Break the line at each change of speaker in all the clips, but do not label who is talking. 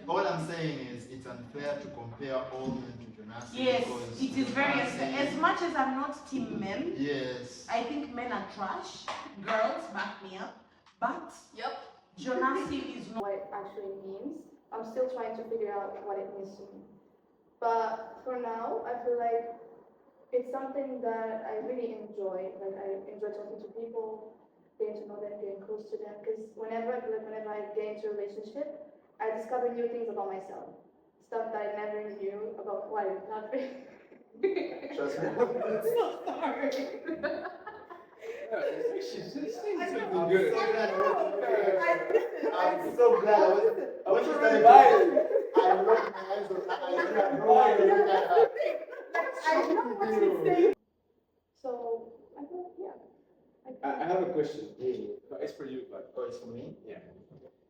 All I'm saying is it's unfair to compare all men to Jonasi.
Yes, it is very unfair. As much as I'm not team men,
yes,
I think men are trash. Girls, back me up. But Jonasi is not
what it actually means. I'm still trying to figure out what it means to me. But for now, I feel like it's something that I really enjoy. Like I enjoy talking to people, getting to know them, getting close to them. Because whenever I get into a relationship, I discover new things about myself, stuff that I never knew about what I'm not.
trust me.
So sorry.
I'm
good.
so glad
I'm
so glad I was
trying
I locked my eyes on I had no way to look at her.
I know what she's saying. So I thought, yeah.
I have a question.
Yeah.
No, it's for you, but
Oh, it's for me?
yeah.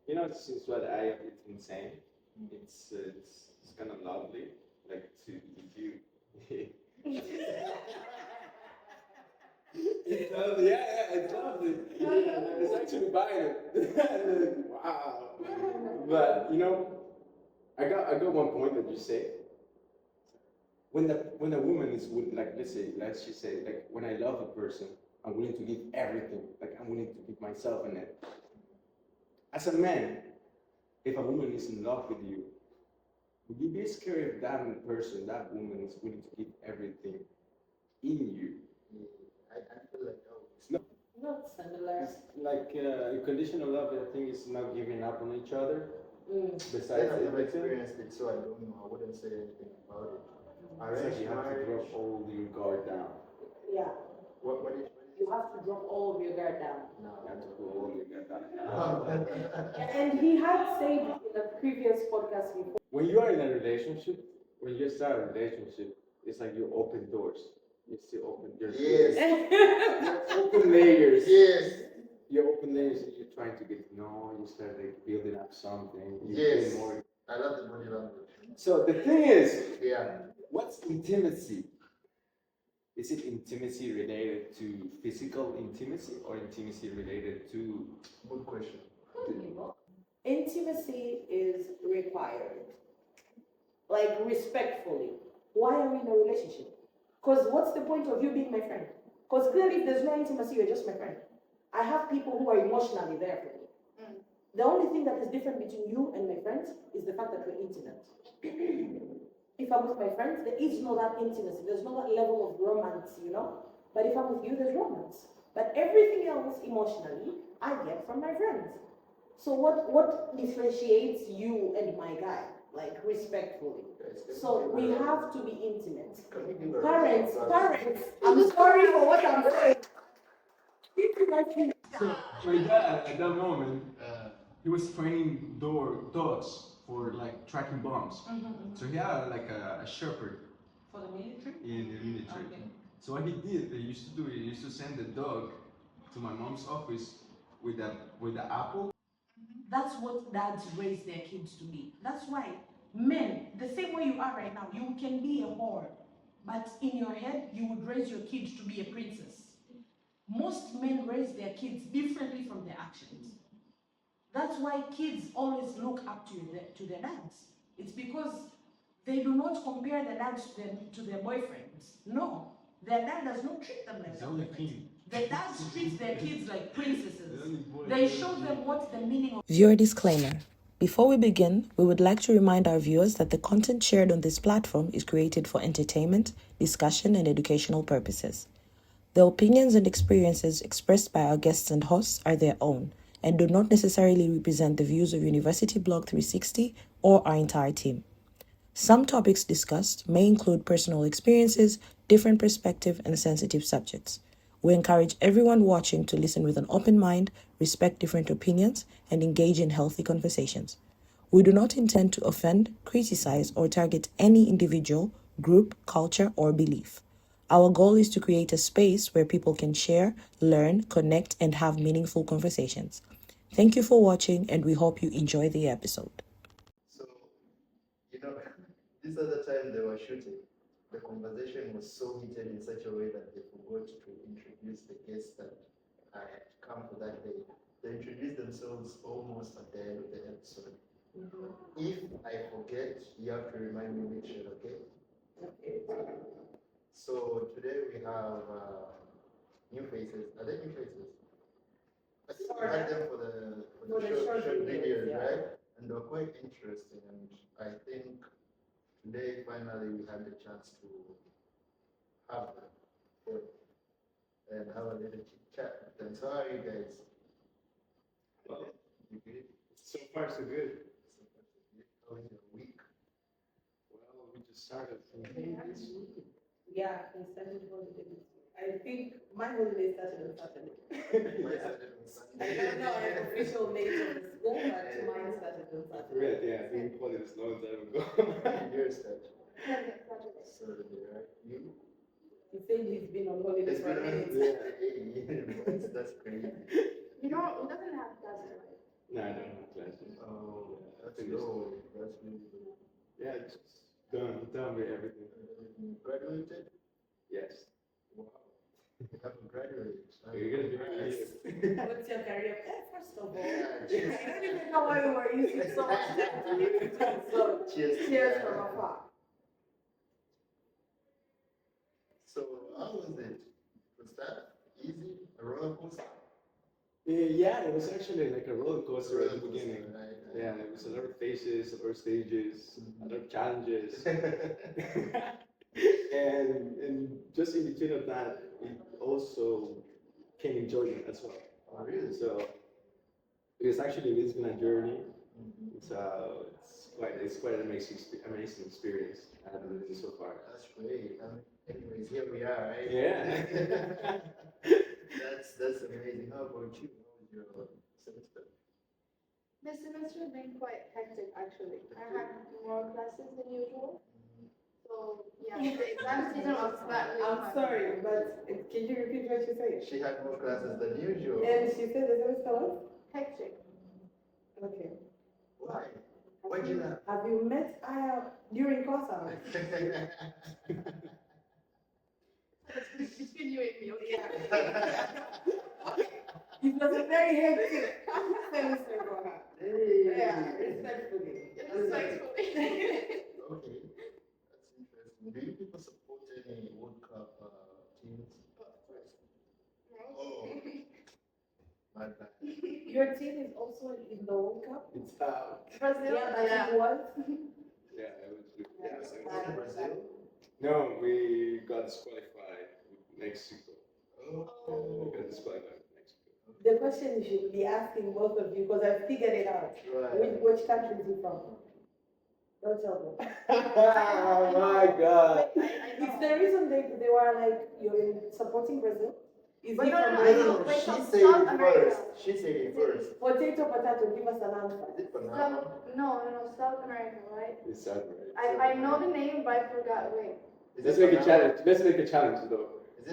You know, since what I have, it's insane. It's kind of lovely, like to if you. It's lovely, yeah, it's lovely. Yeah, it's actually buying it. Wow. But you know, I got one point that you say. When a woman is like let's just say like when I love a person, I'm willing to give everything. Like I'm willing to give myself in it. As a man, if a woman is in love with you, would you be scared if that person, that woman is willing to give everything in you?
I feel like
It's not
not similar.
like conditional love. I think is not giving up on each other. Besides
I've never
everything,
experienced it, so I don't know. I wouldn't say anything about it.
it's like you have to drop all your guard down.
Yeah,
What is
you have to drop all of your guard down.
You have to put all your guard down.
And he had said in a previous podcast before.
When you are in a relationship, when you start a relationship, it's like you open doors. You still open. There's
Yes.
open layers.
Yes.
You open layers and you're trying to get to know. You start like building up something. You
Yes.
get more.
I love the body language.
So the thing is,
Yeah.
what's intimacy? Is it intimacy related to physical intimacy or intimacy related to?
Good question.
Intimacy is required. Like respectfully. Why are we in a relationship? Because what's the point of you being my friend? Because clearly if there's no intimacy, you're just my friend. I have people who are emotionally there for me. The only thing that is different between you and my friends is the fact that we're intimate. If I'm with my friends, there is no that intimacy. There's no that level of romance, you know? But if I'm with you, there's romance. But everything else emotionally, I get from my friends. So what differentiates you and my guy? Like respectfully. So we have to be intimate. Parents, I'm sorry for what I'm saying.
So my dad at that moment, he was training dogs for like tracking bombs. So he had like a shepherd.
For the military?
In the military.
Okay.
So what he did, he used to send the dog to my mom's office with the apple.
That's what dads raise their kids to be. That's why men, the same way you are right now, you can be a whore, but in your head, you would raise your kid to be a princess. Most men raise their kids differently from their actions. That's why kids always look up to their dads. It's because they do not compare their dads to their boyfriends. No, their dad does not treat them like
It's
their
only
boyfriends.
king.
The dads treat their kids like princesses. They show them what the meaning of.
Viewer disclaimer. Before we begin, we would like to remind our viewers that the content shared on this platform is created for entertainment, discussion, and educational purposes. The opinions and experiences expressed by our guests and hosts are their own and do not necessarily represent the views of University Blog 360 or our entire team. Some topics discussed may include personal experiences, different perspective, and sensitive subjects. We encourage everyone watching to listen with an open mind, respect different opinions, and engage in healthy conversations. We do not intend to offend, criticize, or target any individual, group, culture, or belief. Our goal is to create a space where people can share, learn, connect, and have meaningful conversations. Thank you for watching, and we hope you enjoy the episode.
So, this other time they were shooting, the conversation was so heated in such a way that they forgot to introduce the guests that had come for that day. They introduced themselves almost at the end of the episode. If I forget, you have to remind me which is okay.
Okay.
So today we have new faces. Are they new faces? I think we had them for the short videos,
yeah.
right? And they were quite interesting. And I think today finally we had the chance to have them and have a little chit chat with them. So how are you guys?
Well,
You good?
so far so good.
How was your week?
Well, we just started from here this week.
Yeah, we started holiday this week. I think my holiday started on Saturday.
Mine started on
I
Sunday.
don't know an official name of the school, but mine started on Saturday.
Correct, yeah, I think called it as long time ago.
Yours started
Saturday.
Saturday, right? You?
He said he's been on holiday
It's
for
been
a minute.
yeah, that's crazy.
You don't, it doesn't have classes, right?
No, I don't have classes.
Oh, that's
Finished.
low. That's really low.
Yeah, just done with everything.
You graduated?
Yes.
Wow. You haven't graduated.
You're gonna be
Yes.
What's your career? First of all,
Yeah,
I
cheers.
don't even know why we were using so much time to get into it. So,
Cheers.
cheers from afar.
So, how was it? Was that easy? A roller coaster?
Yeah, it was actually like a roller coaster at the
Roller coaster,
beginning.
right?
Yeah, it was a lot of phases, a lot of stages, a lot of challenges. and just in between of that, it also came enjoyment as well.
Oh, really?
So it's been a journey. It's quite an amazing experience I have lived so far.
That's great. Anyways, here we are, right?
Yeah.
That's amazing. How about you? How was your semester?
This semester has been quite hectic, actually. I had more classes than usual. So, yeah, the exam season was slightly.
I'm sorry, but can you repeat what you said?
She had more classes than usual.
And she said the semester was?
Hectic.
Okay.
Why? Why'd you laugh?
Have you met Aya during class hours?
Between you and me, okay?
It was a very hectic semester for her.
Hey.
Yeah, respectfully.
Respectfully.
Okay, that's interesting. Do you people support any World Cup teams? Oh, my bad.
Your team is also in the World Cup?
It's out.
Brazil?
Yeah, it was.
Yeah, it was good.
Yeah.
Was it Brazil?
No, we got disqualified with Mexico.
Oh,
We got disqualified with Mexico.
The question you should be asking both of you, because I figured it out.
right.
Which country is he from? Don't tell them.
Oh my God.
It's the reason they were like, you're supporting Brazil? Is
But
he
no,
from
no, I
Brazil?
know. Wait,
She
from
said
South
it
America.
first. She said it first.
Potato, give us an answer.
Is it Panama?
No, South America, right?
It's sad, right?
I know the name, but I forgot. Wait.
Is
Let's
it
make a
Panama?
challenge. Let's make a challenge though.
Is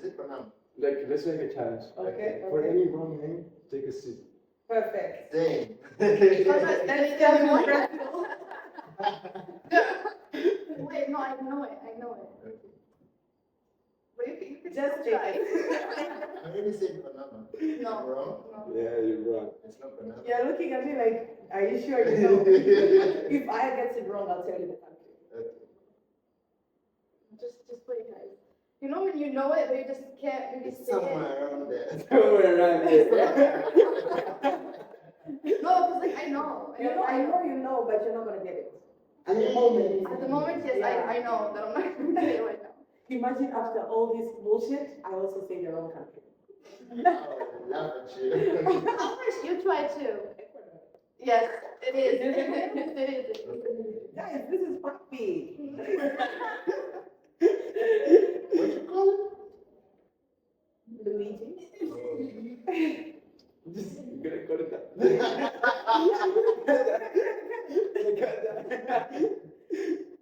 it Panama?
Like, let's make a challenge.
Okay,
For
okay.
any wrong name, take a seat.
Perfect.
Dang.
Let's tell me what. Wait, no, I know it. But you can
Just
still
take
try.
I already said Panama.
No.
I'm wrong?
No.
Yeah, you're wrong.
It's not Panama.
You're looking at me like, are you sure you know? If I get it wrong, I'll tell you the country.
Okay.
Just play, guys. You know when you know it, but you just can't maybe
It's
say it.
somewhere around there.
Somewhere around there.
No, because like I know.
You know, but you're not gonna get it. At the moment.
At the moment, yes,
Yeah.
I know that I'm not going to get it right now.
Imagine after all this bullshit, I also say the wrong country.
I'll laugh at you.
Of course, you try too. Yes, it is. It is.
Guys, this is puppy.
What you call it?
Luigi.
You're gonna cut it down.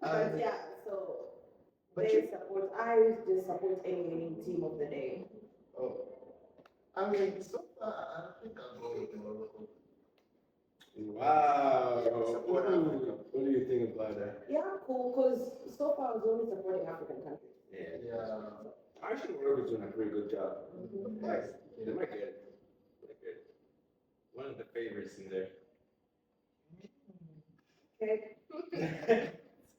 But yeah, so
But
they
you-
support. I just support any winning team of the day.
Oh. I mean, so far, I think I'll go with Morocco.
Wow.
Support Africa.
What do you think about that?
Yeah, cool. Cause so far I was only supporting African countries.
Yeah.
Actually, Morocco's doing a pretty good job.
Of course.
They might get one of the favorites in there.
Okay.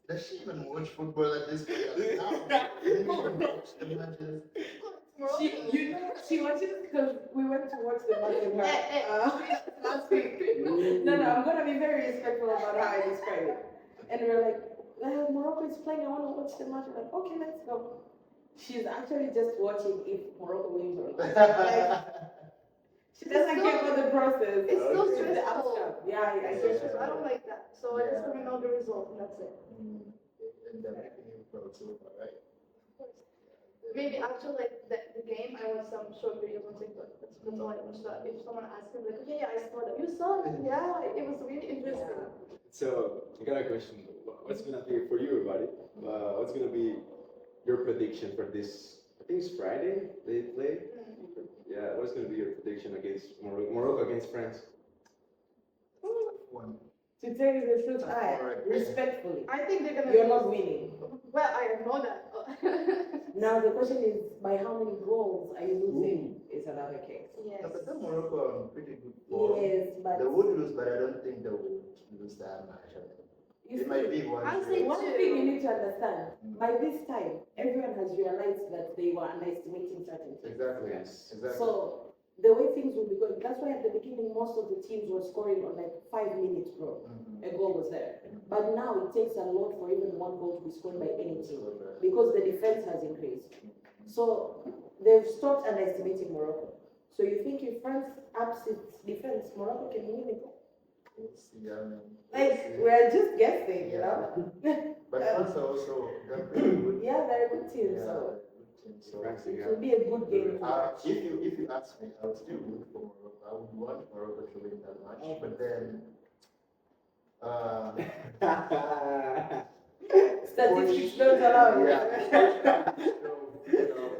Does she even watch football at this point? Now, she didn't even watch the matches.
She watches because we went to watch the match with her last week. No, I'm gonna be very respectful about how I describe it. And we're like, Morocco is playing. I want to watch the match. We're like, okay, let's go. She's actually just watching if Morocco wins or not. Like, she doesn't care about the process.
It's so
The
stressful.
outcome. Yeah, I
It's so
guess.
stressful. I don't like that. So I just want to know the result, and that's it.
And they're making you proud so far, right?
Maybe after like the game, I watched some short videos on TikTok. That's all I watched. That if someone asks me, like, okay, yeah, I saw that. You saw it? Yeah, it was really interesting.
So, I got a question. What's gonna be for you, everybody? What's gonna be your prediction for this? I think it's Friday they play. Yeah, what's gonna be your prediction against Morocco against France?
One.
To tell you the truth,
Alright.
respectfully,
I think they're gonna.
you're not winning.
Well, I know that.
Now the question is, by how many goals are you losing? Is another case.
Yes.
But then Morocco are on pretty good form.
Yes, but
They would lose, but I don't think they would lose that much.
you
It might
see,
be one.
I'll say
one
two.
thing you need to understand, by this time, everyone has realized that they were underestimating certain things.
Exactly.
Yes.
Exactly.
So the way things will be going, that's why at the beginning most of the teams were scoring on like 5 minutes, bro. A goal was there. But now it takes a lot for even one goal to be scored by any team because the defense has increased. So they've stopped underestimating Morocco. So you think if France ups its defense, Morocco can win it?
We'll see, I mean,
Like, we're just guessing, you know?
But France are also they're pretty good.
Yeah, they're a good team,
Yeah,
so
good team. So
France,
it
yeah.
will be a good game.
if you ask me, I would still root for Morocco. I would want Morocco to win that match, but then
Statistics don't allow it.
yeah,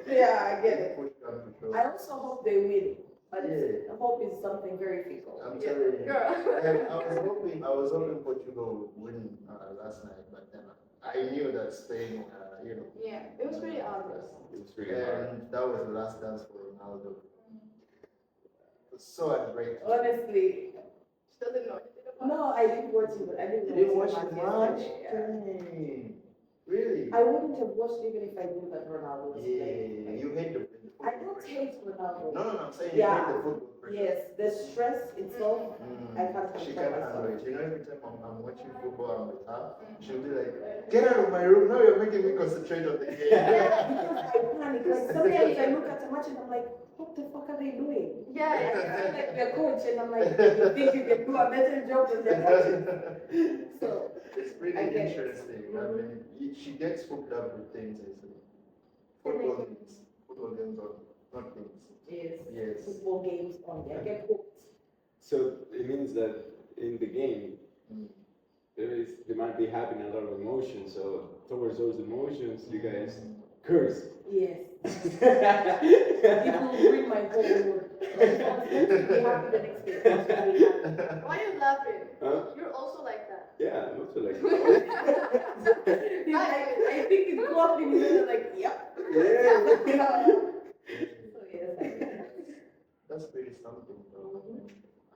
Yeah, I get it.
push come to shove.
I also hope they win, but
Yeah.
hope is something very fickle.
I'm telling you.
Girl.
And I was hoping Portugal would win last night, but then I knew that Spain,
Yeah, it was pretty obvious.
It was really hard.
and that was the last dance for Ronaldo. It was so heartbreaking.
Honestly,
She doesn't know anything about
no, I didn't watch it, but I didn't
You didn't watch
the
the
match
match?
yesterday, yeah.
Dang. Really?
I wouldn't have watched even if I knew that Ronaldo was playing.
Yeah, you hate the
I don't hate Ronaldo.
No, I'm saying
Yeah.
you hate the football pressure.
Yes, the stress itself, I can't
She
control
can't handle
myself.
it. You know, every time I'm watching football, I'm with her, she'll be like, get out of my room, now you're making me concentrate on the game.
Because I panic. Like sometimes I look at a match and I'm like, what the fuck are they doing?
Yeah,
I
yeah.
feel like the coach and I'm like, you think you can do a better job than the coach? So
It's pretty
I get it.
interesting. I mean, she gets hooked up with things, I see. Football games or not games.
yes,
Yes.
football games only. I get hooked.
So it means that in the game,
Mm.
there might be happening a lot of emotions. So towards those emotions, you guys curse.
Yes. It will bring my whole mood. Like, if I was meant to be happy the next day, I was gonna be happy.
Why are you laughing?
Huh?
You're also like that.
Yeah, I'm also like.
He's like, I think it's clocked in his head, like, yep.
Yeah.
So yes, I guess.
That's pretty something, though.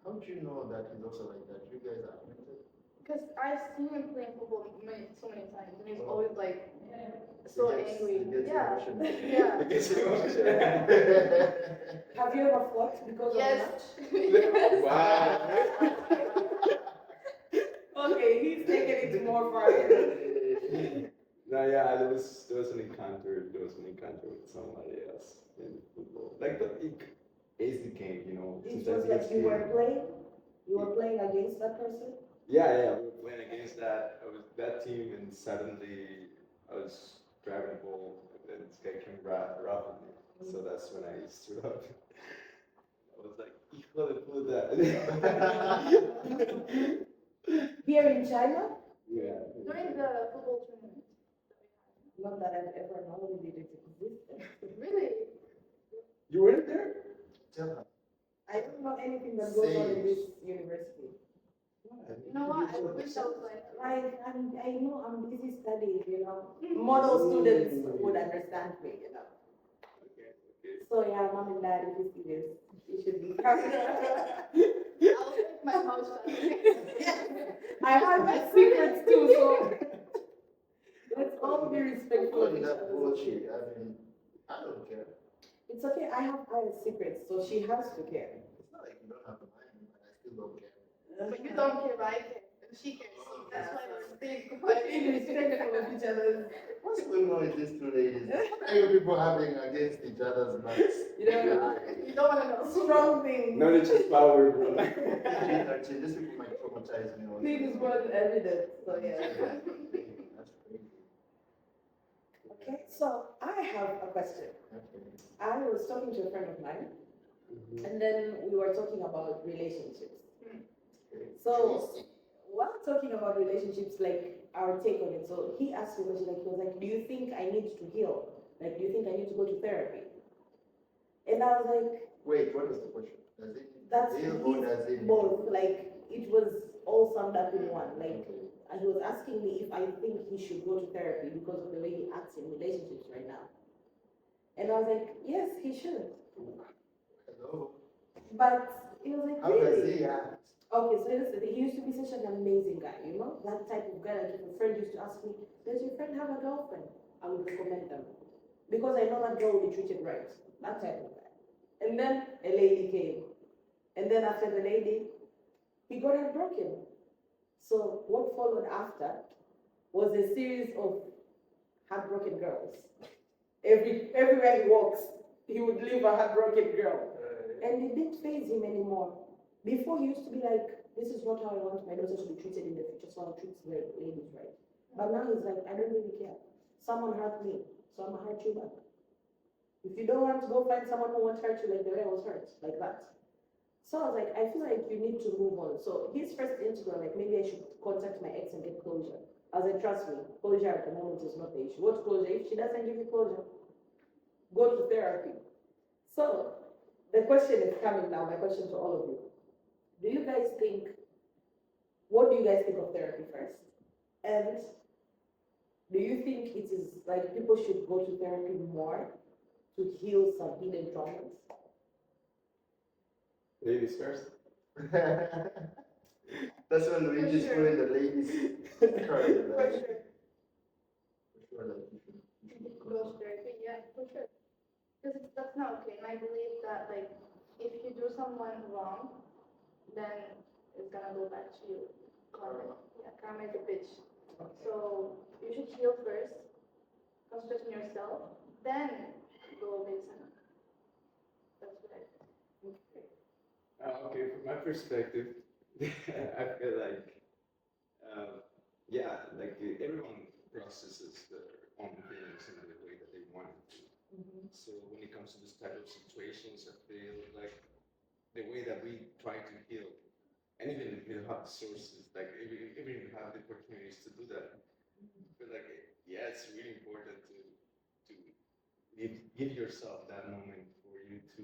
How do you know that he's also like that? You guys are connected?
Because I've seen him playing football so many times, and he's always like so
He gets-
angry.
he gets
Yeah.
emotional.
Yeah.
Because emotion.
Have you ever fought because
Yes.
of that?
Wow.
Okay, he's taking it more far.
No, yeah, there was an encounter. There was an encounter with somebody else in football. Like it is the game, you know.
It
sometimes
was like
it's
you were
game.
playing? You were playing against that person?
Yeah, we were playing against that team, and suddenly I was driving the ball, and then this guy came rough on me. So that's when I stood up. I was like, "Hijo de puta."
Here in China?
Yeah.
During the football tournament.
Not that I've ever known it existed.
Really?
You weren't there?
Tell her.
I don't know anything that goes on in this university.
You know what? I wish I was like.
Like, I know I'm busy studying, you know. Model students would understand me, you know.
Okay.
So yeah, mom and dad, if you see this, You should be.
I'll take my mouth shut.
I have my secrets too, so let's all be respectful of
Calling
each
that
other's
bullshit.
secrets.
I mean, I don't care.
It's okay. I have secrets, so she has to care.
It's not like you don't have mine, and I still don't care.
But you don't care, but I care. And she cares. So that's why we're staying
But be respectful of each other.
What's going on with these two ladies? What are you people having against each other's backs?
You know,
You don't want to know.
strong things.
Knowledge is power, bro.
Actually, these people might traumatize me. Also.
Things more evidence. So yeah.
That's crazy.
Okay, so I have a question.
Okay.
I was talking to a friend of mine, and then we were talking about relationships. So while talking about relationships, like our take on it, so he asked me a question, like he was like, "Do you think I need to heal? Like, do you think I need to go to therapy?" And I was like,
Wait, what was the question? Does it
"That's
heal or does it
both. Like, it was all summed up in one. Like, and he was asking me if I think he should go to therapy because of the way he acts in relationships right now. And I was like, yes, he should.
Hello?
But he was like,
How does
really?
he act?
Okay, so here's the thing. He used to be such an amazing guy, you know? That type of guy, like if a friend used to ask me, does your friend have a girlfriend? I would recommend them. Because I know that girl will be treated right. That type of guy. And then a lady came. And then after the lady, he got heartbroken. So what followed after was a series of heartbroken girls. Everywhere he walks, he would leave a heartbroken girl. And it didn't faze him anymore. Before he used to be like, this is not how I want my daughter to be treated in the future, so I'll treat the ladies right. But now he's like, I don't really care. Someone hurt me, so I'm gonna hurt you back. If you don't want to go find someone who won't hurt you like the way I was hurt, like that. So I was like, I feel like you need to move on. So his first instinct was like, maybe I should contact my ex and get closure. I was like, trust me, closure at the moment is not the issue. What's closure? If she doesn't give you closure, go to therapy. So the question is coming now, my question to all of you. Do you guys think, what do you guys think of therapy first? And do you think it is like people should go to therapy more to heal some hidden traumas?
Ladies first.
That's when we just put in the ladies card.
For
Like,
sure.
for sure, like, you should
Go to therapy, yeah, for sure. Because that's not okay. And I believe that, like, if you do someone wrong, then it's gonna go back to you. Karma. Yeah, karma is a bitch. So you should heal first, concentrate on yourself, then go make some. That's what I think.
Okay, from my perspective, I feel like, yeah, like everyone processes their own feelings in the way that they want it to. So when it comes to this type of situations, I feel like the way that we try to heal, and even if you have the sources, like even if you have the opportunities to do that, I feel like, yeah, it's really important to give yourself that moment for you to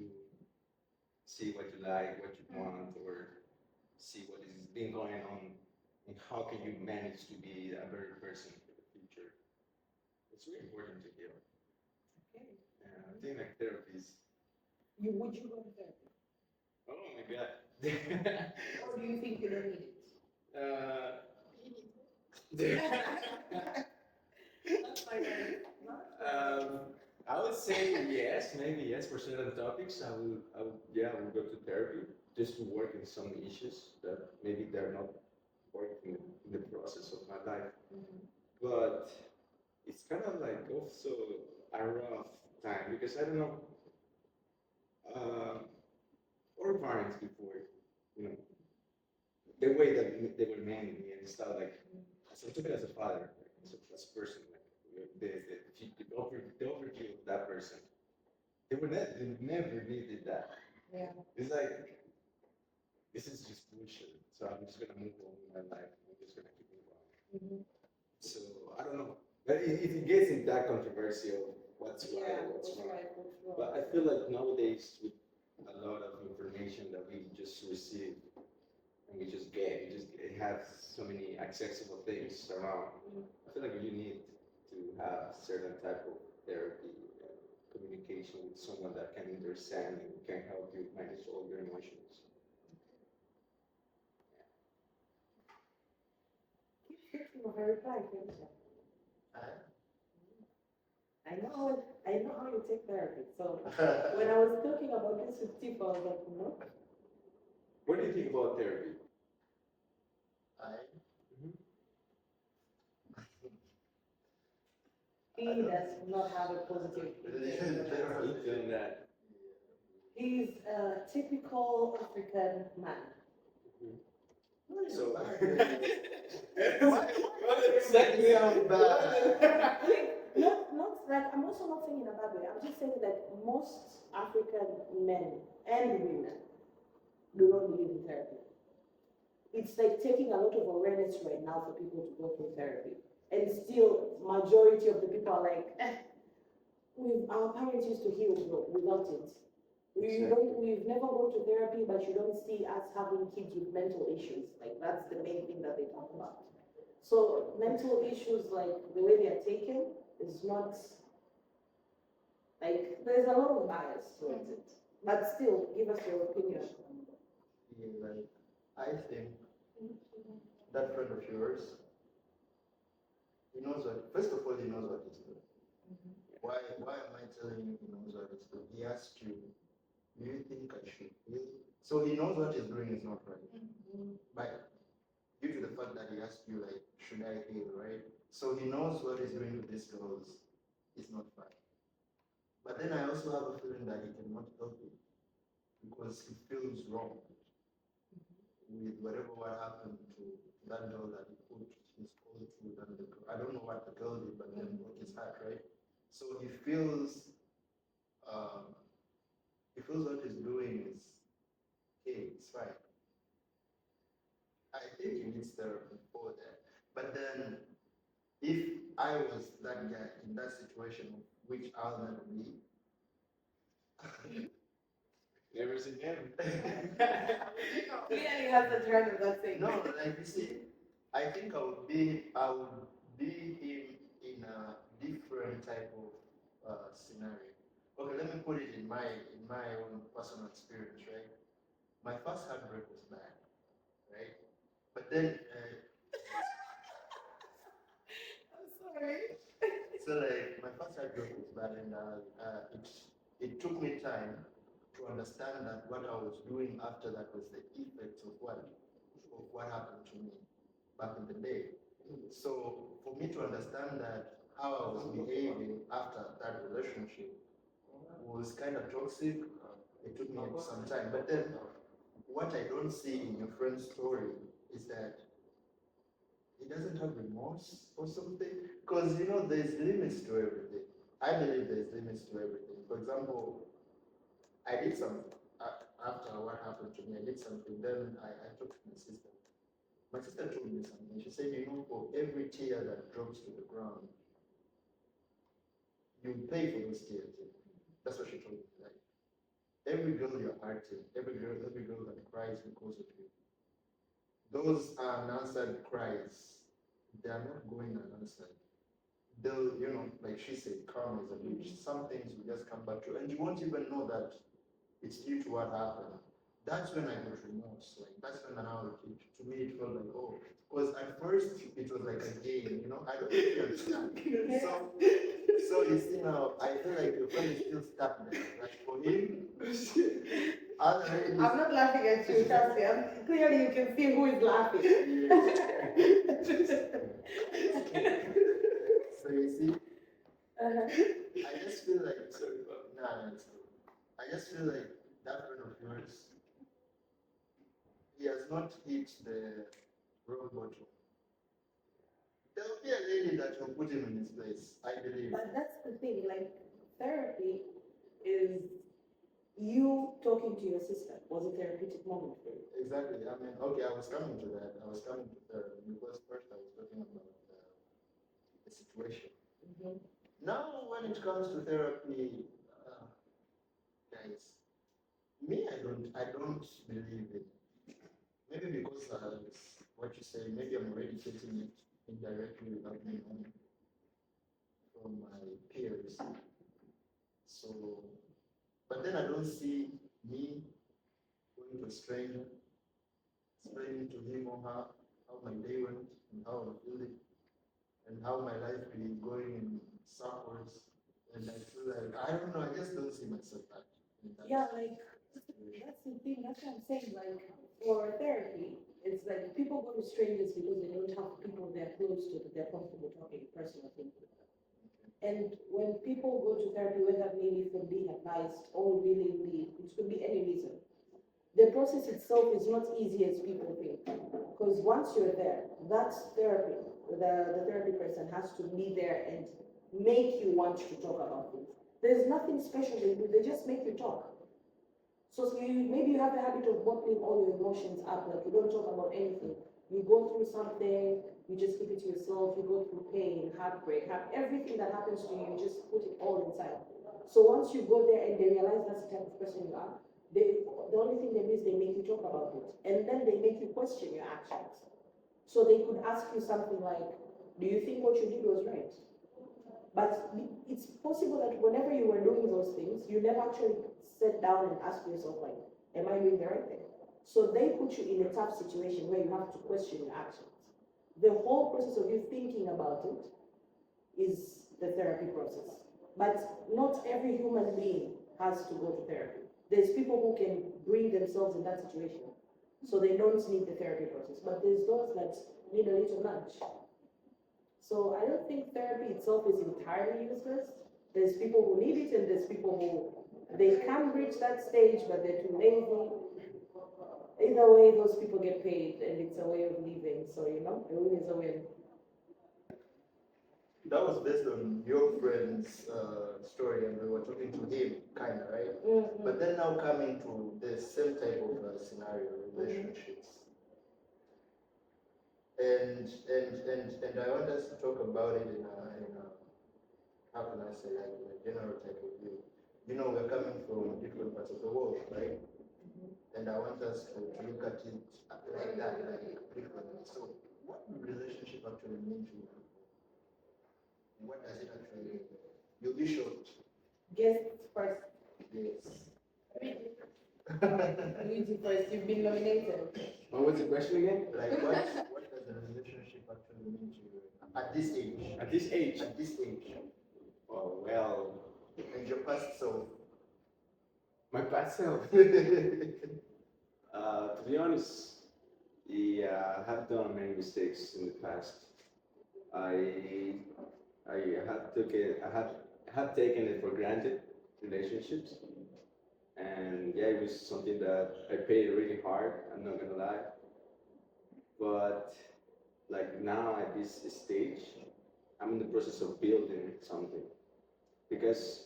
see what you like, what you want, or see what is been going on, and how can you manage to be a better person for the future. It's really important to heal.
Okay.
I think like therapy is.
Would you go to therapy?
Oh my god.
Or do you think you don't need it? That's my
I would say yes, maybe yes for certain topics. I would, yeah, I would go to therapy just to work in some issues that maybe they're not working in the process of my life. But it's kind of like also a rough time because I don't know, our parents before, you know, the way that they were managing me and stuff like, so I took it as a father, like, as a person, like the overview of that person. They never needed that.
Yeah.
It's like, this is just bullshit. So I'm just gonna move on with my life. I'm just gonna keep moving on. So I don't know. But it gets in that controversy of what's right, what's wrong. But I feel like nowadays with a lot of information that we just receive and we just have so many accessible things around. I feel like you need to have certain type of therapy, communication with someone that can understand and can help you manage all your emotions.
Keep thinking of a reply, Felicia.
I-
I know how you take therapy. So when I was talking about this with Tifa, I was like, no.
What do you think about therapy?
He does not have a positive
Look at that.
He's a typical African man.
So,
Exactly how bad.
Not like, I'm also not saying in a bad way. I'm just saying that most African men and women do not believe in therapy. It's like taking a lot of awareness right now for people to go through therapy. And still, majority of the people are like, our parents used to heal without it. We've never gone to therapy, but you don't see us having kids with mental issues. Like, that's the main thing that they talk about. So mental issues, like the way they are taken, is not, like, there's a lot of bias towards it. But still, give us your opinion.
Yeah, like, I think that friend of yours, he knows what, first of all, he knows what he's doing. Why am I telling you he knows what he's doing? He asked you, do you think I should heal? So he knows what he's doing is not right. But due to the fact that he asked you, like, should I heal, right? So he knows what he's doing to this girl is not right. But then I also have a feeling that he cannot help you because he feels wrong with whatever what happened to that girl that he put his cold through. I don't know what the girl did, but then broke his heart, right? So he feels what he's doing is, hey, it's fine. I think he needs therapy for that. But then, if I was that guy in that situation, which I'll never be,
Never seen him.
Clearly has the trend of that thing.
no, like you see, I think I would be him in a different type of scenario. Okay, let me put it in my own personal experience, right? My first heartbreak was bad, right? But then,
I'm sorry.
so like my first heartbreak was bad, and it took me time to understand that what I was doing after that was the effects of what happened to me back in the day. So for me to understand that how I was behaving after that relationship was kind of toxic, it took me some time. But then what I don't see in your friend's story is that he doesn't have remorse or something. Because there's limits to everything. I believe there's limits to everything. For example, I did something after what happened to me. I did something. Then I talked to my sister. My sister told me something. She said, for every tear that drops to the ground, you pay for those tears. That's what she told me. Like every girl you're hurting, every girl that cries because of you, those unanswered cries, they are not going unanswered. They'll, like she said, karma is a bitch. Some things will just come back to you, and you won't even know that it's due to what happened. That's when I got remorse. Like that's when to me it felt like, oh, because at first it was like a game, I don't really understand. So you see now, I feel like your friend is still stuck there. Like for him,
I'm not laughing at you, Chelsea. Clearly you can see who is laughing.
So you see, I just feel like I just feel like that friend of yours, he has not hit the rock bottom. There will be a lady that will put him in his place, I believe.
But that's the thing, like, therapy is you talking to your sister was a therapeutic moment for you.
Exactly. I mean, okay, I was coming to that. I was coming to therapy because first I was talking about the situation. Now, when it comes to therapy, guys, me, I don't believe it. Maybe because what you say, maybe I'm already getting it indirectly without me knowing from my peers. So, but then I don't see me going to a stranger, explaining to him or her how my day went and how I'm feeling and how my life be going in circles. And I feel like, I don't know, I just don't see myself that. In that
Yeah, like
situation.
that's the thing. That's what I'm saying. Like for therapy, it's like people go to strangers because they don't have people they're close to that they're comfortable talking personal things with. And when people go to therapy, whether maybe for being advised or willingly, it could be any reason. The process itself is not easy as people think. Because once you're there, that therapy, the therapy person has to be there and make you want to talk about things. There's nothing special they do, they just make you talk. So maybe you have the habit of bottling all your emotions up, like you don't talk about anything. You go through something, you just keep it to yourself, you go through pain, heartbreak, everything that happens to you, you just put it all inside. So once you go there and they realize that's the type of person you are, the only thing they do is they make you talk about it. And then they make you question your actions. So they could ask you something like, do you think what you did was right? But it's possible that whenever you were doing those things, you never actually sat down and asked yourself, like, am I doing the right thing? So they put you in a tough situation where you have to question your actions. The whole process of you thinking about it is the therapy process. But not every human being has to go to therapy. There's people who can bring themselves in that situation, so they don't need the therapy process. But there's those that need a little nudge. So I don't think therapy itself is entirely useless. There's people who need it, and there's people who they can reach that stage, but they're too lazy. Either way, those people get paid, and it's a way of living. So a win is a win.
That was based on your friend's story, and we were talking to him, kind of, right?
Mm-hmm.
But then now coming to the same type of scenario, relationships. And I want us to talk about it in a how can I say, like in a general type of view. We're coming from different parts of the world, right? And I want us to look at it like that, like differently. So, what do relationship actually mean to you? What does it actually mean? You be short.
Guests first.
Yes.
Luigi first. You've been nominated.
What was the question again?
Like what does a relationship actually mean to you at this age?
At this age?
At this age.
Oh, well,
And your past self.
my past self. To be honest, yeah, I have done many mistakes in the past. I have taken it for granted, relationships, and yeah, it was something that I paid really hard. I'm not gonna lie, but like now at this stage, I'm in the process of building something because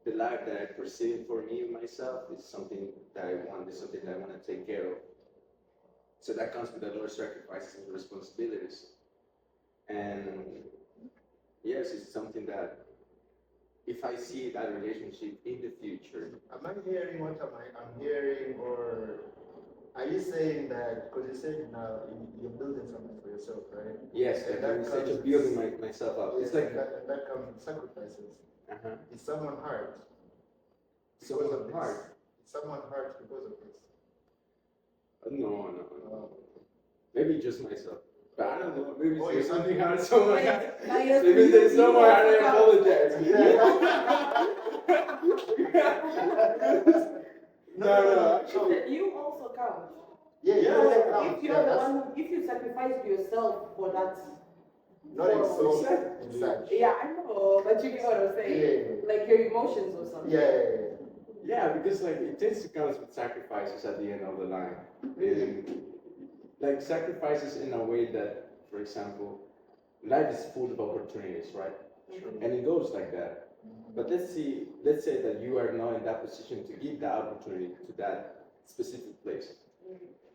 the life that I perceive for me and myself is something that I want, is something that I want to take care of. So that comes with a lot of sacrifices and responsibilities. And yes, it's something that if I see that relationship in the future,
Am I hearing what I'm hearing, or are you saying that, because you said now you're building something for yourself, right?
yes,
And
I'm in the stage of building myself up.
Yes,
It's like
that comes with sacrifices.
uh-huh.
Is someone hurt?
Someone
Because of this?
hard.
Is someone hurt because of this?
No.
Uh,
Maybe just myself. But I don't know. Maybe
Oh,
there's
you're
something
not-
hard someone.
Now you're-
Maybe there's
you
someone hard. I
also
apologize. No. Actually,
You also count.
yeah,
Yeah,
yeah,
yeah,
yeah.
If you're the one, if you sacrificed yourself for that,
Not in
for-
soul,
Exactly.
in such.
yeah, I know, but you get what I'm saying.
Yeah.
Like your emotions or something.
Yeah.
yeah, because like it tends to come with sacrifices at the end of the line. And, like sacrifices in a way that, for example, life is full of opportunities, right? And it goes like that. But let's say that you are now in that position to give that opportunity to that specific place.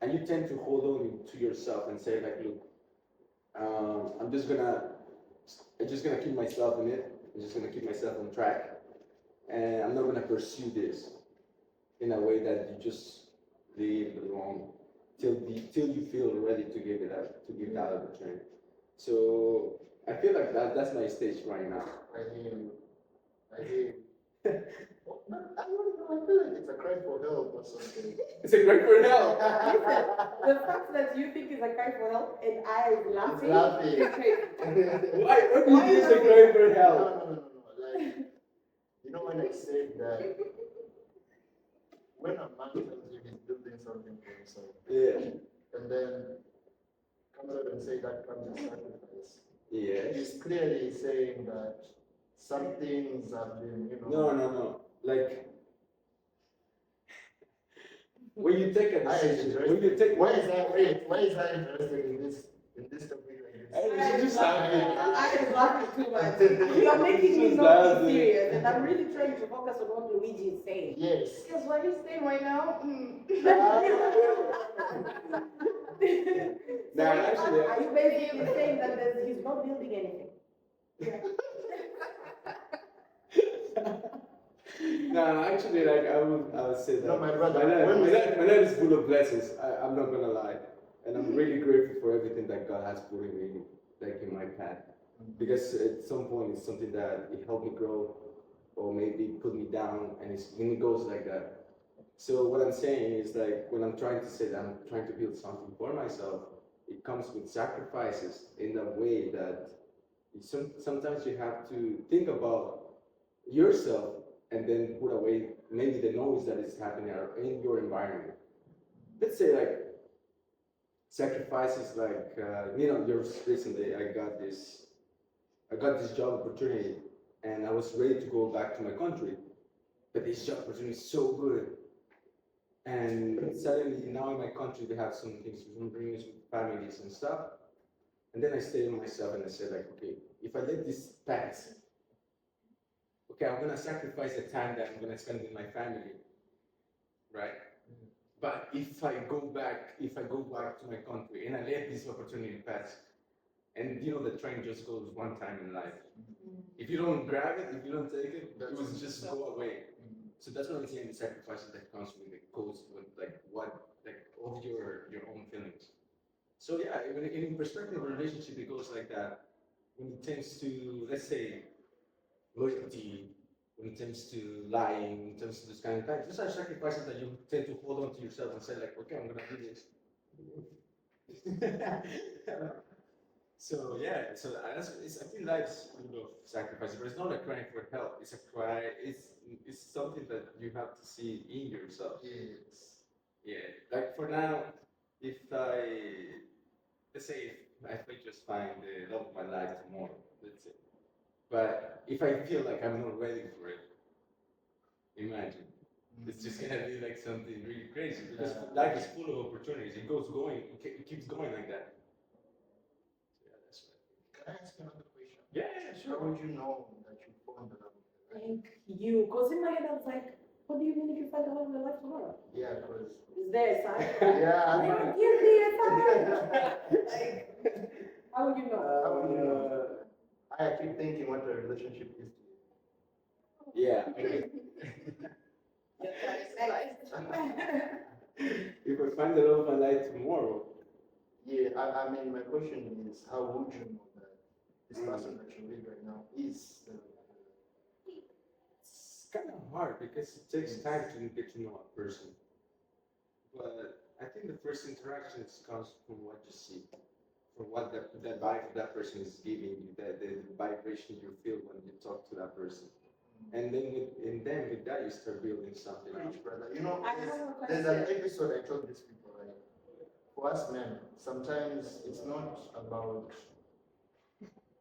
And you tend to hold on to yourself and say like, look, I'm just gonna keep myself in it. I'm just gonna keep myself on track. And I'm not gonna pursue this in a way that you just leave it alone till you feel ready to give it up, to give that opportunity. So I feel like that's my stage right now.
I hear you. I don't know. I feel like it's a cry for help or something.
It's a great for help.
Listen, the fact that you think it's a cry for help and I am laughing,
laughing.
is crazy.
Why? What do you think it's a great for
No,
help?
no, no, no, no. Like, you know when I said that when a man tells you he's building something for himself,
Yeah.
and then comes out and say that comes with sacrifice,
Yes.
he's clearly saying that some things have been,
No. Like when you take a
I
decision,
exaggerate.
when you take
Why is that interested in this topic like
Hey,
this?
she's just laughing.
I am laughing too much. You're making me
She's
not
laughing.
be serious, and I'm really trying to focus on what Luigi is saying.
Yes.
Because what he's saying right now,
So
actually,
are you basically saying that he's not building anything?
No, actually, like I would say that
No, my brother,
my life is full of blessings. I'm not gonna lie, and I'm really grateful for everything that God has put in me, like in my path. Because at some point, it's something that it helped me grow, or maybe put me down, and it goes like that. So what I'm saying is like when I'm trying to say that I'm trying to build something for myself, it comes with sacrifices in a way that sometimes you have to think about yourself and then put away maybe the noise that is happening in your environment. Let's say like sacrifices like just recently I got this job opportunity and I was ready to go back to my country, but this job opportunity is so good. And suddenly now in my country we have some things, some agreements with families and stuff. And then I stayed with myself and I said like, okay, if I let this pass, okay, I'm gonna sacrifice the time that I'm gonna spend with my family, right? But if I go back to my country and I let this opportunity pass, and the train just goes one time in life. If you don't grab it, if you don't take it, it will just go away. So that's what I'm saying. The sacrifices that comes with it goes with all your own feelings. So yeah, in perspective of a relationship, it goes like that. When it tends to, let's say, loyalty, when it comes to lying, when it comes to this kind of things, these are sacrifices that you tend to hold on to yourself and say like, okay, I'm gonna do this. So yeah, I think life's full of sacrifices, but it's not a crying for help. It's a cry. It's something that you have to see in yourself.
Yes.
Yeah, like for now, if let's say if I just find the love of my life tomorrow, let's say. But if I feel like I'm not ready for it, imagine. It's just gonna be like something really crazy because life is full of opportunities. It keeps going like that. So yeah, that's what.
Can I ask you another question?
Yeah,
How would you know that you found the love of your life?
Thank you. Because in my head I was like, what do you mean if you find the love of your life tomorrow?
Yeah, because
Is there a sign?
yeah.
Give me a sign. Like, how would you know?
How would you know? I keep thinking what a relationship is to you.
Yeah. Okay. If I find the love of my life tomorrow,
Yeah, I mean, my question is, how would you know that this person that you're with right now is the
it's kind of hard because it takes time to get to know a person. But I think the first interactions comes from what you see, from what that vibe that person is giving you, the vibration you feel when you talk to that person. And then with that you start building something up.
rich brother? You know,
I have a
there's an
question.
episode I told these people, right? For us men, sometimes it's not about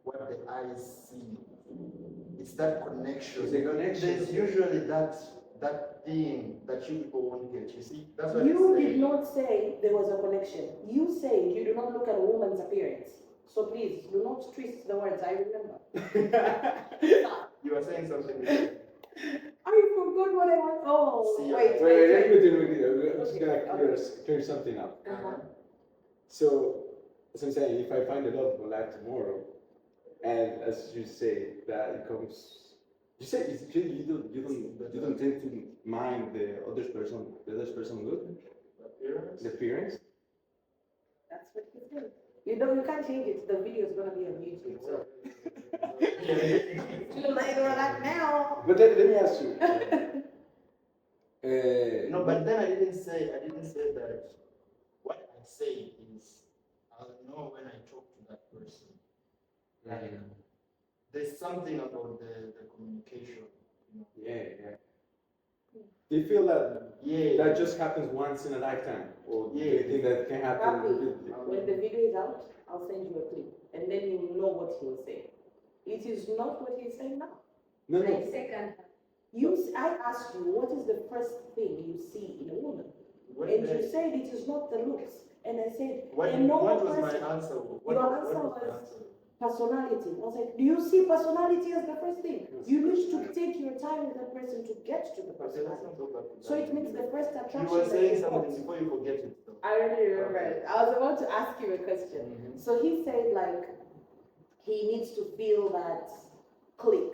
what the eyes see. It's that connection.
It's the connection.
There's usually that thing that you people won't get. You see, that's what
You
it's
did
saying.
not say there was a connection. You said you do not look at a woman's appearance. So please, do not twist the words. I remember.
You were saying something.
I forgot what I was. Oh,
See,
wait.
Wait, let me do I'm just gonna clear something up.
Uh-huh.
So, as I'm saying, if I find the love of my life tomorrow, and as you say, that it comes. You say you don't tend to mind the other person look,
Appearance?
the appearance.
That's what he said. You can't change it. The video is gonna be on YouTube. So Later on now.
But let me ask you.
No, but then I didn't say that. What I say is, I'll know when I talk to that person. Like, there's something about the communication.
Yeah. Do you feel that
Yeah.
that just happens once in a lifetime, or do you think that can happen
Happy.
repeatedly?
When the video is out, I'll send you a clip, and then you know what he'll say. It is not what he's saying now.
No.
Second. I asked you, what is the first thing you see in a woman?
When
And
the-
you said it is not the looks. And I said,
What
a normal
was my
person,
answer?
Your answer was personality. I was like, do you see personality as the first thing? You need to take your time with that person to get to the
Okay, let's
personality.
not go back to that.
So it means the first attraction.
You were
that
saying
you
something
got.
before you forget it. Though.
I already remember it. I was about to ask you a question. So he said like he needs to feel that click.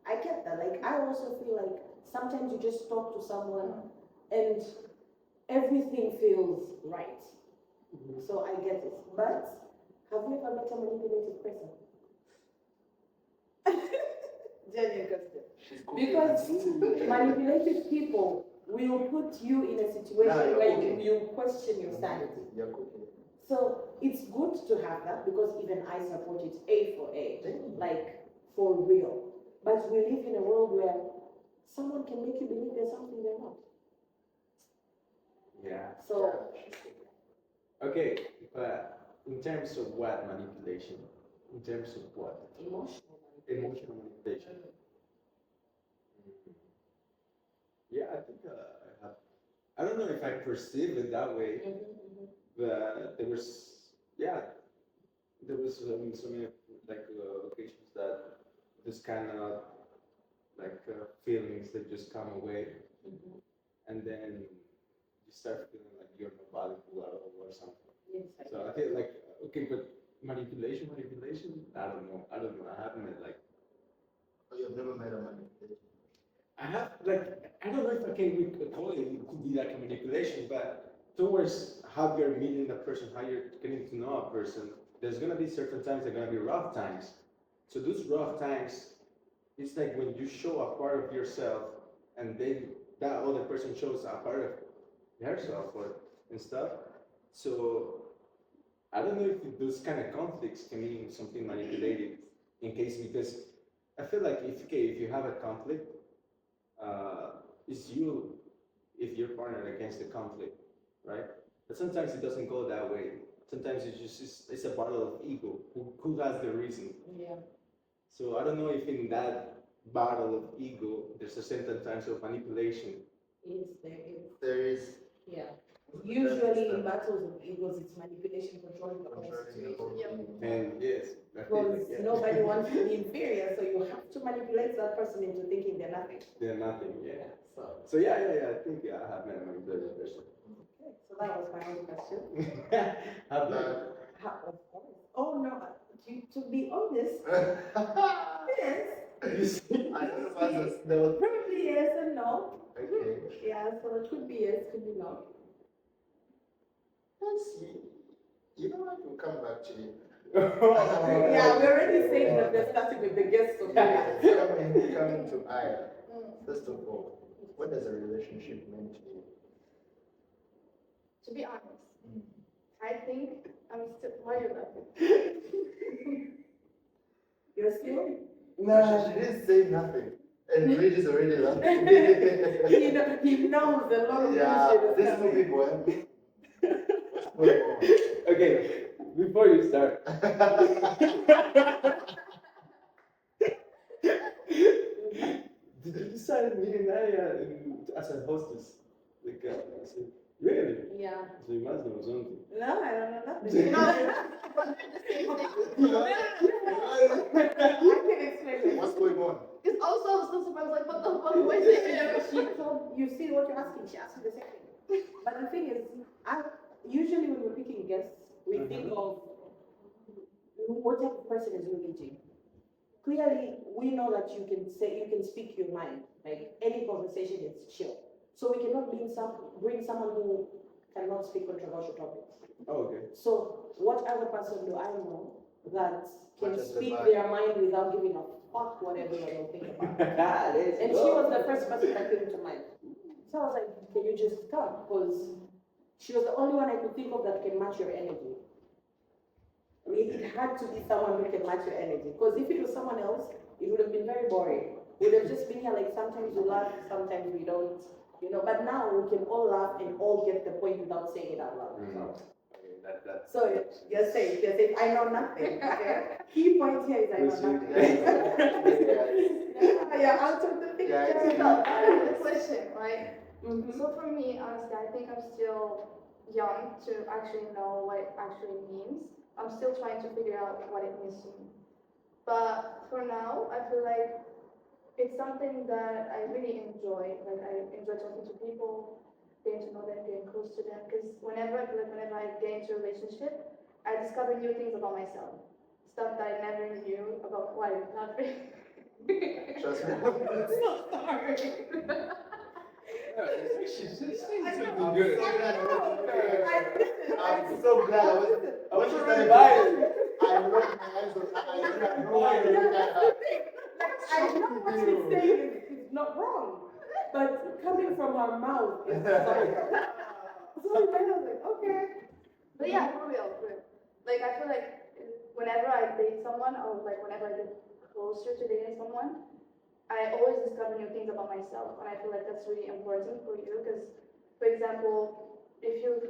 I get that. Like I also feel like sometimes you just talk to someone and everything feels right. So I get it. But have you ever met a manipulative person? Genuine question. Because manipulative people will put you in a situation where you question your sanity.
You're cooking.
So it's good to have that because even I support it A for A, like for real. But we live in a world where someone can make you believe there's something they're not.
Yeah.
So
Okay, but in terms of what manipulation? In terms of what?
emotional.
Emotional manipulation. Yeah, I think I have. I don't know if I perceive it that way, but there was so many like occasions that this kind of like feelings that just come away, and then you start feeling like you're not valuable at all or something. So I feel like okay, but manipulation. I don't know. I haven't met like.
Oh, you've never met a manipulation.
I have like I don't know if I can call it. It could be like a manipulation, but towards how you're meeting the person, how you're getting to know a person, there's gonna be certain times that are gonna be rough times. So those rough times, it's like when you show a part of yourself, and then that other person shows a part of herself and stuff. So I don't know if those kind of conflicts can mean something manipulative, in case because I feel like if you have a conflict, it's you if you're partnered against the conflict, right? But sometimes it doesn't go that way. Sometimes it's a battle of ego. Who has the reason?
Yeah.
So I don't know if in that battle of ego there's a certain times of manipulation.
There is.
Yeah. Usually in battles of egos, it's manipulation, controlling the whole
Controlling the
situation.
whole thing.
And yes, I feel
Because
like, yeah,
nobody wants to be inferior, so you have to manipulate that person into thinking they're nothing.
they're nothing. Yeah.
So,
So yeah. I think I have met a manipulative person.
okay. So that was my only question.
Have you?
Of course. Oh no, to be honest, yes.
You see?
I don't know what there was.
Probably yes and no.
Okay.
Yeah, so it could be yes, could be no.
Let's see. You know what? We'll come back to you.
Yeah, we already said that we're starting with the guests of the
Coming to Aya. First of all, what does a relationship mean to you?
To be honest, I think I'm still. Why are you laughing?
You're still?
No, she didn't say nothing. And Luig is already laughing.
he knows a lot of
Yeah,
bullshit is
these two
coming.
people. What's going on?
Okay, before you start, did you decide meeting Aya as a hostess? Like, I said, really?
Yeah.
So you must know something.
No, I don't know nothing. I can explain it.
What's going on?
It's also I was so surprised, like, what the fuck was it?
She told you see what you're asking. She asked you the same thing. But the thing is, usually when we're picking guests, we think of what type of person is Luigi. Clearly, we know that you can speak your mind. Like any conversation is chill. So we cannot bring someone who cannot speak controversial topics.
Oh, okay.
So what other person do I know that can
Much as the
speak
Bible.
their mind without giving a fuck what everyone will think about it.
Let's
And
go.
she was the first person that came to mind. So I was like, can you just come? Because she was the only one I could think of that can match your energy. It had to be someone who can match your energy. Because if it was someone else, it would have been very boring. We would have just been here like sometimes we laugh, sometimes we don't. You know, but now we can all laugh and all get the point without saying it out loud. So you're safe. I know nothing. Okay? Key point here is I know nothing. Yeah, out of the picture.
Yeah,
So, the question, right?
Mhm.
So for me, honestly, I think I'm still young to actually know what it actually means. I'm still trying to figure out what it means to me. But for now, I feel like it's something that I really enjoy. Like I enjoy talking to people, getting to know them, getting close to them. Because whenever I get into a relationship, I discover new things about myself, stuff that I never knew about why I'm not really.
Trust me.
She's
I'm
something good.
so glad I was. I was just gonna buy it. I looked my eyes on. I know why you look at her.
I know what she's saying is not wrong, but coming from her mouth is sorry. So I was like, okay.
But yeah, for real. Like I feel like whenever I date someone, or like whenever I get closer to dating someone, I always discover new things about myself, and I feel like that's really important for you. Because, for example, if you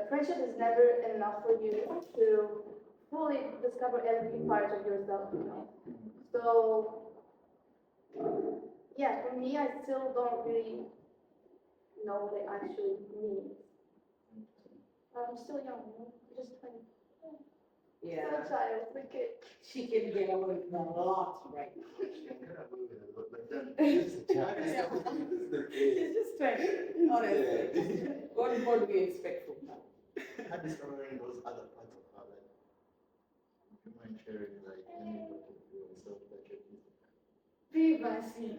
friendship is never enough for you to fully discover every part of yourself, you know. So yeah, for me, I still don't really know what I actually need. I'm still young, you know, just 20. Still a child, a kid.
She can get away with a lot right now.
She's
She's just 20, honestly. What more do we expect from her?
I'm discovering those other parts of her life. You mind sharing like any part of yourself that you're
Be my seat.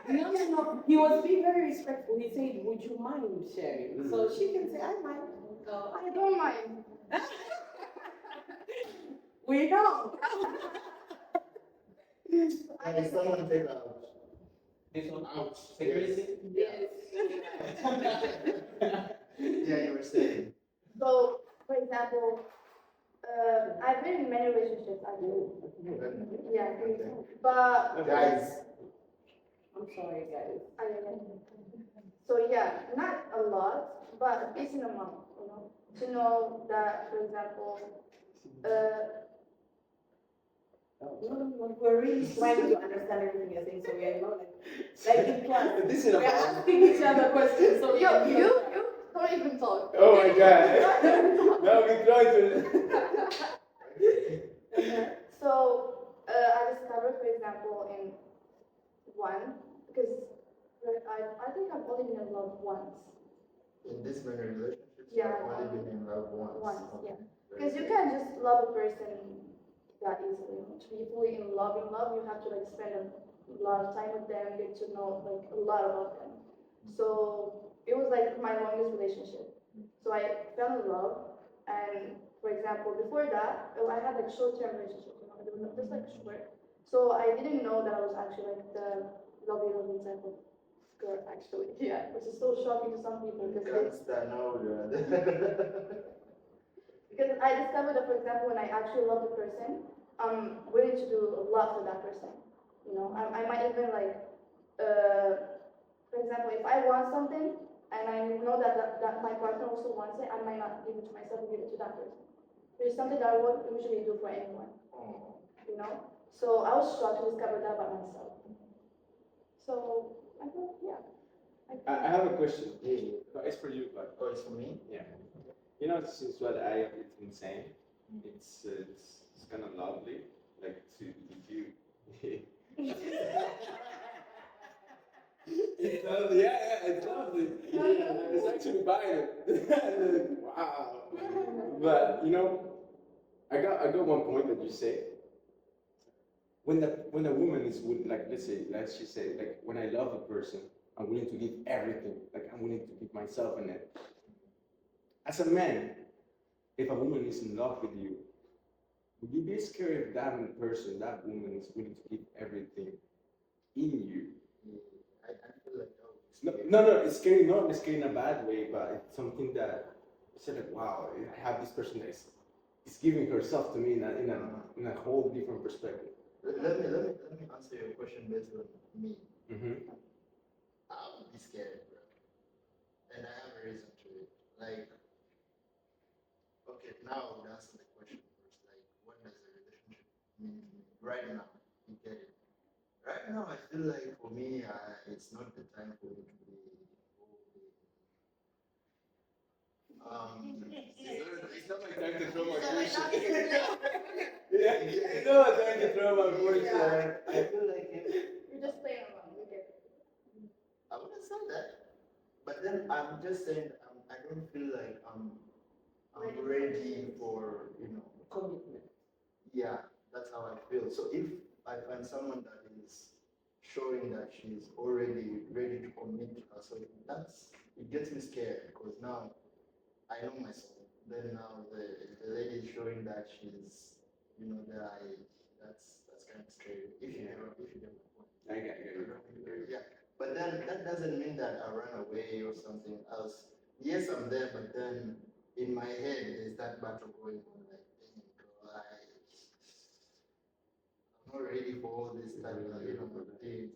No. He was being very respectful. He said, would you mind sharing? So she can say, I mind.
I don't mind.
We know.
And someone take out.
This one out. Security?
Yes.
Yeah, you were saying.
So, for example, I've been in many relationships actually. Yeah, but
Guys.
I'm sorry, guys.
I don't know. So yeah, not a lot, but a decent amount, you know, to know that, for example,
No, we're really trying to understand everything you're saying, so we are not like in class.
This is
We're asking each other questions, so
you don't even talk.
Oh my god. Now we're trying to.
So I discovered, for example, in one, because like, I think I've only been in love once.
In this many relationships,
Yeah.
you've only been in love once.
Once,
Okay.
yeah. Because you can't just love a person that easily. You know? To be fully in love, you have to like spend a lot of time with them, get to know like a lot about them. So it was like my longest relationship. So I fell in love, and for example, before that, I had like short-term relationships. You know, they were just like short. So I didn't know that I was actually like the lovey type of girl, actually. Yeah, which is so shocking to some people because
Gangsta, no,
because I discovered that, for example, when I actually love the person, I'm willing to do a lot for that person. You know, I might even like, for example, if I want something and I know that my partner also wants it, I might not give it to myself and give it to that person. Which is something that I won't usually do for anyone. You know? So I was shocked to discover that about myself. So I thought, yeah.
I have a question.
Yeah.
No, it's for you, but
Oh, it's for me?
yeah. You know, since what I have been saying, it's kind of lovely, like to you. It's lovely, yeah, it's lovely. It's actually violent. Wow. But you know, I got one point that you say. When a woman is with, like, let's just say, like, when I love a person, I'm willing to give everything. Like, I'm willing to give myself in it. As a man, if a woman is in love with you, would you be scared if that person, that woman, is willing to give everything in you?
I feel like, oh, it's
No, it's scary, not scary in a bad way, but it's something that you said like, wow, I have this person that is giving herself to me in a whole different perspective.
Let me answer your question based on me.
Mm-hmm.
I would be scared, bro. And I have a reason to it. Like, okay, now I would answer the question first. Like, what does a relationship mean to me right now? You get it. Right now, I feel like for me, it's not the time for me to be.
It's not my time to throw my
So, like,
bullshit.
not-
Yeah, it's not my time to throw my bullshit.
I feel like if
You're just playing around. We get it.
I wouldn't say that, but then I'm just saying I don't feel like I'm ready for
Commitment.
yeah, that's how I feel. So if I find someone that is showing that she's already ready to commit to herself, it gets me scared because now I know myself. Then now the lady is showing that she's that that's kind of scary. If you get my point.
I get it.
Yeah. But then that doesn't mean that I run away or something else. Yes, I'm there, but then in my head there's that battle going on. Like, dang, girl, I'm not ready for all this type of things.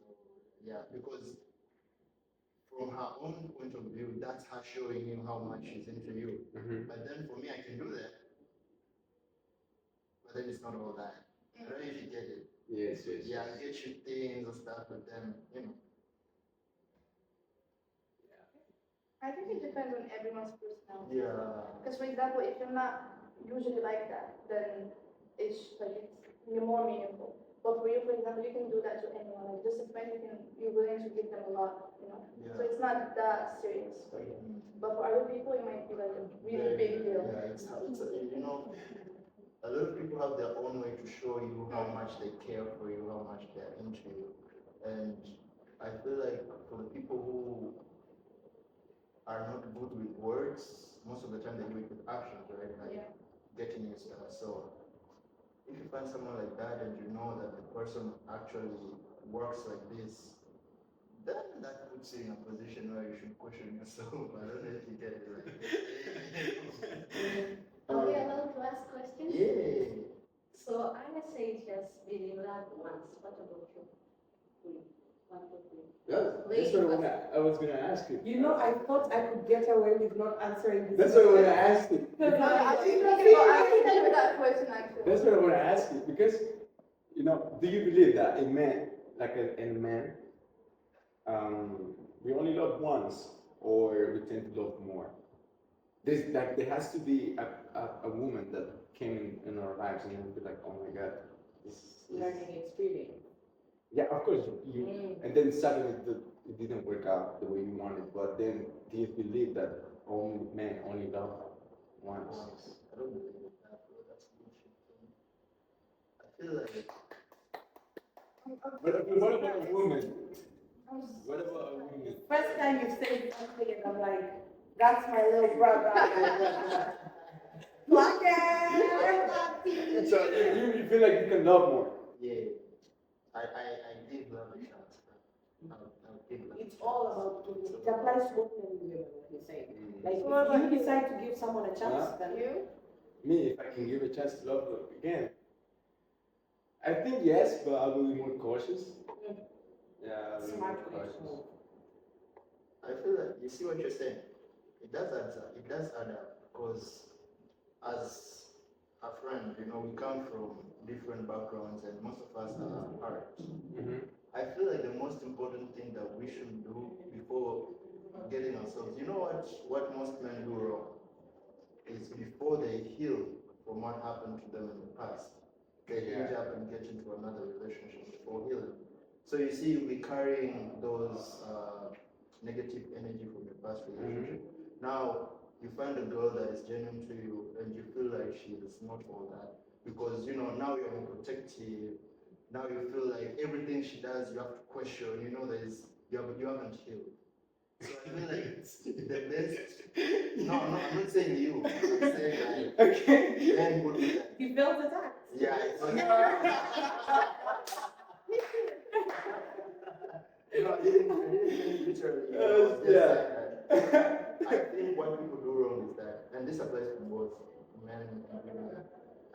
Yeah, because from her own point of view, that's her showing you how much she's into you.
Mm-hmm.
But then for me, I can do that. But then it's not all that. I don't know if you get it.
Yes.
Yeah, I get you things and stuff, but then.
I think it depends on everyone's personality.
Yeah.
Because, for example, if you're not usually like that, then it's more meaningful. But for you, for example, you can do that to anyone. Like just a friend, you're willing to give them a lot.
Yeah.
So it's not that serious for you. But for other people, it might be like a really big deal.
Yeah, it's a lot of people have their own way to show you how much they care for you, how much they're into you, and I feel like for the people who are not good with words, most of the time they do it with actions, right? Like getting your stuff. So if you find someone like that and you know that the person actually works like this, then that puts you in a position where you should question yourself. I don't know if you get it.
Are we allowed to ask questions?
Yeah.
So I would say just being in love once. What about you? What would be?
That's what I was gonna ask you.
I thought I could get away with not answering this.
That's what I want to ask you.
I was thinking about that question actually.
That's what I want to ask you because, do you believe that a man, like a man, we only love once, or we tend to love more? There has to be a woman that came in our lives and we'll be like, oh my God, this
Learning experience.
yeah, of course and then suddenly it didn't work out the way you wanted, but then do you believe that only men only love once?
I don't believe in that, bro. That's bullshit. I feel like
What about a woman? What about a woman?
First time you say something and I'm like, that's my little brother. Black it.
So you feel like you can love more?
yeah, I give love a chance, bro. I'll give love.
It's all about giving. It applies to both men and women, what you're saying. Like,
What
if
about
you
you?
decide to give someone a chance,
Huh?
then
You?
Me, if I can give a chance to love again, I think yes, but I will be more cautious. Yeah, I will be more
smart
cautious.
move.
I feel like you see what you're saying. It does add up because as a friend, we come from different backgrounds and most of us are apart.
Mm-hmm.
I feel like the most important thing that we should do before getting ourselves, what most men do wrong is before they heal from what happened to them in the past, they hinge up and get into another relationship before healing. So you see, you'll be carrying those negative energy from your past relationship. Now you find a girl that is genuine to you and you feel like she is not all that because now you're protective. Now you feel like everything she does you have to question. You haven't healed. So I feel like the best. No, I'm not saying you. I'm saying like
Okay.
men would do that.
He felt attacked.
Yeah, it's no, I didn't literally. I was just
Yeah.
saying that. I think what people do wrong is that, and this applies to both men and women.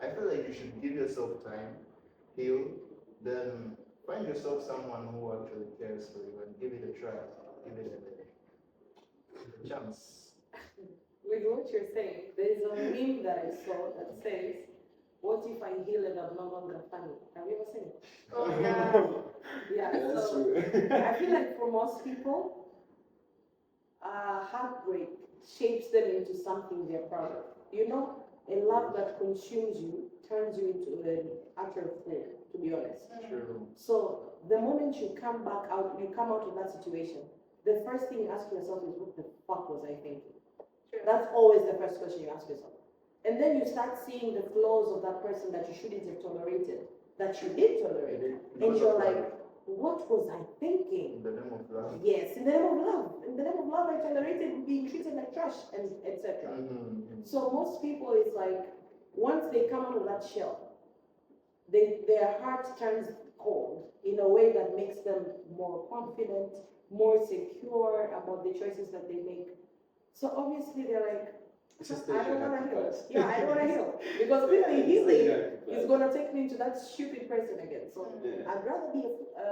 I feel like you should give yourself time, heal, then find yourself someone who actually cares for you and give it a try, give it a chance.
With what you're saying, there's a meme that I saw that says, "What if I heal and I'm no longer funny?" Have you ever seen it?
Oh yeah.
Yeah.
That's
So
true.
I feel like for most people, heartbreak shapes them into something they're proud of. You know, a love that consumes you turns you into an utter fool, to be honest.
True.
So the moment you come out of that situation, the first thing you ask yourself is, what the fuck was I thinking?
True.
That's always the first question you ask yourself. And then you start seeing the flaws of that person that you shouldn't have tolerated, that you did tolerate. And you're like, what was I thinking?
In the name of love.
Yes, in the name of love. In the name of love, I tolerated being treated like trash, and etc.
Mm-hmm.
So most people, it's like, once they come out of that shell, their heart turns cold in a way that makes them more confident, more secure about the choices that they make. So obviously they're like,
It's a stage
I don't
you have
want to
to
heal.
pass.
Yeah, I don't want to heal. Because clearly
It's a stage
healing
you have to
is
pass.
going to take me into that stupid person again. So
Yeah.
I'd rather be a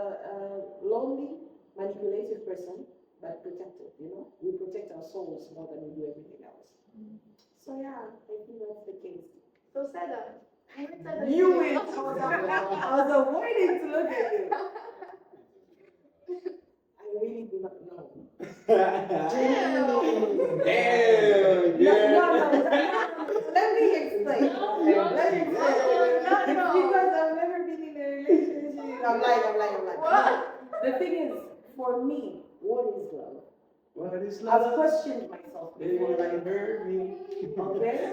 lonely, manipulative person, but protected, you know? We protect our souls more than we do everything else. So yeah, I think that's the case.
So Sada,
You win. I was avoiding to look at you. I really do not know.
Damn,
No,
yeah.
let me explain. Let me explain.
No.
Because I've never been in a relationship. I'm lying.
What?
The thing is, for me, what is love?
What is
I've
love?
questioned myself
Baby,
before, like,
don't hurt me.
okay?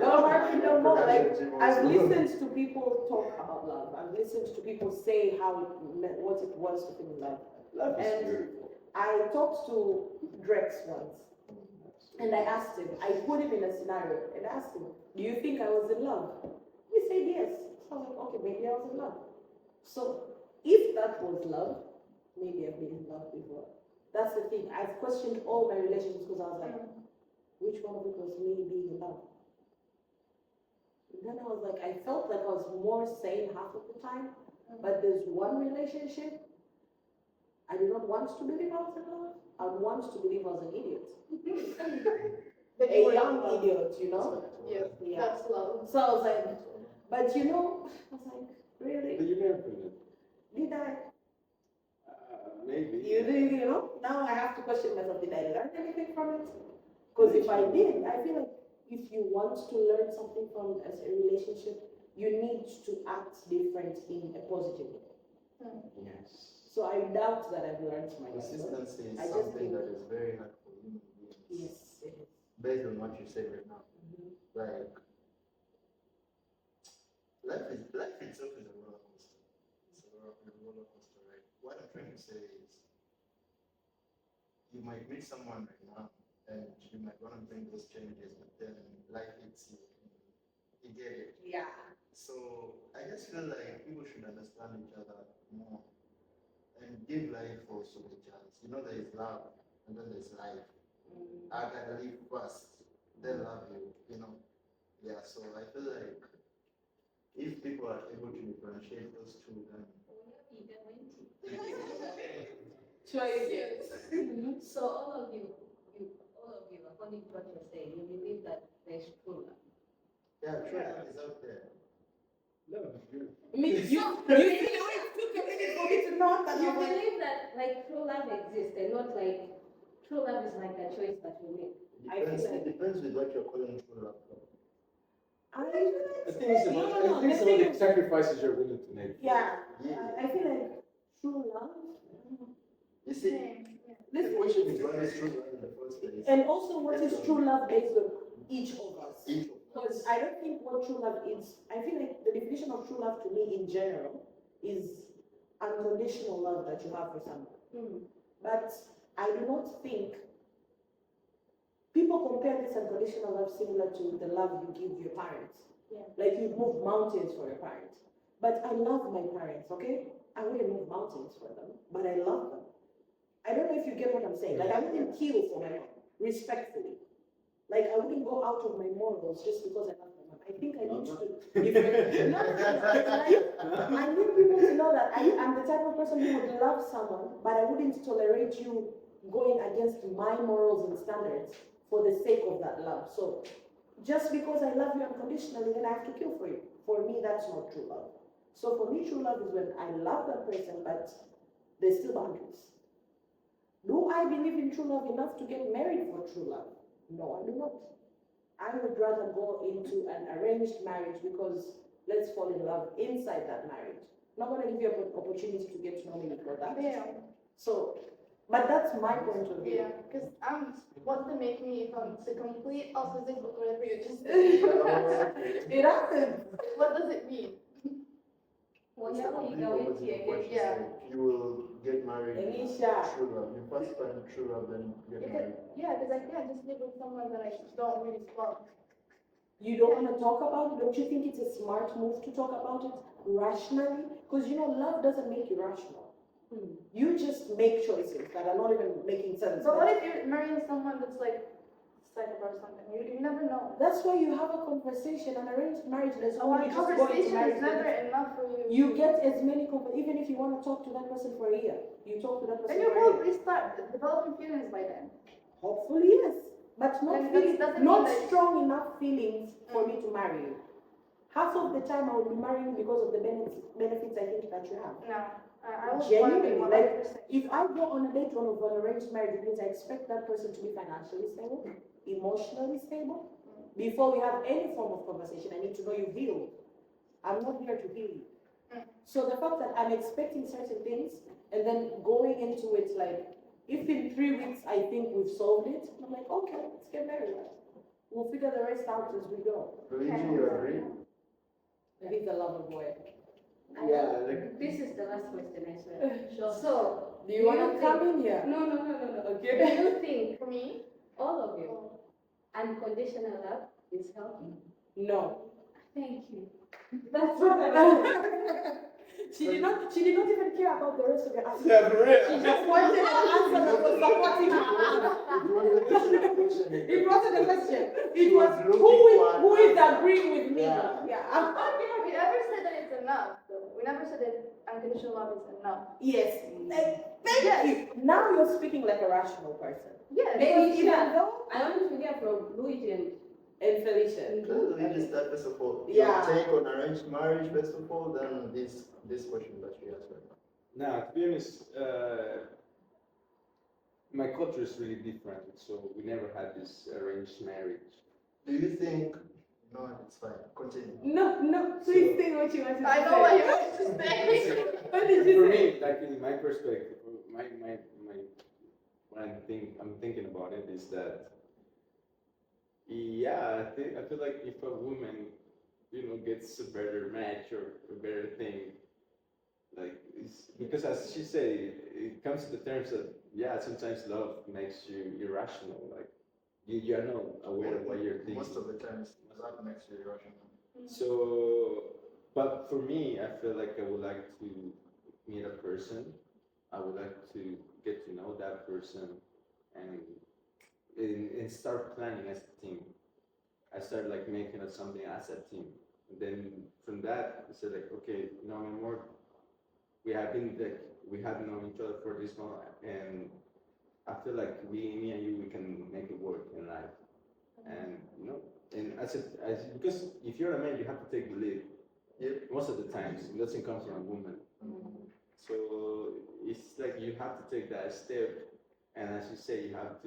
Don't hurt me no more. Like, I've listened to people talk about love. I've listened to people say what it was to feel in love.
Love is
And
beautiful.
I talked to Drex once, and I asked him, I put him in a scenario, and asked him, do you think I was in love? He said yes. So I was like, okay, maybe I was in love. So if that was love, maybe I've been in love before. That's the thing. I've questioned all my relationships because I was like, which one of it was me being in love? And then I was like, I felt like I was more sane half of the time, but there's one relationship I do not want to believe I was in love. I want to believe I was an idiot. A young idiot, you know?
Yes,
Yeah.
that's love.
So I was like, but you know, I was like, really?
Did you learn from it?
Did I?
Maybe.
You know? Now I have to question myself, did I learn anything from it? Because if I did, I feel like if you want to learn something from a relationship, you need to act different in a positive way.
Yes.
So I doubt that I've learned my lesson.
Consistency is
I just
something
think-
that is very hard for human beings.
Yes, it is.
Based on what you said right now. Like, life itself is a roller coaster. It's a roller coaster, right? What I'm trying to say is, you might meet someone right now, and you might want to bring those changes, but then life hits you. You get it?
Yeah.
So I just feel like people should understand each other more and give life also a chance. You know, there is love, and then there's life. I gotta live first, then love you, you know. Yeah, so I feel like if people are able to differentiate those two, then
Try again.
So all of you, according to what you're saying, you believe that there's true love.
yeah, true love is out there.
Love is beautiful.
You see the way it took a minute for me to know that.
You
I was like,
believe that like true love exists and not like true love is like a choice that you make.
It depends with what you're calling true love.
I
I think it's about,
No,
I think it's
the
about
thing
the
is-
sacrifices you're willing to make.
yeah,
Yeah.
I feel like true love.
You see, the
Listen,
question is what is true love in the first place?
and also what is true love based on each of us?
Each of us.
Because I don't think what true love is. I feel like the definition of true love to me in general is unconditional love that you have for someone. But I do not think people compare this unconditional love similar to the love you give your parents.
Yeah.
Like you'd move mountains for your parents. But I love my parents, okay? I wouldn't move mountains for them, but I love them. I don't know if you get what I'm saying. Like I wouldn't kill for my mom, respectfully. Like I wouldn't go out of my morals just because I love my mom. I think I need to different. No, like, I need people to know that I'm the type of person who would love someone, but I wouldn't tolerate you going against my morals and standards for the sake of that love. So just because I love you unconditionally, then I have to kill for you. For me, that's not true love. So for me, true love is when I love that person, but there's still boundaries. Do I believe in true love enough to get married for true love? No, I do not. I would rather go into an arranged marriage because let's fall in love inside that marriage. I'm not going to give you an opportunity to get to know me before that.
Yeah.
So, but that's my point of view.
Yeah, because what's to make me if I'm the complete opposite of whatever you just said?
It happens.
What does it mean?
It's
Whatever
the
you
complete
go
opposite
into,
of what she
Yeah.
said. You will get married.
Anisha.
True love. You first find true love, then get married.
Yeah, because I can't just live with someone that I don't really love.
You don't want to talk about it? Don't you think it's a smart move to talk about it rationally? Because you know, love doesn't make you rational. You just make choices that are not even making sense.
But what if you're marrying someone that's like psycho or something? You never know.
That's why you have a conversation. An arranged marriage, there's no
One
just going to
conversation
marriage.
is never enough for you.
You get as many even if you want to talk to that person for a year, you talk to that person
Then you
for a
both
year.
restart developing feelings by then.
Hopefully, yes. But not
Then that
feeling,
doesn't
not
mean that-
strong enough feelings for me to marry you. Half of the time I will be marrying you because of the benefits I think that you have.
No, I would
Genuinely,
want
like,
100%.
if I go on a date on an arranged marriage, it means I expect that person to be financially stable, emotionally stable. Before we have any form of conversation, I need to know you've healed. I'm not here to heal you. So the fact that I'm expecting certain things and then going into it like, if in 3 weeks I think we've solved it, I'm like, okay, let's get married. We'll figure the rest out as we go.
Luigi, you agree?
He's a lover boy.
Yeah, like
This is the last question, I swear. So,
Do you want to
think-
come in here?
No.
Okay.
Do you think,
For me,
all of you, unconditional love is healthy?
No.
Thank you. That's what I
She did not even care about the rest of your answer.
yeah, for real.
She just wanted an answer that was supporting her. It wasn't a question. It was who is agreeing with me.
Yeah.
we never said that it's enough, though. We never said that unconditional love is enough.
Yes. Thank you. Now you're speaking like a rational person.
Yes.
Because even
yeah.
though
I want to hear from Luigi and
Felicia.
Luigi, start first of all.
Yeah.
Your take on arranged marriage, first of all, then this question that she asked right now.
Now, to be honest, my culture is really different, so we never had this arranged marriage.
Do you think? No, it's fine. Continue.
No, please say what you want to say.
I know what you want to say.
What did
For
you say?
me, like in my perspective, what I'm thinking about it is that, yeah, I feel like if a woman, gets a better match or a better thing, like, it's, because as she said, it comes to the terms that, yeah, sometimes love makes you irrational, like, you are not aware of what you're thinking.
Most of the times, that makes you irrational.
So, but for me, I feel like I would like to meet a person. I would like to get to know that person and start planning as a team. I started like making it something as a team. And then from that, I said like, okay, more. We have known each other for this long, and I feel like me and you, we can make it work in life. And and because if you're a man, you have to take the lead.
Yep.
Most of the times, it doesn't come from a woman. So it's like you have to take that step, and as you say, you don't have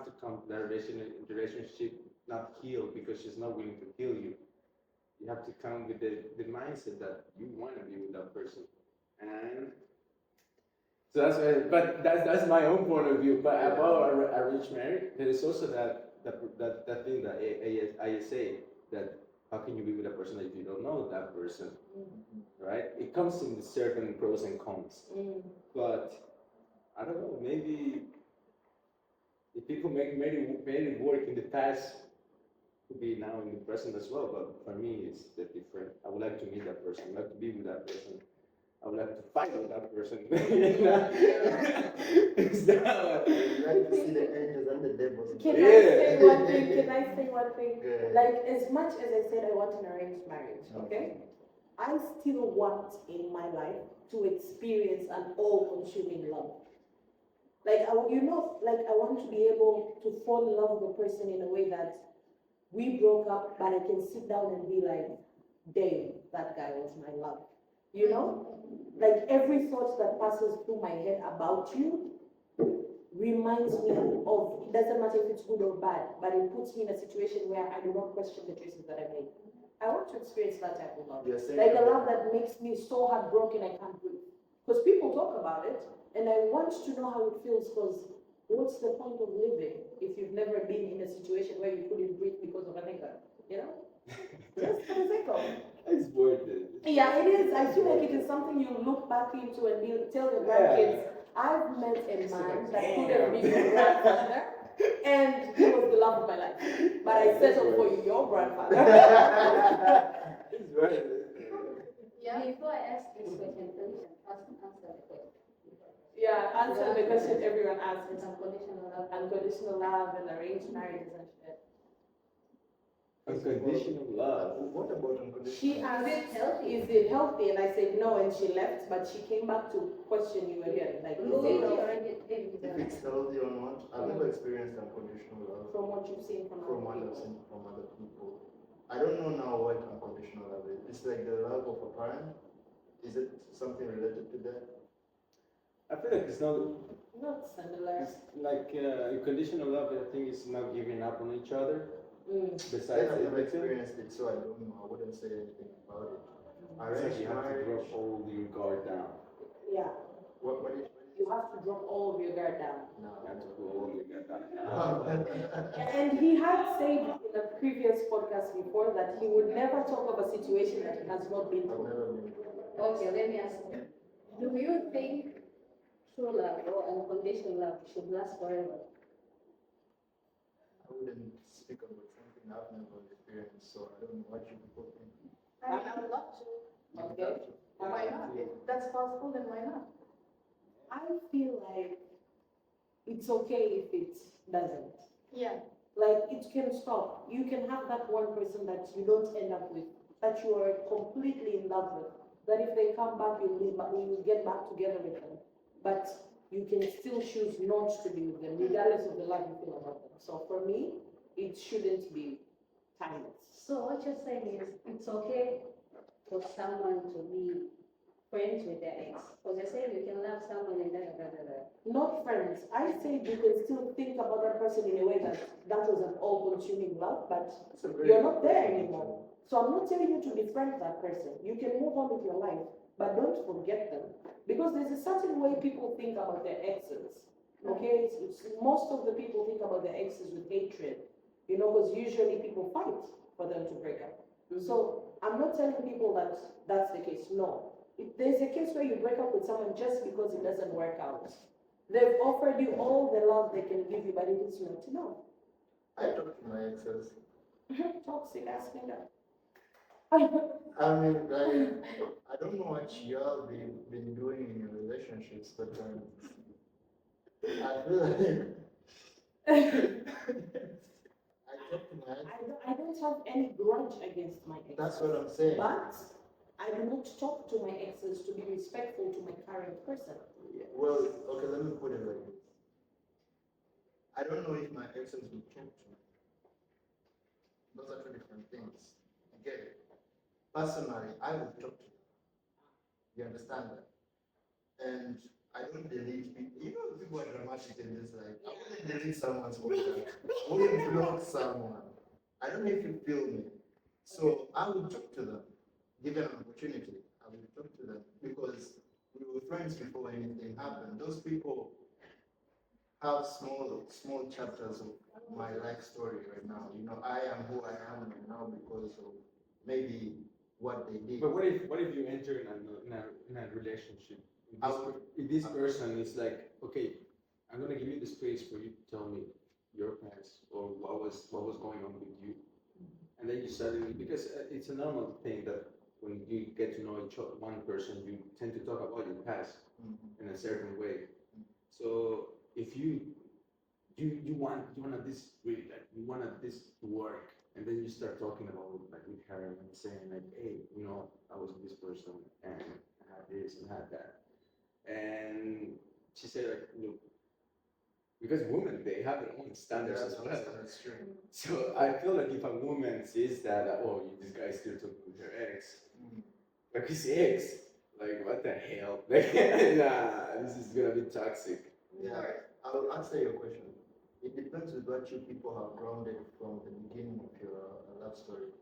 to come to that relationship not healed because she's not willing to heal you. You have to come with the mindset that you want to be with that person, and so that's why. But that's my own point of view. But about arranged marriage, there is also that thing that I say that how can you be with a person if you don't know that person, right? It comes in certain pros and cons, but I don't know, maybe if people made it work in the past, could be now in the present as well, but for me, it's different. I would like to meet that person. I would like to be with that person. I would like to fight with that person. It's not.
You like to see the angels and the devils.
Can
Yeah.
I say one thing? Can I say one thing?
Yeah.
Like, as much as I said I want an arranged marriage, okay? I still want in my life to experience an all-consuming love. Like, I want to be able to fall in love with a person in a way that we broke up, but I can sit down and be like, damn, that guy was my love. You know? Like, every thought that passes through my head about you reminds me of, it doesn't matter if it's good or bad, but it puts me in a situation where I do not question the choices that I made. I want to experience that type of love.
You're saying
Like a
that-
love that makes me so heartbroken I can't breathe. Because people talk about it, and I want to know how it feels, because what's the point of living if you've never been in a situation where you couldn't breathe because of a nigga? You know? Just for the sake of it.
It's worth it.
Yeah, it is. I feel like it is something you look back into and tell your grandkids, I've met a man that could have been your grandfather, and he was the love of my life. But I settled for your grandfather.
It's worth it.
Yeah. Before I ask this question, Felicia, answer the question.
Yeah, answer the question everyone asks.
It's unconditional love.
Unconditional love and arranged marriages and shit.
Unconditional love.
What about unconditional?
She asked,
Is it healthy?
is it healthy? And I said no, and she left, but she came back to question you again. Like, is it
Luigi
healthy?
already gave you
If
the
it's healthy or not, I've never experienced unconditional love
From what you've seen from
from
other
what I've
people.
seen from other people. I don't know now what unconditional love is. It's like the love of a parent. Is it something related to that?
I feel like it's not.
Not similar.
It's like unconditional love. I think is not giving up on each other.
Mm.
Besides
Then I've never
everything,
experienced it, so I don't know. I wouldn't say anything about it.
it's like
Arranged
you have to
marriage.
drop all your guard down.
Yeah,
What is
you have to drop all of your guard down.
You
no.
have to put all your guard down.
And he had said in a previous podcast before that he would never talk of a situation that he has not been
I've
through.
never been.
Okay, let me ask you. Do you think true love or unconditional love should last forever?
I wouldn't speak about something I've never experienced, so I don't know what you people think.
I mean, I would love to.
Okay.
Why not? If that's possible, then why not?
I feel like it's okay if it doesn't.
Yeah.
Like, it can stop. You can have that one person that you don't end up with, that you are completely in love with, that if they come back, you'll get back together with them. But you can still choose not to be with them, regardless of the love you feel about them. So for me, it shouldn't be timeless.
So what you're saying is it's okay for someone to be friends with their ex. Because you're saying you can love someone and da.
Not friends. I say you can still think about that person in a way that that was an all-consuming love, but
It's a very
you're
good
not there
question.
anymore. So I'm not telling you to befriend that person. You can move on with your life, but don't forget them. Because there's a certain way people think about their exes. Okay? Most of the people think about their exes with hatred. You know, because usually people fight for them to break up. So I'm not telling people that that's the case. No. If there's a case where you break up with someone just because it doesn't work out, they've offered you all the love they can give you, but it is not enough.
I talk to my exes.
Toxic ass nigga.
I mean, I don't know what y'all been doing in your relationships, but I feel like I talk to my exes.
I don't have any grudge against my exes.
That's what I'm saying.
But I do not talk to my exes to be respectful to my current person.
Well, okay, let me put it like this. I don't know if my exes will talk to me. Those are two different things. You get it? Personally, I would talk to them. You understand that? And I don't delete people. You know, people are dramatic in this life. I wouldn't delete someone's WhatsApp. I wouldn't block someone. I don't know if you feel me. So I would talk to them. Given an opportunity, I would talk to them because we were friends before anything happened. Those people have small chapters of my life story right now. You know, I am who I am right now because of maybe what they did.
But what if you enter in a relationship? If this person is like, okay, I'm gonna give you the space for you to tell me your past or what was going on with you. And then you suddenly, because it's a normal thing that when you get to know one person, you tend to talk about your past in a certain way. So if you want this really, like you want this to work, and then you start talking about like with her and saying like, hey, I was with this person and I had this and had that, and she said like, look, because women, they have their own standards as well.
That's true.
So I feel like if a woman sees that, oh, this guy's still talking with her ex, like his ex, like what the hell? Like, nah, this is gonna be toxic.
Yeah, I will answer your question. It depends with what you people have grounded from the beginning of your love story.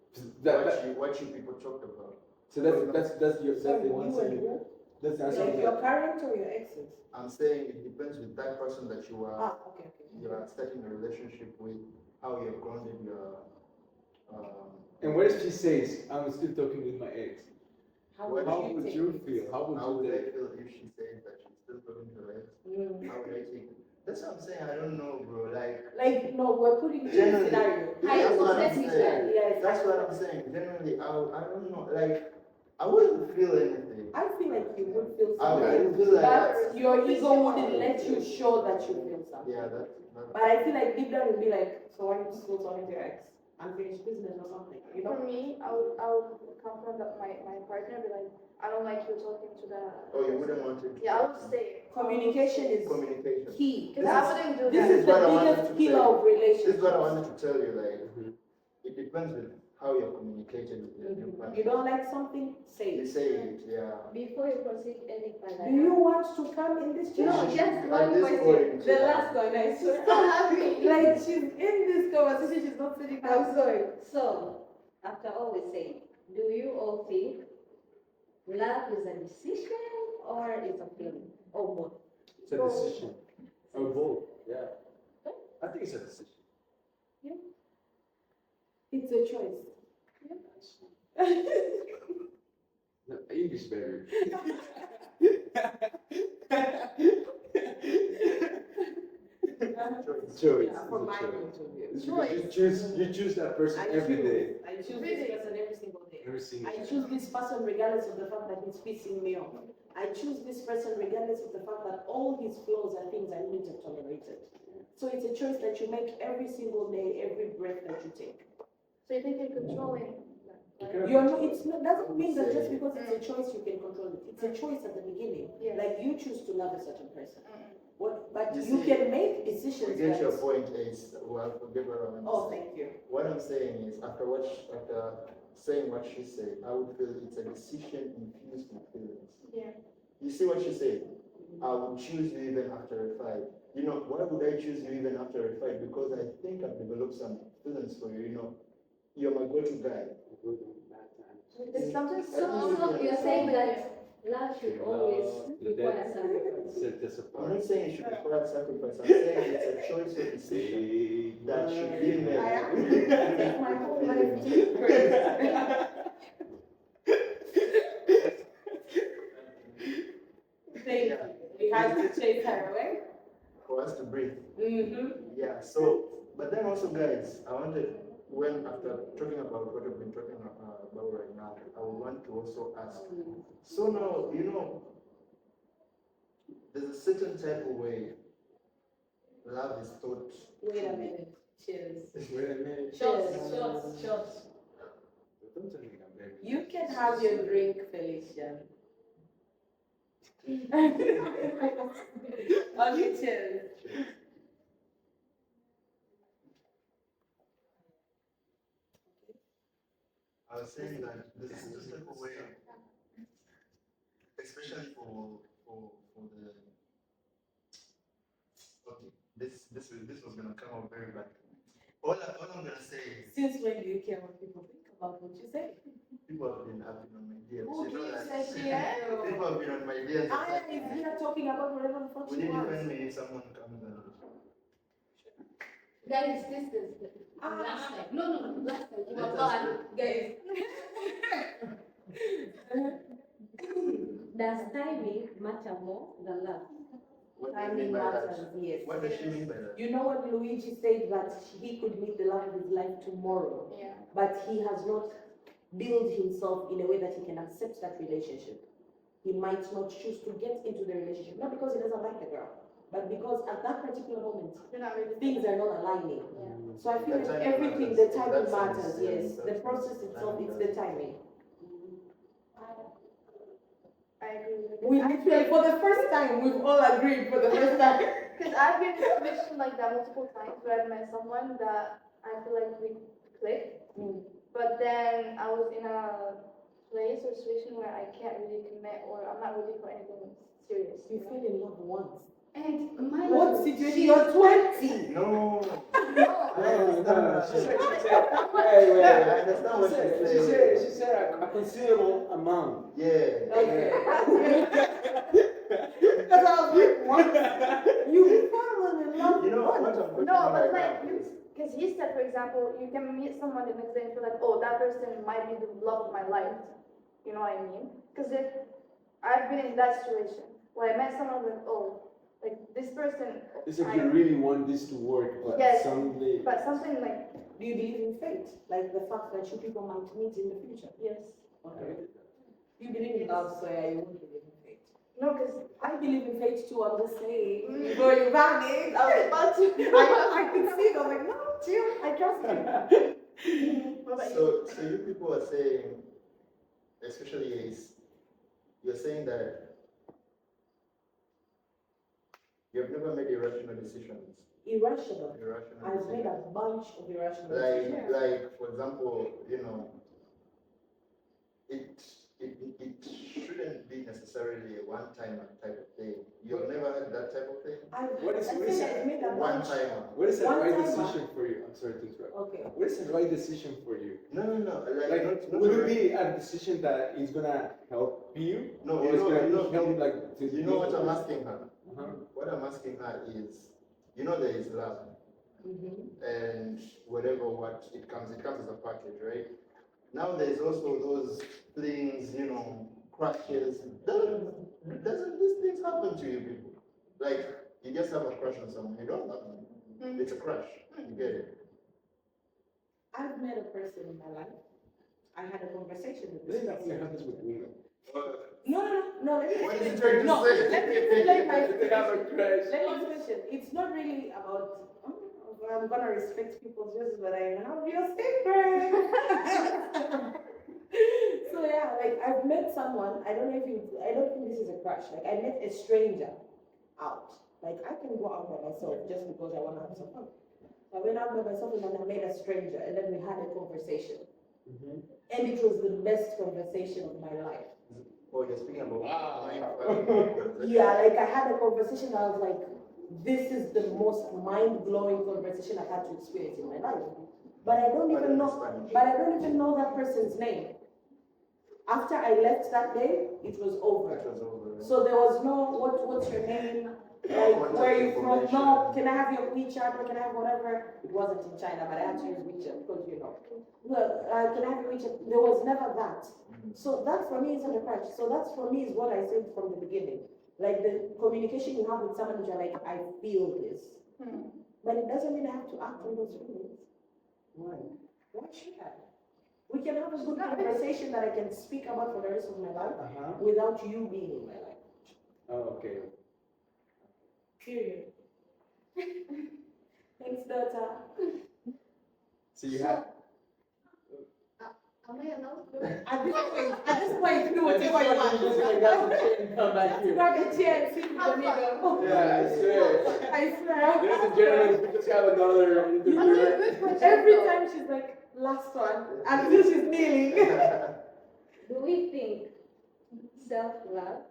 What you people talked about.
So that's the one
You
side.
and who?
That's the answer.
Like your current or your exes?
I'm saying it depends with that person that you are
Okay.
you are starting a relationship with, how you're grounded your
And what if she says, I'm still talking with my ex? How would you feel? How would
how would
you
I
take?
feel if she says that she's still talking to her ex? How would I take it? That's what I'm saying. I don't know, bro.
Like no, we're putting it in a scenario.
That's what I'm
Hypothetical.
saying.
Yes,
That's what I'm saying. Generally, I don't know. Like, I wouldn't feel anything.
I feel like you would feel
I
something,
would feel like
but your ego wouldn't let you show that you feel something.
yeah, that's
But I feel like deep down you'd be like, so why are you still talking to your ex? Unfinished business or something, you
For
know?
me, I would confront that my partner, be like, I don't like you talking to the.
oh, you wouldn't want to.
Yeah, I would say it.
Communication is
Communication.
key.
Because I wouldn't do
This
that.
is the
what I wanted
biggest
to
killer
say.
of relationships.
This is what I wanted to tell you. Like, it depends with how you're communicating with your partner.
You don't like something, say
You
it.
say it, yeah.
Before you proceed any further.
Do you want to come in this
No,
challenge?
just
At
one
this
question.
point,
The
yeah.
last one, I swear.
So happy.
Like she's in this conversation, she's not sitting down.
I'm sorry. So, after all we say, do you all think love is a decision or is a feeling? Or both?
It's a decision. Or both, yeah. I think it's a decision.
It's a choice.
No, English better. Choice.
Yeah, from my point of view.
It's because you choose that person every day.
I choose this person every single day.
Every single
I
day.
choose this person regardless of the fact that he's pissing me off. I choose this person regardless of the fact that all his flaws are things I need to tolerate it. So it's a choice that you make every single day, every breath that you take.
So you think you're controlling?
You're not, it's not, doesn't mean that just because it's a choice you can control it. It's a choice at the beginning.
Yeah.
Like you choose to love a certain person. But
You
you
see,
can make
We
decisions.
get your
that-
point, Ace. Well, forget what I want to
Oh,
say.
thank you.
What I'm saying is, after saying what she said, I would feel it's a decision infused with feelings.
Yeah.
You see what she said? I would choose you even after a fight. You know, why would I choose you even after a fight? Because I think I've developed some feelings for you. You know, you're my go-to guy.
It's something
So you're saying that love should always require sacrifice.
Set this
I'm
apart.
not saying it should require sacrifice. I'm saying it's a choice or decision that should be made.
Take my whole life to Thank you. We had to chase her away.
For us to breathe.
Mm-hmm.
Yeah, so, but then also, guys, I wanted, after talking about what we've been talking about right now, I would want to also ask, so now, you know, there's a certain type of way love is taught.
Wait a minute. Cheers.
Wait a minute.
Shots.
Don't tell me I'm very.
You can have your drink, Felicia. On you, cheers.
I was saying that this is just type of way, especially for the. Okay, this was gonna come out very bad. All I'm gonna say is
Since when do you care what people think about what you say?
people have been on my DMs.
Who
You know
gives
that.
a shit?
People have been on my DMs.
I am here talking about whatever the fuck
Would
she
you
wants.
defend me if someone comes and
Guys, this is last time. No, last time. You were
Let us
bad.
do-
Guys. Does timing matter more than love?
What do you
Timing
mean by
matters,
that?
yes.
What does she mean by that?
You know what Luigi said, that he could meet the love of his life tomorrow,
Yeah.
but he has not built himself in a way that he can accept that relationship. He might not choose to get into the relationship, not because he doesn't like the girl, but because at that particular moment,
You're not ready.
things are not aligning.
Yeah.
So I feel
The
like
timing
everything,
matters.
the timing
That sense,
matters,
yeah,
yes.
that
The
sense,
process itself,
timing
it's
does.
the timing.
I agree with
We literally, for the first time, we've all agreed for the first time.
Because I've been in a situation like that multiple times where I met someone that I feel like we clicked, but then I was in a place or situation where I can't really commit or I'm not ready for anything serious.
You fell in love once.
And my
What situation? You're 20.
No.
No, no, she said, wait, wait,
I
wait.
understand what she's
She
saying.
said a considerable amount.
Yeah.
Okay. Because I was like, what? You fell in love
You know what
once.
I'm
No, but
right
like,
now is-
because he said, for example, you can meet someone the next day and feel like, oh, that person might be the love of my life. You know what I mean? Because if I've been in that situation where I met someone like, oh, like this person.
It's like you really want this to work, but
Yes,
someday.
but something like,
Do you believe in fate? Like the fact that you people might meet in the future?
yes.
Okay. You believe in love, so yeah, you won't believe in fate.
No, because
I believe in fate too, I'm just saying. Before you vanished, I was about to. I could see it, I was like, no, chill, I trust you.
what about you?
So you people are saying, especially Ace, you're saying that you've never made irrational decisions.
Irrational.
Irrational
I've made
decisions.
a bunch of irrational
Like,
decisions.
like for example, you know, it shouldn't be necessarily a one-time type of thing. You've never had that type of thing?
What is- what is
I've made a bunch.
One-timer.
What is the
One
right
timer.
decision for you? I'm sorry to interrupt.
Okay.
What is the right decision for you?
No.
Like,
not
will it
right-
be a decision that is gonna help you?
No,
or
you
it's
know-
gonna
you know-
help like to
You know what I'm asking her?
Uh-huh.
What I'm asking her is, you know there is love, and whatever what it comes as a package, right? Now there's also those things, you know, crushes. Doesn't these things happen to you people? Like, you just have a crush on someone, you don't love them. It's a crush, you get it?
I've met a person in my life. I had a conversation with this
Isn't that what
person.
happens with women?
No, let me
What is
explain.
he trying to
No,
say?
let me explain my
They have a crush.
Let me explain. It's not really about, I'm gonna respect people's views, but I have your secret. So yeah, like I've met someone, I don't think this is a crush. Like I met a stranger out. Like I can go out by myself just because I want to have some fun. I went out by myself and then I met a stranger and then we had a conversation. And it was the best conversation of my life.
Oh, you're speaking about
Wow.
Yeah, like I had a conversation, I was like, this is the most mind-blowing conversation I've had to experience in my life. But I don't even know that person's name. After I left that day, it was over.
It was over.
So there was no, what's your name? Like, where are you from? No, can I have your WeChat or can I have whatever? It wasn't in China, but I had to use WeChat because, you know. Well, can I have your WeChat? There was never that. So that for me isn't a crush. So that for me is what I said from the beginning. Like the communication you have with someone, you're like, I feel this. But it doesn't mean I have to act on those feelings. Why? Why should I? We can have a good conversation that I can speak about for the rest of my life without you being in my life.
Oh, okay.
Period. Thanks, daughter.
So you have.
Am I allowed to?
At this point, do whatever you want.
Just like that, and come back here.
Grab a chair and sit in the middle.
Yeah, I swear.
I swear.
Ladies and gentlemen, we just have another interview.
Every time she's like, last one, until she's kneeling.
Do we think self-love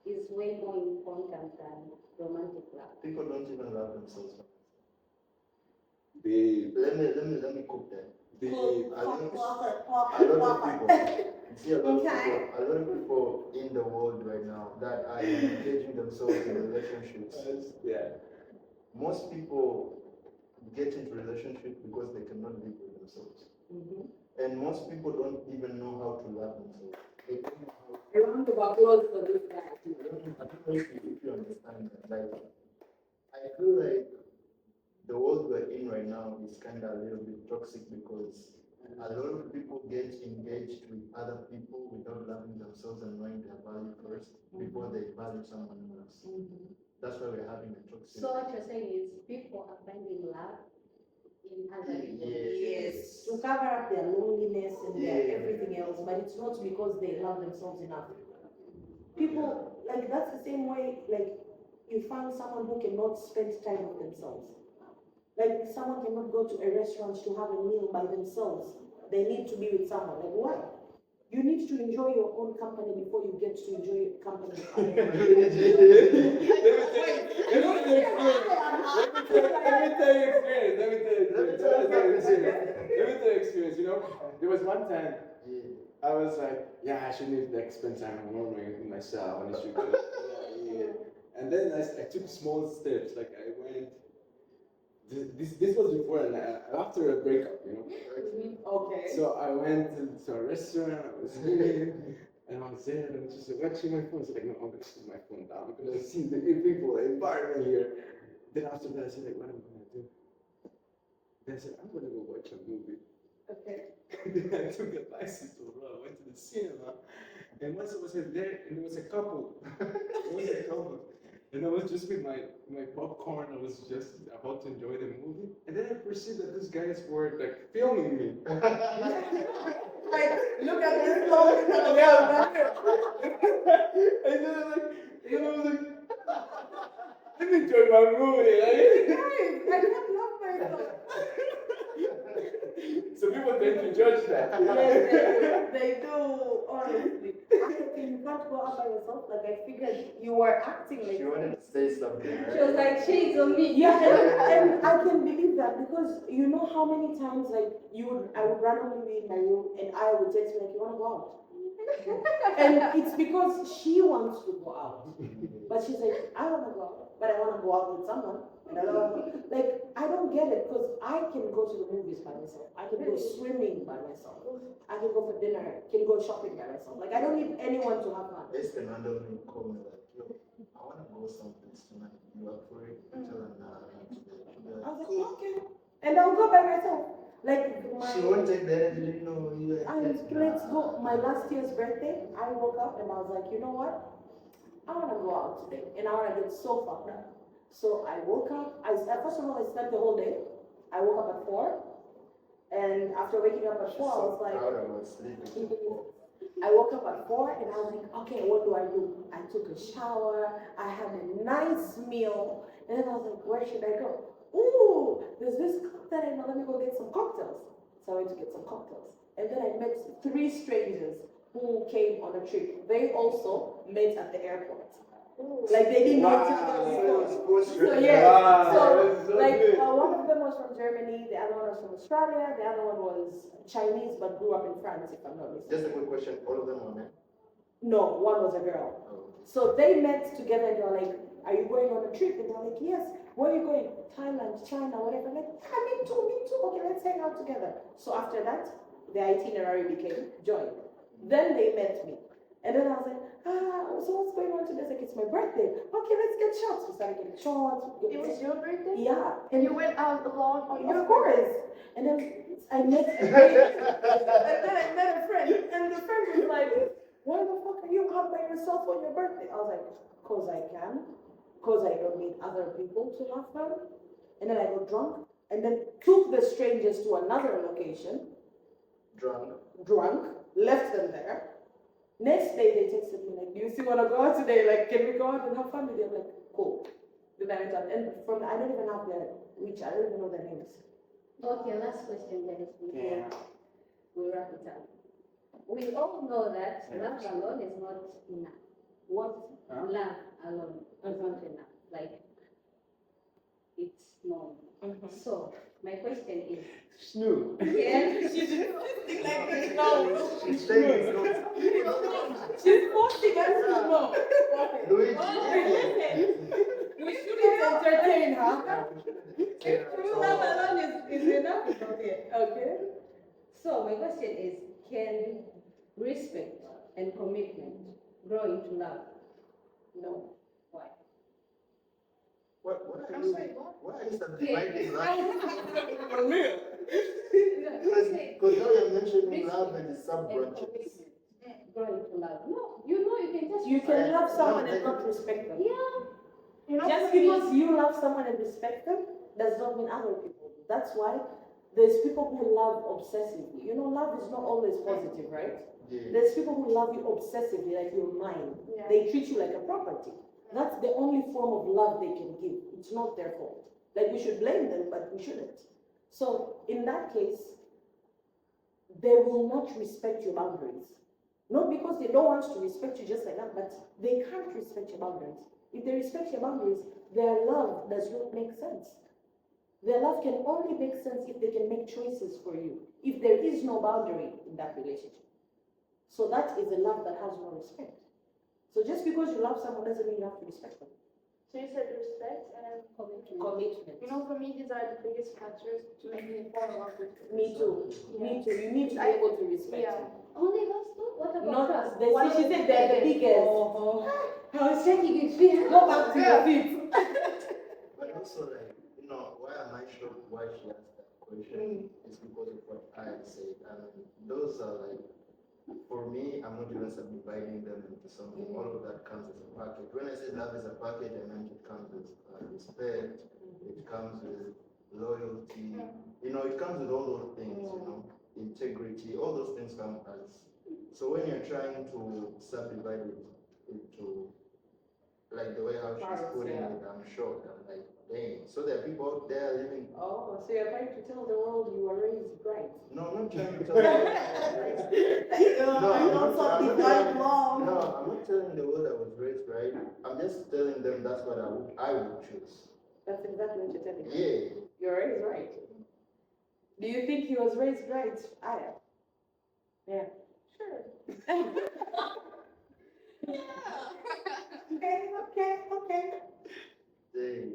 is way more important than romantic love?
People don't even love themselves.
Babe,
Let me cook that.
babe.
A lot of people, see a lot of people in the world right now that are engaging themselves in relationships.
Yeah.
Most people get into relationships because they cannot live with themselves. And most people don't even know how to love themselves. They don't know how to.
A round of applause for this guy.
I don't know if you understand that. Like, feel like the world we're in right now is kind of a little bit toxic because a lot of people get engaged with other people without loving themselves and knowing their value first before they value someone else. That's why we're having a toxic.
So what you're saying is people are finding love in other people.
Yes, to cover up their loneliness and their everything else, but it's not because they love themselves enough. People, like, that's the same way, like, you find someone who cannot spend time with themselves. Like, someone cannot go to a restaurant to have a meal by themselves. They need to be with someone. Like, why? You need to enjoy your own company before you get to enjoy company of others.
Let me tell you experience. You know, there was one time I was like, yeah, I shouldn't like spend time alone with myself on the street. And then I took small steps. Like I went. This was before and after a breakup, you know.
Okay.
So I went to a restaurant. I was eating, and I was there, and I was just watching my phone. I was like, no, I'm gonna put my phone down because I see the people, the environment here. Then after that, I said, like, what am I gonna do? Then I said, I'm gonna go watch a movie.
Okay.
Then I took a bicycle, bro. I went to the cinema, and once I was there, and there was a couple. And I was just with my popcorn. I was just about to enjoy the movie, and then I perceived that these guys were like filming me.
Like, look at this long.
And then I was like, let me enjoy my movie.
Guys, I can't love myself.
So people tend to judge that.
Yes, they do, honestly. Actually, you can't go out by yourself. Like, I figured you were acting like.
She wanted to say something, right?
She was like, shades on me.
Yeah, and I can believe that because you know how many times like I would randomly be in my room and I would text you like, you wanna go out? And it's because she wants to go out, but she's like, I wanna go out, but I wanna go out with someone. And I don't get it because I can go to the movies by myself. I can go swimming by myself. I can go for dinner. Can go shopping by myself. Like I don't need anyone to have fun.
It's been randomly call me like, yo, I want to go someplace tonight. You up for it? Tell her nah, not today.
I was like, okay. And I'll go by myself. Like
She won't take the energy, you know.
let's go. My last year's birthday, I woke up and I was like, you know what? I want to go out today. And I want to get so fucked up. So I woke up. First of all, I slept the whole day. I woke up at 4. And after waking up at 4, I was like, I woke up at 4 and I was like, okay, what do? I took a shower. I had a nice meal. And then I was like, where should I go? Ooh, there's this club that I know. Let me go get some cocktails. So I went to get some cocktails. And then I met 3 strangers who came on a trip. They also met at the airport. Like they didn't know each other before. So yeah, one of them was from Germany, the other one was from Australia, the other one was Chinese but grew up in France, if I'm not mistaken.
Just a quick question, all of them were men?
No, one was a girl.
Oh.
So they met together and they were like, are you going on a trip? And they're like, yes. Where are you going? Thailand, China, whatever. I'm like, yeah, me too. Okay, let's hang out together. So after that, the itinerary became join. Then they met me. And then I was like, so what's going on today? It's like, it's my birthday. Okay, let's get shots. We started getting shots.
It was your birthday?
Yeah.
And you went out alone on your
Of course. And then I met a friend. And the friend was like, why the fuck are you out by yourself on your birthday? I was like, because I can. Because I don't need other people to have fun. And then I got drunk. And then took the strangers to another location. Drunk. Left them there. Next day they texted me like, do you still want to go out today? Like, can we go out and have fun with you? I'm like, cool. Then I went out. And I don't even have their reach. I don't even know their names.
Okay, last question, guys, before we wrap it up. We all know that love alone is not enough. What love alone is not enough. Like, it's no. So, my question is,
Snoo.
She's like this now.
She's saying no.
She's forcing us to know.
Luigi.
We shouldn't entertain her.
true love alone is enough?
Okay.
So, my question is, can respect and commitment grow into love?
No.
Why?
What
I'm sorry, what?
Why are you subdividing love?
For real.
Because now you're mentioning love and its sub
And
branches.
commitment. Growing to love. No, you know you can just
You can
Yeah.
love someone
No,
and not respect them.
Yeah.
You know,
Just
for me-
because you love someone and respect them does not mean other people do. That's why there's people who love obsessively. You know, love is not always positive, right?
Yeah.
There's people who love you obsessively, like you're mine.
Yeah.
They treat you like a property. That's the only form of love they can give. It's not their fault. Like we should blame them, but we shouldn't. So in that case, they will not respect your boundaries. Not because they don't want to respect you just like that, but they can't respect your boundaries. If they respect your boundaries, their love does not make sense. Their love can only make sense if they can make choices for you, if there is no boundary in that relationship. So that is a love that has no respect. So just because you love someone doesn't mean you have to respect them.
So you said respect and
Commitment.
you know, for me, these are the biggest factors to make me fall in love with you.
Me too.
Yeah.
Me too. You need to be able to respect
Yeah.
them.
Only those two? What about
Not
trust?
the,
One
she
of
said
the
they're the
biggest.
biggest. I was checking it. Go back to your feet.
But also, like, you know, why am I shocked why she asked that question? It's because of what I said. I mean, those are like, for me, I'm not even subdividing them into something. All of that comes as a package. When I say love is a package, I meant it comes with respect, it comes with loyalty, you know, it comes with all those things, you know, integrity, all those things come as. So when you're trying to subdivide it into, like the way how she's
Parts,
putting
yeah.
it, I'm shocked. I'm like, dang. So there are people out there living.
Oh, so you're trying to tell the world you were raised right.
No, I'm not trying to tell you. No, I'm not telling the world I was raised right. I'm just telling them that's what I would choose.
That's exactly what you're telling me.
Yeah.
You're raised right. Do you think he was raised right? I am. Yeah.
Sure.
Okay.
Dang.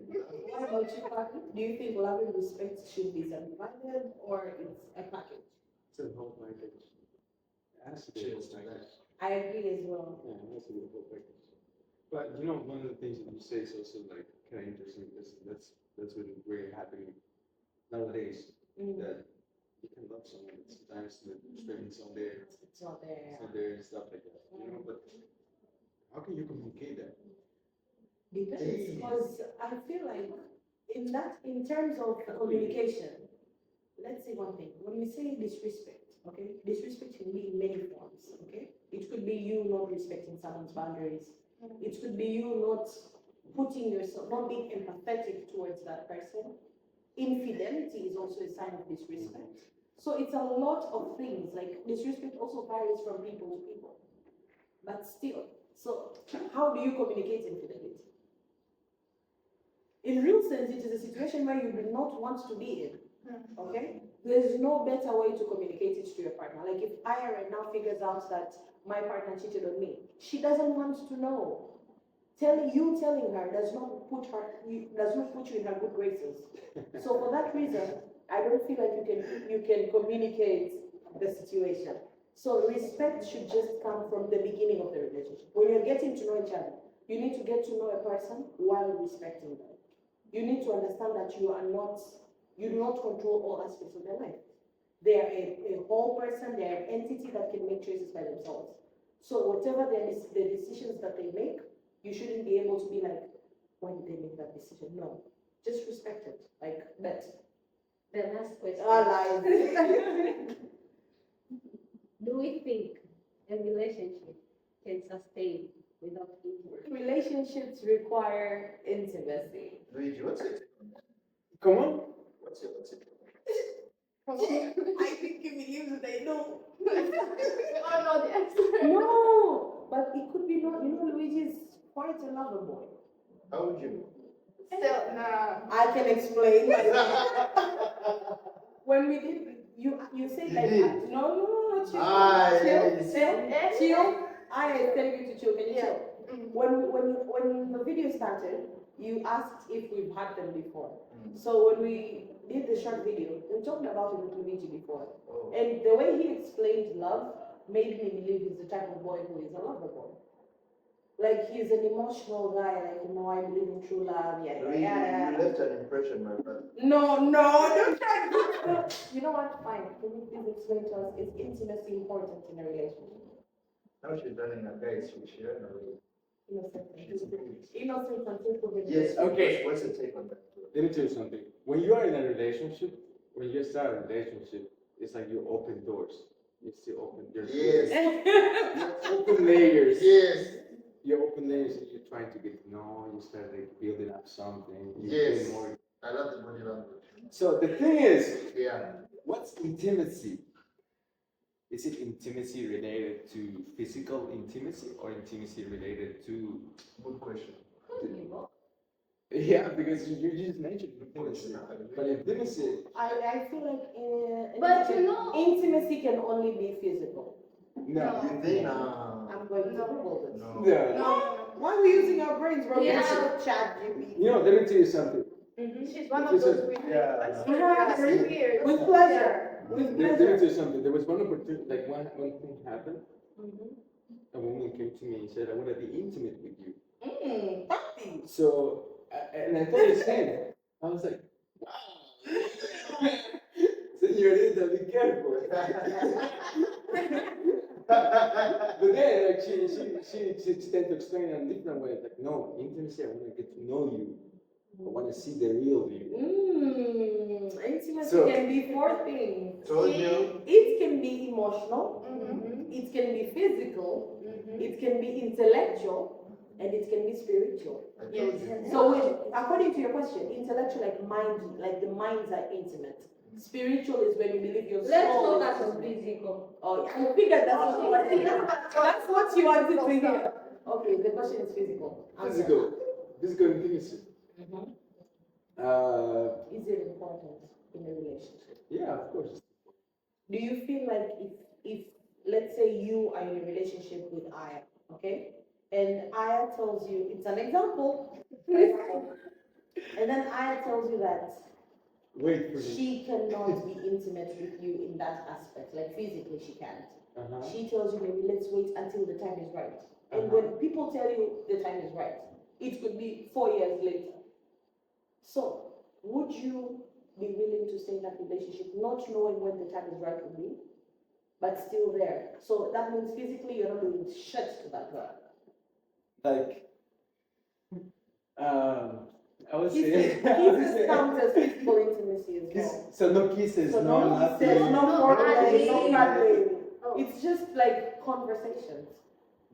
What about you, Patrick? Do you think love and respect should be subdivided or it's a package?
It's a whole package. It has to be a whole
Cheers to
package.
I agree as well.
Yeah, it has to be a whole package. But you know, one of the things that you say is also like kind of interesting because that's what really happening nowadays. That you can love someone, but sometimes the respect is not there.
It's not there.
It's not there and stuff like that. You know, but how can you communicate that?
Depends, because I feel like in terms of communication, let's say one thing. When we say disrespect, okay, disrespect can be in many forms, okay? It could be you not respecting someone's boundaries. It could be you not putting yourself, not being empathetic towards that person. Infidelity is also a sign of disrespect. So it's a lot of things, like disrespect also varies from people to people. But still, so how do you communicate infidelity? In real sense, it is a situation where you do not want to be in. Okay? There's no better way to communicate it to your partner. Like if Aya right now figures out that my partner cheated on me, she doesn't want to know. Telling her does not put you in her good graces. So for that reason, I don't feel like you can communicate the situation. So respect should just come from the beginning of the relationship. When you're getting to know each other, you need to get to know a person while respecting them. You need to understand that you do not control all aspects of their life. They are a whole person, they are an entity that can make choices by themselves. So whatever the decisions that they make, you shouldn't be able to be like, why did they make that decision? No. Just respect it. Like that.
The last question.
Lies.
Do we think a relationship can sustain without intimacy?
Relationships require intimacy.
Luigi, what's it?
Come on.
What's it?
I think he believes that they know.
Oh no, the answer.
No, but it could be not. You know, Luigi is quite a lover boy.
How would you?
Still, nah.
I can explain. When we did, you said
You
like,
did?
no, chill.
Yeah.
Chill. I am telling you to chill. Can you
Yeah.
chill? When the video started, you asked if we've had them before. So when we did the short video, we talked about it with Luigi before.
Oh.
And the way he explained love made me believe he's the type of boy who is a lover boy. Like he's an emotional guy, like I believe in true love, yada
You
yada.
left an impression, my brother.
No, don't try to do it. You know what? Fine. Can you please explain to us, is intimacy important in a relationship?
Now she's running a guy, so she ran away.
Innocent.
She's pleased.
Innocent until proven
Yes,
guilty.
Okay.
What's your take on that?
Let me tell you something. When you are in a relationship, when you start a relationship, it's like you open doors. You still open.
Yes.
You open layers.
Yes.
You open layers and you're trying to get to know. You start like building up something. You
Yes.
get more.
I love the body language.
So the thing is,
Yeah.
what's intimacy? Is it intimacy related to physical intimacy or intimacy related to?
Good question.
Yeah, because you just mentioned intimacy. But intimacy,
I feel like
But you know-
intimacy can only be physical.
no.
You think? Nah.
I'm going to Google this.
No.
No.
No.
Why are we using our brains? We're
Yeah.
using chat GPT.
You know, let me tell you something.
She's one of those weird.
Yeah.
Yeah, very weird.
With pleasure. With
Let me tell
pleasure.
you something. There was one opportunity, like one thing happened. A woman came to me and said, "I want to be intimate with you."
Puppy.
So, and I thought the same. I was like, "Wow, señorita, be careful." But then, like, she tend to explain it in a different way. Like, no, intimacy. I want to get to know you. I want to see the real you.
Intimacy
So-
can be four things.
Told you.
It can be emotional,
Mm-hmm.
it can be physical,
Mm-hmm.
it can be intellectual, and it can be spiritual.
I told
Yes.
you.
So, according to your question, intellectual, like the minds are intimate. Spiritual is when you believe your
Let's
soul.
focus
is
on physical.
Oh, I figured that's what you wanted. That's what you wanted to hear. Okay, the question is physical. Answer.
Physical intimacy.
Mhm.
Mm-hmm.
Is it important in a relationship?
Yeah, of course.
Do you feel like if let's say you are in a relationship with Aya, okay, and Aya tells you, it's an example, and then Aya tells you that
Wait for me.
she cannot be intimate with you in that aspect, like physically she can't.
Uh-huh.
She tells you maybe let's wait until the time is right. And
Uh-huh.
when people tell you the time is right, it could be 4 years later. So, would you be willing to stay in that relationship not knowing when the time is right will be, but still there? So that means physically you're not doing shit to that girl.
Like, I would
Kisses,
say.
kisses count as physical intimacy as well.
So no kisses,
So
no
no
nothing.
kisses, no
No
cuddling, no
cuddling.
cuddling.
Oh.
It's just like conversations.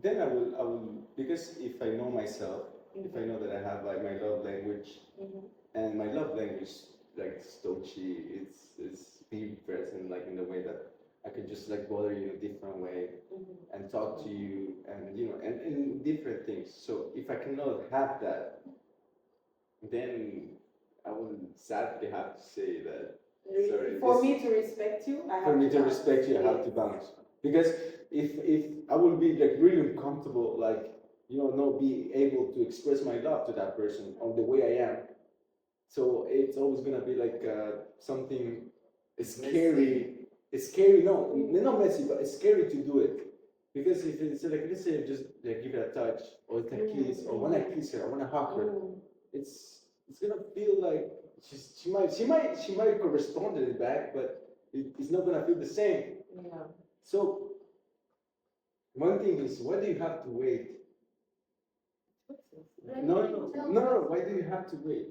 Then I will, because if I know myself, if I know that I have like my love language,
Mhm.
and my love language, like Stochi, it's being present, like in the way that I can just like bother you in a different way
Mhm.
and talk to you, and you know, and different things. So if I cannot have that, then I will sadly have to say that. Sorry,
For
this-
me to respect you, I have
For me to
bounce.
respect you, I have to bounce. Because if I will be like really uncomfortable, like not be able to express my love to that person on the way I am. So it's always gonna be like something scary. It's scary. No, not messy, but it's scary to do it. Because if it's like, let's say, just like give it a touch or a kiss, or when I kiss her, I want to hug her, it's gonna feel like she might correspond to it back, but it's not gonna feel the same.
Yeah.
So one thing is, why do you have to wait? No. Why do you have to wait?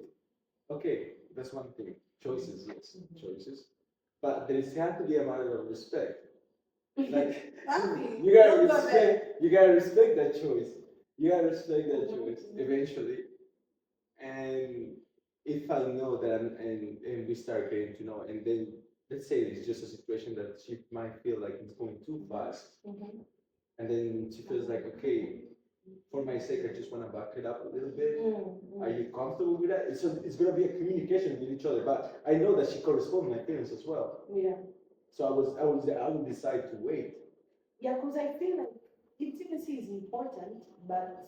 Okay, that's one thing. Choices, yes, choices. But there has to be a matter of respect. Like you gotta respect that choice. You gotta respect that choice eventually. And if I know that and we start getting to know, and then let's say it's just a situation that she might feel like it's going too fast, and then she feels like, okay, for my sake, I just want to back it up a little bit. Are you comfortable with that? So it's going to be a communication with each other, but I know that she corresponds my feelings as well.
Yeah.
So I would decide to wait.
Yeah, because I feel like intimacy is important, but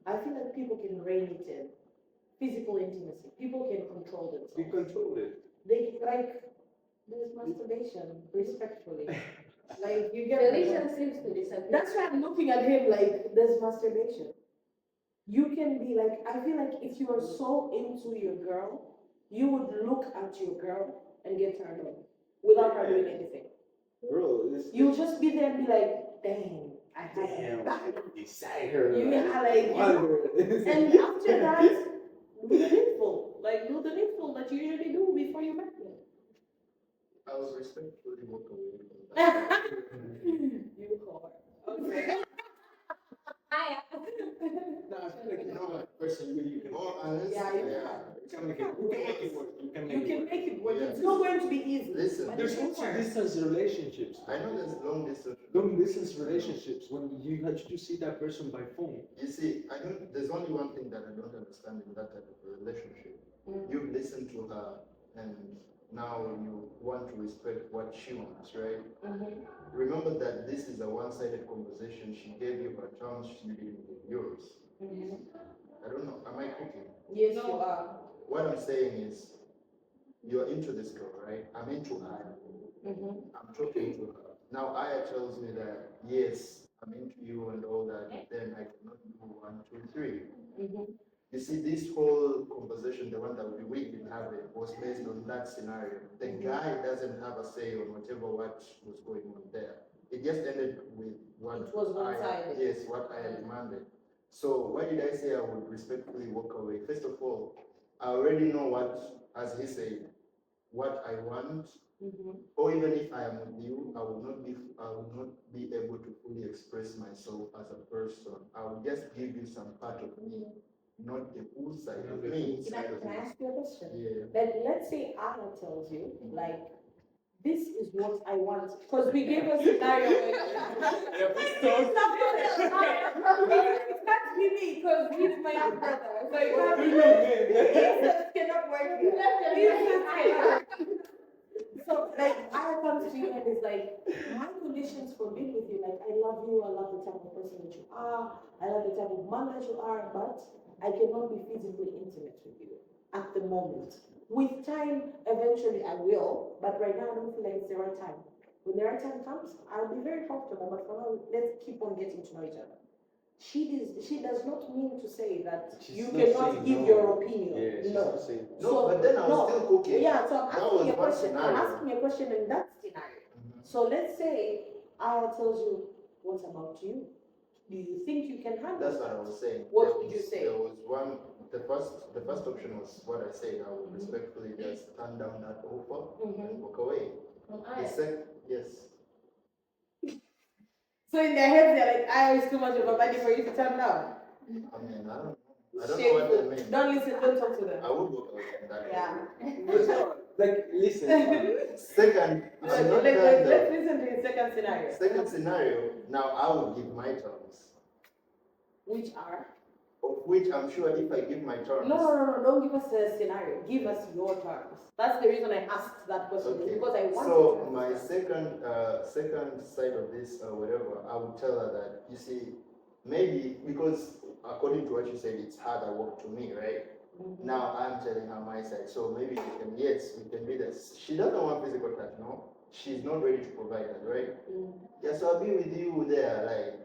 I feel like people can rein it in. Physical intimacy, people can control themselves.
We control it.
They like there's masturbation, respectfully. Like you get
Felicia seems to disagree.
That's why I'm looking at him like there's masturbation. you can be like, I feel like if you are so into your girl, you would look at your girl and get turned on without her doing anything.
Bro, this
You'll just be there and be like, dang, I had
damn
that.
beside her.
You are like, you know?
Wonder.
And after that, do the needful. Like, do the needful that you usually do before you marry me.
I was respectfully walk away from that.
You whore. Okay.
No, I feel like you know what person really you can.
Oh, honestly,
Yeah, you
You can make it work. You can
You
make it
can
work.
make it work.
Yeah.
It's not going to be easy.
Listen,
but
There's
it's
also
hard.
distance relationships.
I know there's long distance.
Long distance relationships when you had to see that person by phone.
You see, I know there's only one thing that I don't understand in that type of a relationship. You've listened to her, and now you want to respect what she wants, right? Remember that this is a one-sided conversation. She gave you her terms, you didn't give yours. I don't know. Am I cooking?
Yes, you are.
What I'm saying is, you're into this girl, right? I'm into her. I'm talking to her. Now Aya tells me that yes, I'm into you and all that, but then I cannot do 1, 2, 3. You see, this whole conversation, the one that we've been having, was based on that scenario. The guy doesn't have a say on whatever what was going on there. It just ended with what
It was one-sided.
yes, what I demanded. So why did I say I would respectfully walk away? First of all, I already know what, as he said, what I want, or even if I am with you, I will not be able to fully express myself as a person. I will just give you some part of me, not the full side of me.
Can I ask you a question?
Yeah.
Then let's say Anna tells you, like, this is what I want. Because we gave a scenario where it can't be me because he's my young brother. So it can't be me. Incest cannot work here. Incest cannot work. So like Anna comes to you and is like, my conditions for being with you, like I love you, I love the type of person that you are, I love the type of man that you are, but I cannot be physically intimate with you at the moment. With time, eventually I will, but right now I don't feel like it's the right time. When the right time comes, I'll be very comfortable, but for now, let's keep on getting to know each other. She does not mean to say that
She's
you
not
cannot
saying
give
no.
your opinion.
Yeah, she's
No.
not saying.
No, but then I was still cooking.
Yeah, so I'm
That
asking
was
you a
one
question. I'm
scenario.
asking you a question in that scenario. So let's say Aya tells you, what about you? Do you think you can handle
That's
that?
what I was saying.
What
There
did you
was-
say?
There was one. The first option was what I said. I would respectfully just turn down that offer and walk away. The second, yes.
So in their heads, they're like, Aya is too much of a body for you to turn down.
I mean, I don't know. I don't know what
Shameful.
they mean.
Don't listen, don't talk to them.
I would walk away from that.
Yeah.
Like, listen.
Second, I'm not done
Let's
though.
listen to his second scenario.
Second scenario. Now I will give my terms,
Which are?
of which I'm sure if I give my terms.
No, don't give us a scenario. Give us your terms. That's the reason I asked that question,
Okay.
because I wanted
So
to
my
understand.
second side of this whatever, I would tell her that you see, maybe because according to what you said, it's hard work to me, right? Now I'm telling her my side. So maybe we can be this. She doesn't want physical touch, no? She's not ready to provide that, right? Yeah, so I'll be with you there, like,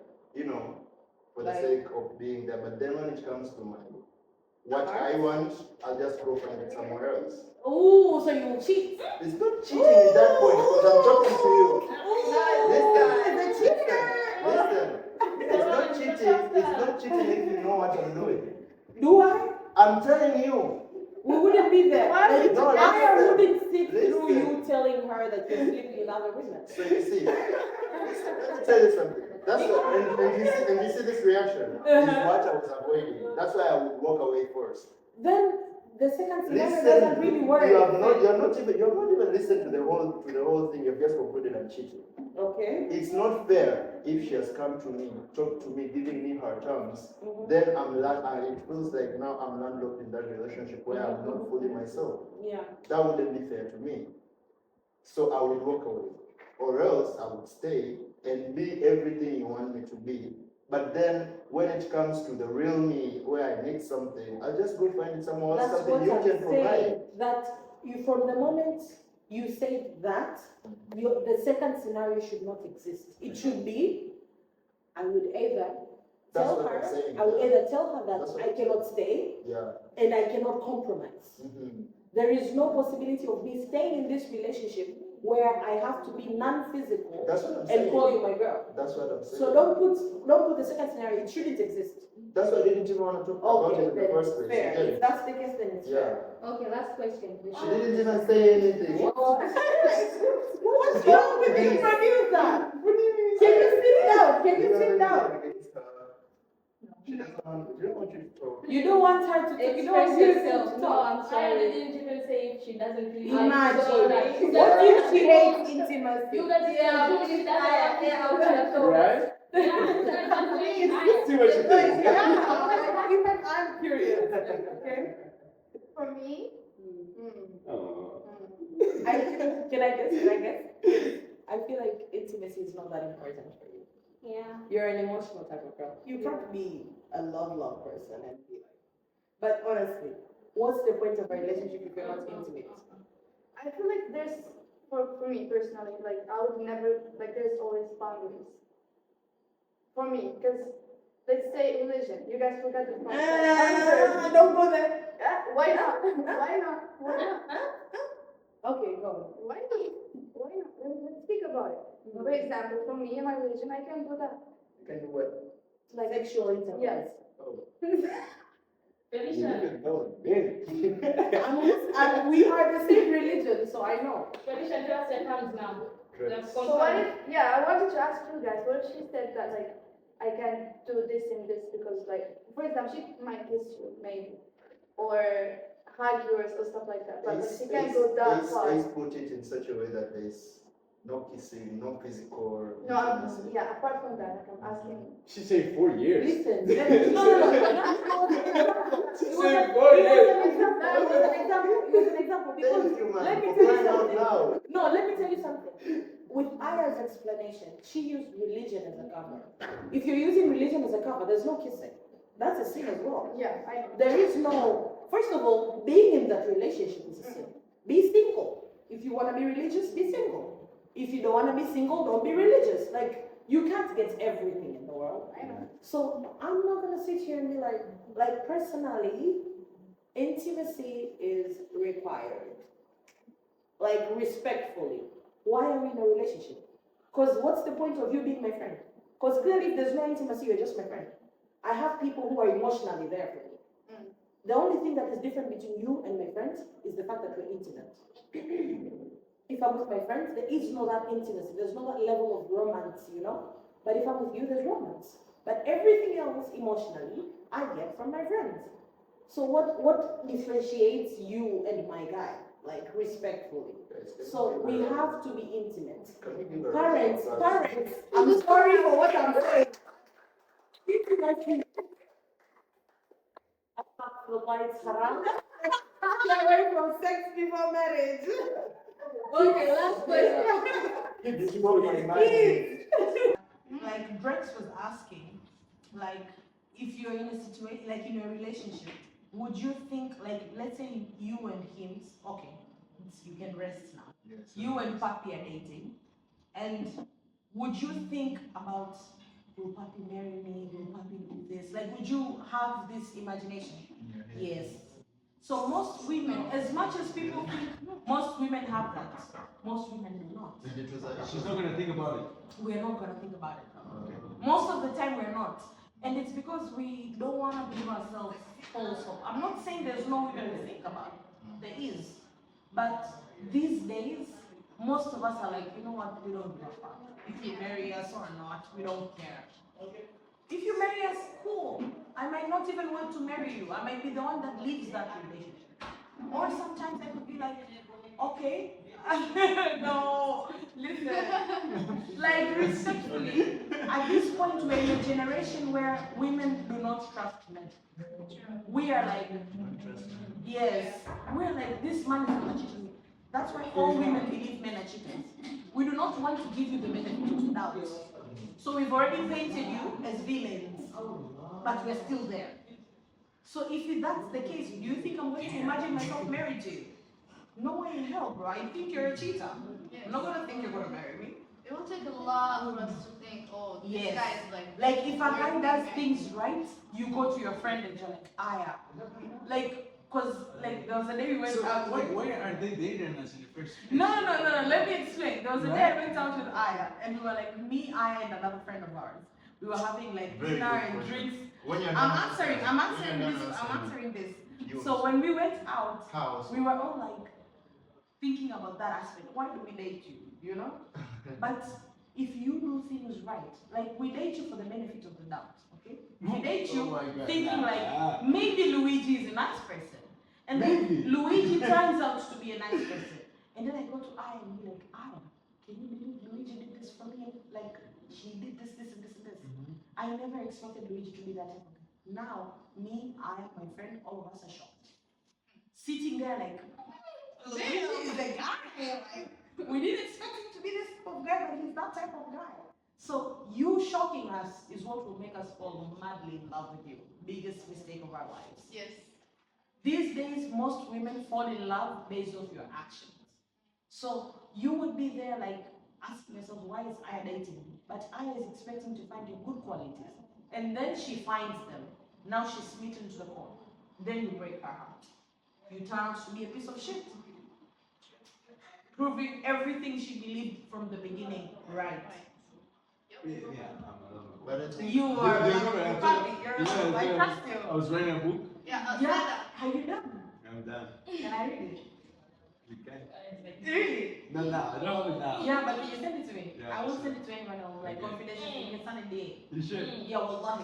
for the
Like-
sake of being there. But then when it comes to what I want, I'll just go find it somewhere else.
Oh, so you cheat?
It's not cheating at that point because I'm talking to you. Listen. It's not cheating. It's not cheating if you know what I'm doing.
Do I?
I'm telling you.
We wouldn't be there. Like,
No,
I
listen.
wouldn't sit through
Listen.
you telling her that you're sleeping with other women.
So you see, let me tell you something. That's what, and you see this reaction is what I was avoiding. That's why I would walk away first.
Then the second scenario
Listen,
doesn't really work.
you have not even listened to the whole thing. You've just concluded I'm cheating.
Okay.
It's not fair if she has come to me, talked to me, giving me her terms. Then it feels like now I'm landlocked in that relationship where I'm not fully myself.
Yeah.
That wouldn't be fair to me. So I would walk away, or else I would stay and be everything you want me to be. But then when it comes to the real me, where I need something, I'll just go find it somewhere else,
That's
something
what
you
I'm
can provide.
saying. That you, from the moment you said that, the second scenario should not exist. It should be, I would either
That's
tell
what
her,
I'm saying,
I will
yeah.
either tell her that
That's what
I
I'm
cannot stay
Yeah.
and I cannot compromise.
Mm-hmm.
There is no possibility of me staying in this relationship where I have to be non-physical
That's what I'm
and
saying.
call you my girl.
That's what I'm saying.
So don't put the second scenario. It shouldn't exist.
That's why I didn't even want to talk about
Okay,
it in the
then
first
it's
place.
fair.
You get
If
it?
that's the case, then it's
Yeah.
fair.
Okay, last question.
She didn't even say anything.
What's wrong with you, producer?
What do you mean?
Can you sit down? Can you
Yeah,
sit
yeah,
down?
against her. She doesn't want, you don't want you to talk.
You don't want her to talk. You don't want
Express
you
yourself.
to
No,
talk.
I'm
I
sorry.
didn't even say if she doesn't really
Imagine.
What
What if she hates intimacy?
You guys
Yeah,
do, she doesn't want
yeah,
to go to the
Right?
Yeah,
See what she thinks.
Even I'm curious. Okay.
For me,
Oh.
Can I guess? Can I guess? I feel like intimacy is not that important for you.
Yeah.
You're an emotional type of girl. You can't be a love person and be like. But honestly, what's the point of a relationship if you're not intimate?
I feel like there's, for me personally, like I would never, like there's always boundaries. For me, because let's say religion, you guys forgot the point.
Don't go there.
Why not? Why not? Why not?
Okay, go.
Why not? Why not? Let's speak about it. For example, for me and my religion, I can do that.
You can do what?
Like sexual intercourse.
Yes.
Oh.
Felicia,
You know, big.
We are the same religion, so I know.
Felicia, just your hands now. Just
So what if, I wanted to ask you guys, what if she said that, like, I can do this and this because, like, for example, she might kiss you, maybe, or hug yours or stuff like that, but like, she can't go that far.
Ace put it in such a way that there's no kissing, no physical.
No,
intimacy.
apart from that, like, I'm asking.
She said 4 years.
Listen, no.
She said 4 years.
It was an example because
Thank you, man.
let me
For
tell you
crying out
something.
loud.
No, let me tell you something. With Aya's explanation, she used religion as a cover. If you're using religion as a cover, there's no kissing. That's a sin as well.
Yeah, I know.
There is no, first of all, being in that relationship is a sin. Be single. If you want to be religious, be single. If you don't want to be single, don't be religious. Like, you can't get everything in the world.
I know.
So I'm not going to sit here and be like personally, intimacy is required. Like, respectfully. Why are we in a relationship? Because what's the point of you being my friend? Because clearly, if there's no intimacy, you're just my friend. I have people who are emotionally there for me. The only thing that is different between you and my friends is the fact that we're intimate. If I'm with my friends, there is no that intimacy. There's no that level of romance, you know? But if I'm with you, there's romance. But everything else, emotionally, I get from my friends. So what differentiates you and my guy? Like, respectfully. So we have to be intimate.
Can we give her a
Parents,
round of applause?
parents, I'm sorry for what I'm saying. Intimacy. It's haram. Stay away from sex before marriage.
Okay, last question.
This is what we imagine.
Like Drex was asking, like if you're in a situation, like in a relationship, would you think, like, let's say you and him, okay, you can rest now.
Yes.
You and Papi are dating, and would you think about, will Papi marry me? Will Papi do this? Like, would you have this imagination? Yes. So most women, as much as people think most women have that, most women do not.
And it was a,
She's not gonna think about it.
We're not gonna think about it. Most of the time we're not. And it's because we don't want to give ourselves false hope. I'm not saying there's no women we think about. There is. But these days, most of us are like, you know what, we don't give a fuck. If you marry us or not, we don't care. If you marry us, cool. I might not even want to marry you. I might be the one that leaves that relationship. Or sometimes I could be like, okay, no, listen. Like, respectfully, at this point we're in a generation where women do not trust men. We are like, yes, we're like, this man is gonna cheat on me. That's why all women believe men are cheaters. We do not want to give you the benefit of the doubt. So we've already painted you as villains, but we're still there. So if that's the case, do you think I'm going to imagine myself married to you? No way in hell, bro. I think you're a cheater. I'm not gonna think you're gonna marry me.
will take a lot for us to think, oh, this
Yes.
guy is like.
Like if a guy
weird,
does
man.
things right, you go to your friend and you're like, Aya. Like, cause like there was a day we went
So
out.
why are they dating us in the first place?
No. Let me explain. There was a day I went out with Aya, and we were like me, Aya, and another friend of ours. We were having like
Very
dinner
good
and
question.
drinks.
When you're
I'm
done
answering
answering-
this. I'm answering this.
You
So when we went out,
house.
we were all like thinking about that aspect. Why do we date you? You know? But if you do things right, like we date you for the benefit of the doubt, okay? We date you
Oh my God,
thinking
nah.
like maybe Luigi is a nice person. And then
Maybe.
Luigi turns out to be a nice person. And then I go to Aya and be like, Aya, can you believe Luigi did this for me? Like he did this, and this, and this. I never expected Luigi to be that type of guy. Now, me, I, my friend, all of us are shocked. Sitting there like, Luigi is a guy. Like, we didn't expect him to be this type of guy, but he's that type of guy. So you shocking us is what will make us fall madly in love with you. Biggest mistake of our lives.
Yes.
These days, most women fall in love based off your actions. So you would be there like asking yourself, why is Aya dating me? But Aya is expecting to find your good qualities. And then she finds them. Now she's smitten to the core. Then you break her heart. You turn out to be a piece of shit. Proving everything she believed from the beginning right.
But I think
You are
They're
like,
gonna
you're
have
happy,
to-
you're
yeah,
like, I
yeah.
trust you.
I was writing a book.
Yeah,
Yeah, are you done?
I'm done.
Can I read it?
You can.
Really?
No, I don't have it now.
Yeah, but can you send it to me?
Yeah,
I won't
sure.
send it to anyone else, like
Okay.
confidential, you can send it there.
You should.
Yeah, wallahi.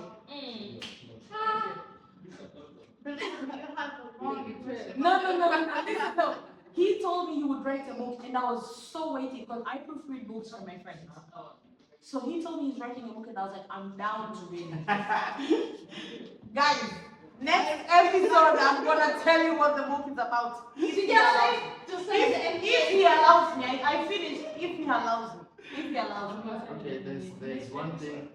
But this is you have the wrong impression.
No. He told me he would write a book, and I was so waiting because I proofread books for my friends. So he told me he's writing a book, and I was like, I'm down to read it. Guys, next episode, I'm gonna tell you what the book is about. If he allows me. If he allows me, I finished. If he allows me. If he allows me.
okay, there's one thing.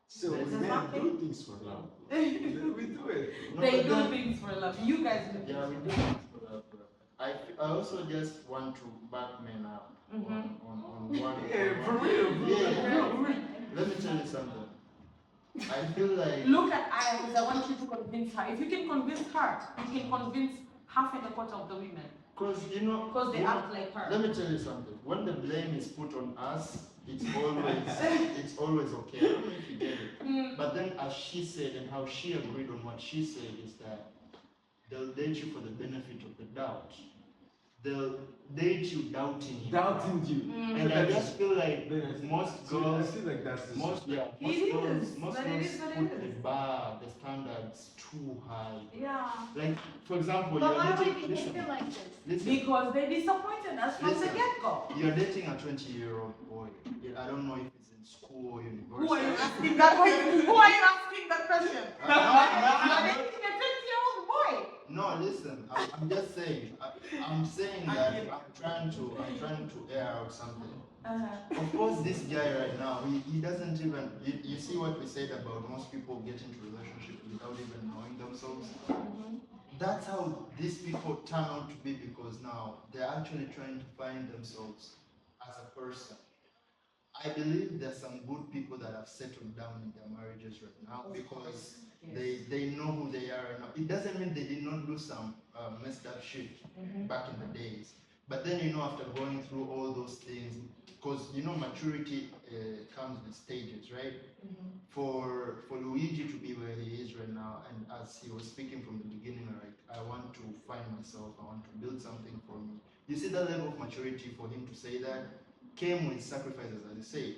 So
There's
we men
nothing.
do things for love. We do it.
No,
They
but
do
then-
things for love. You guys do.
Yeah, we do things for love, bro. I also just want to back men up on one.
Yeah, for real.
Yeah. Let me tell you something. I feel like
Look at Aya because I want you to convince her. If you can convince her, you can convince half and a quarter of the women.
because
Because they act like her.
Let me tell you something. When the blame is put on us, it's always okay. I don't know if you get it. But then as she said and how she agreed on what she said is that they'll date you for the benefit of the doubt. They'll date you doubting you.
Doubting you.
And I just feel like most
I
girls
feel like that's the
most
It
girls
is,
most
but it
girls
is what it
put
is.
the bar, the standards too high.
Yeah.
Like for example,
But
you're
why are we
dating
behaving like this?
listen,
Because they disappointed us from the
Listen.
get-go.
you're dating a 20-year-old boy. I don't know if he's in school or university.
Who are you asking that question? Who are you asking that question? You're dating a 20-year-old boy.
No, listen. I'm just saying. I'm saying that I'm trying to air out something. Of course, this guy right now, he doesn't even. You see what we said about most people get into relationships without even knowing themselves. That's how these people turn out to be because now they're actually trying to find themselves as a person. I believe there's some good people that have settled down in their marriages right now because they know who they are right now. It doesn't mean they did not do some messed up shit back in the days. But then after going through all those things, because maturity comes with stages, right? For Luigi to be where he is right now, and as he was speaking from the beginning, right, I want to find myself, I want to build something for me. You see that level of maturity for him to say that came with sacrifices, as you say.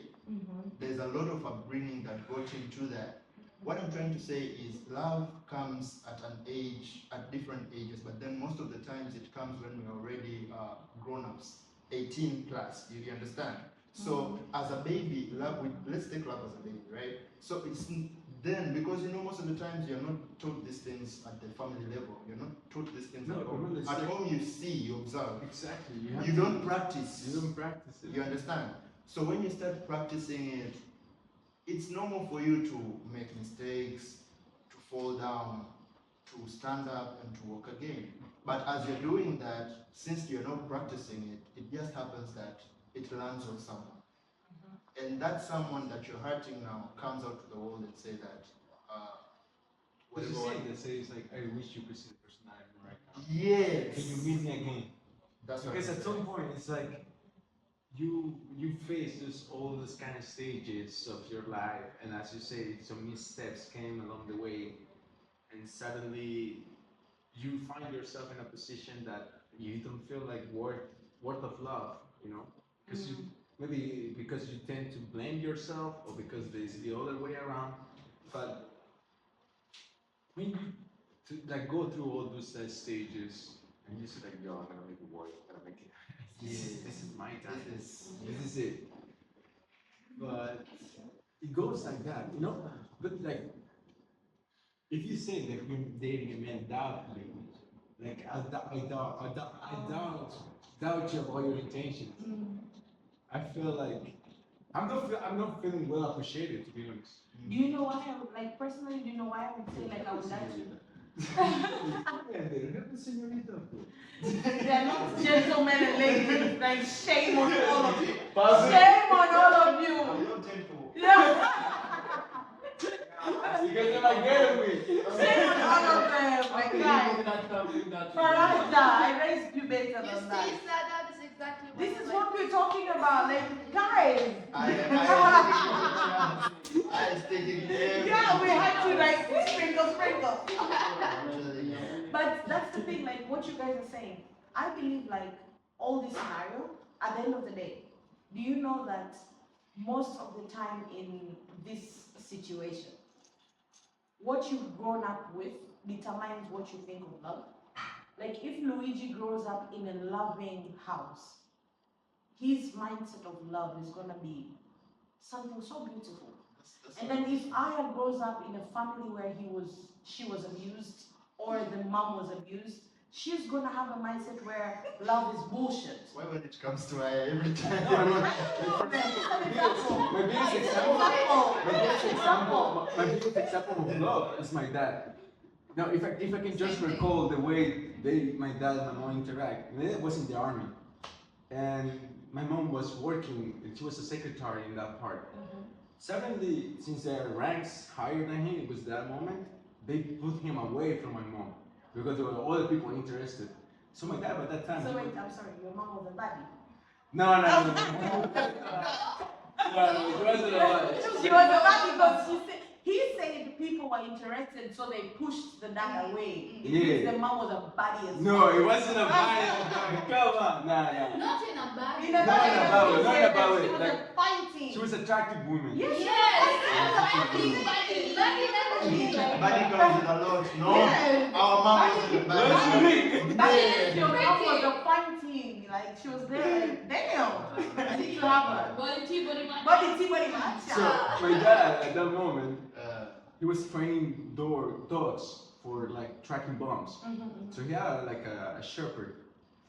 There's a lot of upbringing that got him to that. What I'm trying to say is love comes at an age, at different ages, but then most of the times it comes when we're already grown-ups, 18 plus, you understand? So as a baby, let's take love as a baby, right? So it's then, because most of the times you're not taught these things at the family level. You're not taught these things at home. At home you see, you observe.
Exactly.
You don't practice.
You don't practice it.
You understand? So when you start practicing it, it's normal for you to make mistakes, to fall down, to stand up and to walk again. But as you're doing that, since you're not practicing it, it just happens that it lands on someone. And that someone that you're hurting now comes out to the world and say that,
There's a
whatever.
saying that says like, I wish you could see the person I am right now.
Yes.
Can you meet me again?
That's what
Because
I'm
at some
saying.
point it's like you face all these kind of stages of your life, and as you say, some missteps came along the way, and suddenly you find yourself in a position that you don't feel like worth of love, you know, because you maybe because you tend to blame yourself, or because it's the other way around, but when you like go through all those stages, and you say like, yo, I'm gonna make it work, I'm gonna make it. This is my time. This is it. But it goes like that, you know. But like, if you say that you're dating a man doubtfully, like I doubt you about your intentions. I feel like I'm not feeling well appreciated, to be honest.
Do you know why I would, like, personally, do you know why I would say, like, I would like to? They're not gentlemen and ladies, like, shame on all of you. Shame on all of you.
I'm not gentle.
Yeah.
Because they're like getting me.
Shame on all of them, like, guys. Farada, I raised you better
You
than
see,
that.
that is exactly what
This
I
is
like.
what we're talking about, like, guys.
I was thinking everything.
Yeah, we had to, like, sprinkle. But that's the thing, like what you guys are saying. I believe like all this scenario, at the end of the day, do you know that most of the time in this situation, what you've grown up with determines what you think of love? Like if Luigi grows up in a loving house, his mindset of love is gonna be something so beautiful. And then if Aya grows up in a family where she was abused, or the mom was abused, she's gonna have a mindset where love is bullshit.
Why when it comes to Aya every time?
My biggest example of love is my dad. Now, if I can just recall the way my dad and my mom interact, my dad was in the army, and my mom was working, she was a secretary in that part. Suddenly, since their ranks higher than him, it was that moment, they put him away from my mom, because there were other people interested. So my dad at that time...
So wait, I'm sorry, your mom was a baddie?
No, it wasn't a baddie.
She was a baddie because he said people were interested, so they pushed the dad away. It means the mom was a baddie as well.
No, it wasn't a baddie. Come on, nah.
Not in a bad way.
Not in a bad way.
She was a fighting.
She was an attractive woman.
Yes.
Buddy comes in a lot, no?
Yes.
Our mom was in the back.
Your mom was a fighting. Like she was there. Like, damn. I need to have her. Body match.
So my dad at that moment, he was training dogs for like tracking bombs. So he had like a shepherd.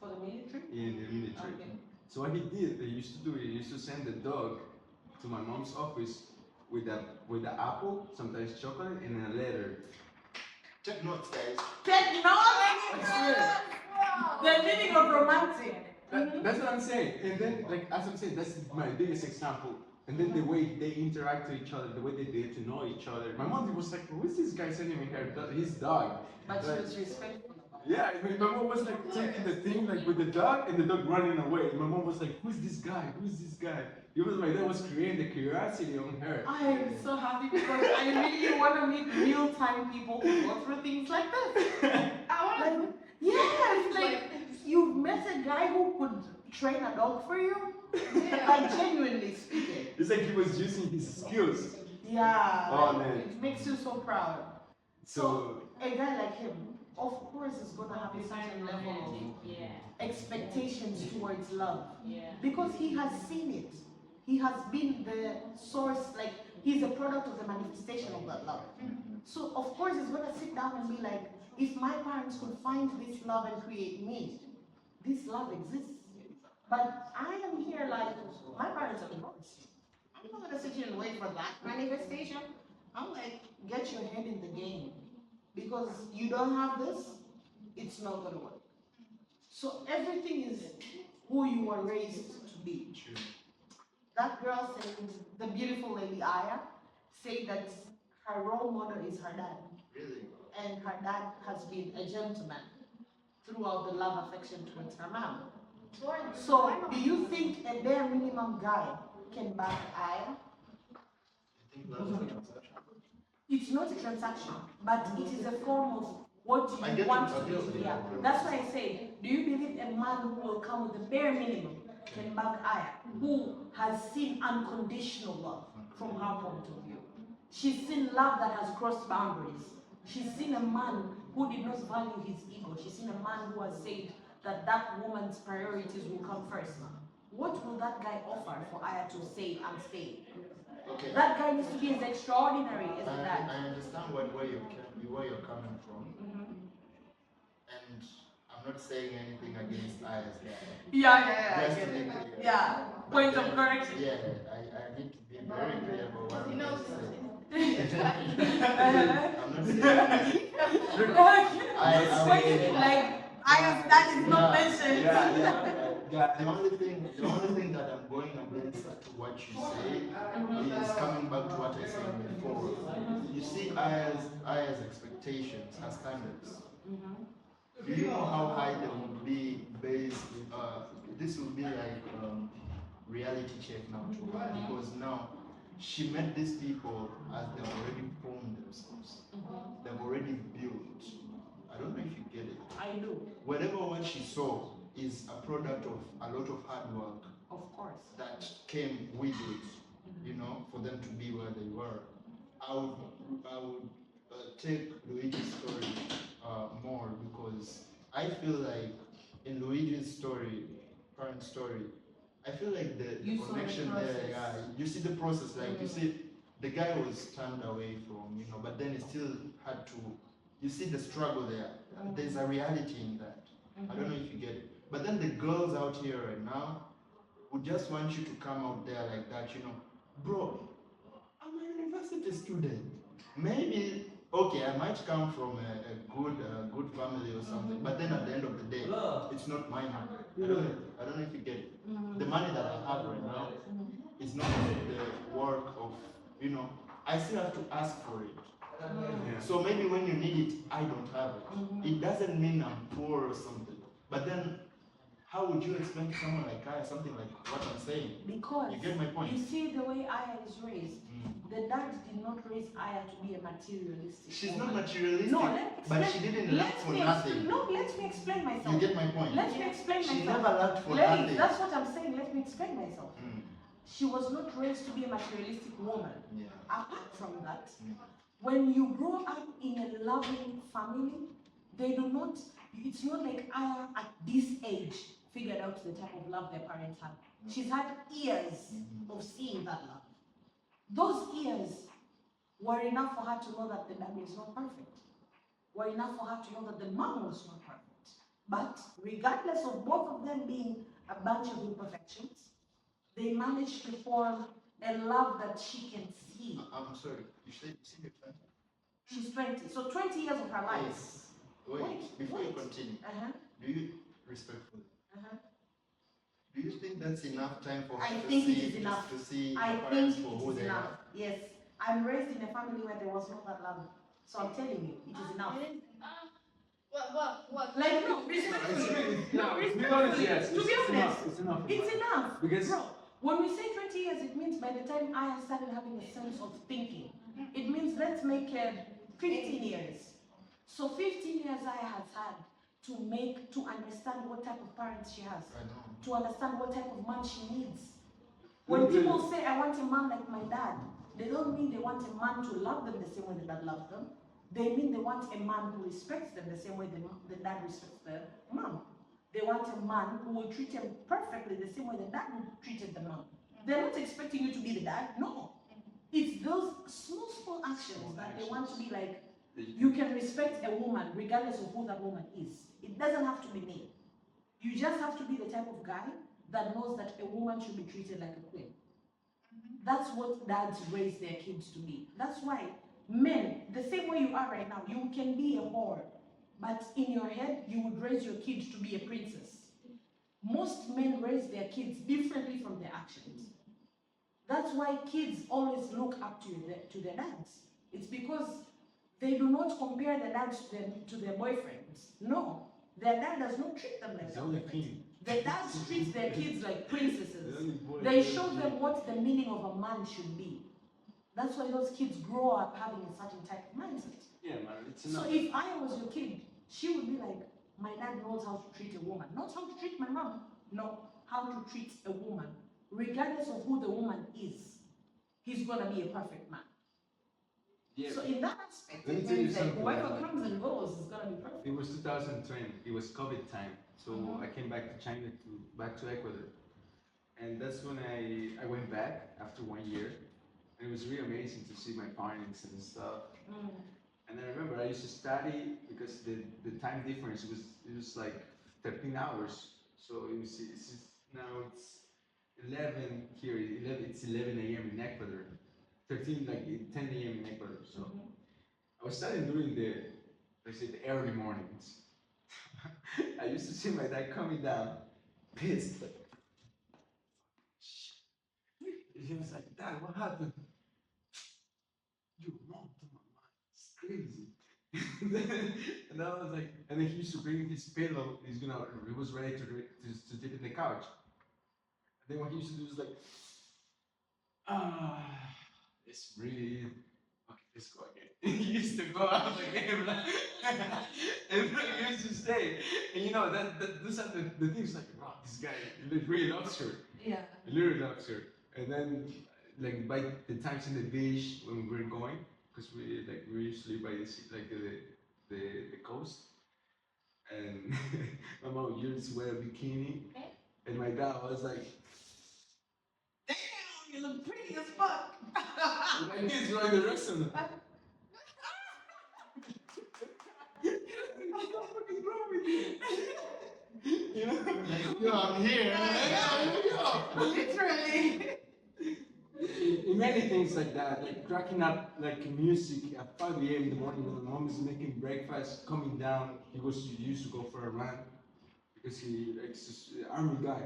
For the military?
In the military.
Okay.
So what he used to send the dog to my mom's office with the apple, sometimes chocolate, and a letter.
Take notes, guys.
Take notes. The meaning of romantic.
That's what I'm saying. And then, like as I'm saying, that's my biggest example. And then the way they interact with each other, the way they get to know each other. My mom was like, "Who is this guy sending me his dog?"
But she
like,
was respectful.
yeah, my mom was like taking the thing like with the dog, and the dog running away. And my mom was like, "Who's this guy? Who's this guy?" It was my dad was creating the curiosity on her.
I am so happy because I really want to meet real-time people who go through things like this. Yes, like you've met a guy who could train a dog for you. Like genuinely speaking.
It's like he was using his skills.
Yeah.
Oh,
like,
man.
it makes you so proud.
So
A guy like him, of course, is gonna have a certain level of expectations towards love. Because he has seen it. He has been the source, like he's a product of the manifestation of that love. So of course he's gonna sit down and be like, if my parents could find this love and create me, this love exists. But I am here like, my parents are divorced. I'm not gonna sit here and wait for that manifestation. I'm like, get your head in the game. Because you don't have this, it's not gonna work. So everything is who you were raised to
be.
True.
That girl said, the beautiful lady Aya, said that her role model is her dad.
Really?
And her dad has been a gentleman throughout the love affection towards her mom. So, do you think a bare minimum guy can back Aya?
You think love is a transaction?
It's not a transaction, but it is a form of what
I
you
get
want
it,
to do. Yeah, that's why I say, do you believe a man who will come with the bare minimum can back Aya, who has seen unconditional love from her point of view? She's seen love that has crossed boundaries. She's seen a man who did not value his ego. She's seen a man who has said that that woman's priorities will come first. What will that guy offer for Aya to say, I'm staying?
Okay.
That guy needs to be as extraordinary as that.
I understand where you're coming from, and I'm not saying anything against Aya's dad.
Yeah.
Just to be clear.
Yeah.
But
Point
then-
of correction.
Yeah, I need to be very clear about what
You
I'm
know,
going to say.
Uh-huh.
I'm not saying.
Like, Aya's dad is not mentioned.
The only thing that I'm going against to what you say is coming back to what I said before. You see, Aya's expectations, her standards. Do you know how high they will be based? This will be like reality check now to her, because now she met these people as they've already formed themselves. They've already built. I don't know if you get it.
I do.
Whatever what she saw is a product of a lot of hard work.
Of course.
That came with it, you know, for them to be where they were. I would take Luigi's story more, because I feel like in Luigi's story, current story, I feel like the
You saw the
connection there,
process.
yeah, you see the process, like you see the guy was turned away from, you know, but then he still had to, you see the struggle there. There's a reality in that. I don't know if you get it. But then the girls out here right now would just want you to come out there like that, you know. Bro, I'm a university student. Maybe, okay, I might come from a good family or something, but then at the end of the day, it's not my money. I don't know if you get it. The money that I have right now is not the work of, you know, I still have to ask for it. So maybe when you need it, I don't have it. It doesn't mean I'm poor or something. But then, how would you explain to someone like Aya something like what I'm saying?
Because
You get my point?
you see the way Aya is raised. The dad did not raise Aya to be a materialistic
She's
woman.
not materialistic,
No,
but she didn't lack for nothing.
No, let me explain myself.
You get my point?
Let me explain
She
myself.
never lacked for
Ladies,
nothing.
that's what I'm saying. Let me explain myself. She was not raised to be a materialistic woman.
Yeah.
Apart from that, when you grow up in a loving family, they do not, it's not like Aya at this age figured out the type of love their parents had. She's had years of seeing that love. Those years were enough for her to know that the dad was not perfect. Were enough for her to know that the mom was not perfect. But regardless of both of them being a bunch of imperfections, they managed to form a love that she can see.
I'm sorry, you said you're 20?
She's 20, so 20 years of her life.
Yes. Wait, before you continue, do you, respectfully, do you think that's enough time for her
I
to
think
see,
it is enough.
to see
I
her
think
parents
it
for who
is
they
enough.
are?
Yes. I'm raised in a family where there was not that love. So I'm telling you, it is enough.
What?
Like, no, respectfully. No,
To be
respectfully.
honest, yes,
To be
it's
honest,
enough, it's enough.
it's enough.
Because-
Bro, when we say 20 years, it means by the time I started having a sense of thinking, it means let's make 15 years. So 15 years I has had to understand what type of parents she has,
I know.
to understand what type of man she needs. When people say, I want a man like my dad, they don't mean they want a man to love them the same way the dad loves them. They mean they want a man who respects them the same way the dad respects the mom. They want a man who will treat them perfectly the same way the dad treated the mom. They're not expecting you to be the dad, no. It's those small actions that they want to be like, you can respect a woman regardless of who that woman is. It doesn't have to be me. You just have to be the type of guy that knows that a woman should be treated like a queen. That's what dads raise their kids to be. That's why men, the same way you are right now, you can be a whore, but in your head, you would raise your kid to be a princess. most men raise their kids differently from their actions. That's why kids always look up to their dads. It's because they do not compare their dads to their boyfriends. No, their dad does not treat them like
It's
their
only
boyfriends.
king.
The dads treat their kids like princesses.
The only boy
They
is
show
king.
them what the meaning of a man should be. That's why those kids grow up having a certain type of mindset.
Yeah, man, it's
So
enough.
if I was your kid, she would be like, my dad knows how to treat a woman. Not how to treat my mom. No, how to treat a woman. Regardless of who the woman is, he's gonna be a perfect man.
Yeah.
So in that aspect,
Let me
it
tell you
means like
something,
whoever
man.
comes and goes is gonna be perfect.
It was 2020. It was COVID time, so I came back to China back to Ecuador, and that's when I went back after 1 year, and it was really amazing to see my parents and stuff. And I remember I used to study because the time difference was like 13 hours. So now it's 11 here. It's 11 a.m. in Ecuador. 13 like 10 a.m. in Ecuador. So I was studying during the early mornings. I used to see my dad coming down, pissed. Like, shit. He was like, Dad, what happened? You mom to my mind. It's crazy. And I was like, and then he used to bring his pillow. He was ready to dip in the couch. And then what he used to do is like, it's really okay. Let's go again. He used to go out again, and he used to stay. And you know those are the things like, wow, this guy really loves her.
Yeah.
He literally loves her. And then like by the times in the beach when we were going, because we usually by the sea, like the coast, and my mom used to wear a bikini, and my dad was like,
Damn, you look pretty as fuck.
like this, like the rest of them. What is wrong with you? You know?
Like, yo, I'm here.
Literally.
In many things like that, like cracking up like music at 5 a.m. in the morning when the mom is making breakfast, coming down. He used to go for a run because he like army guy,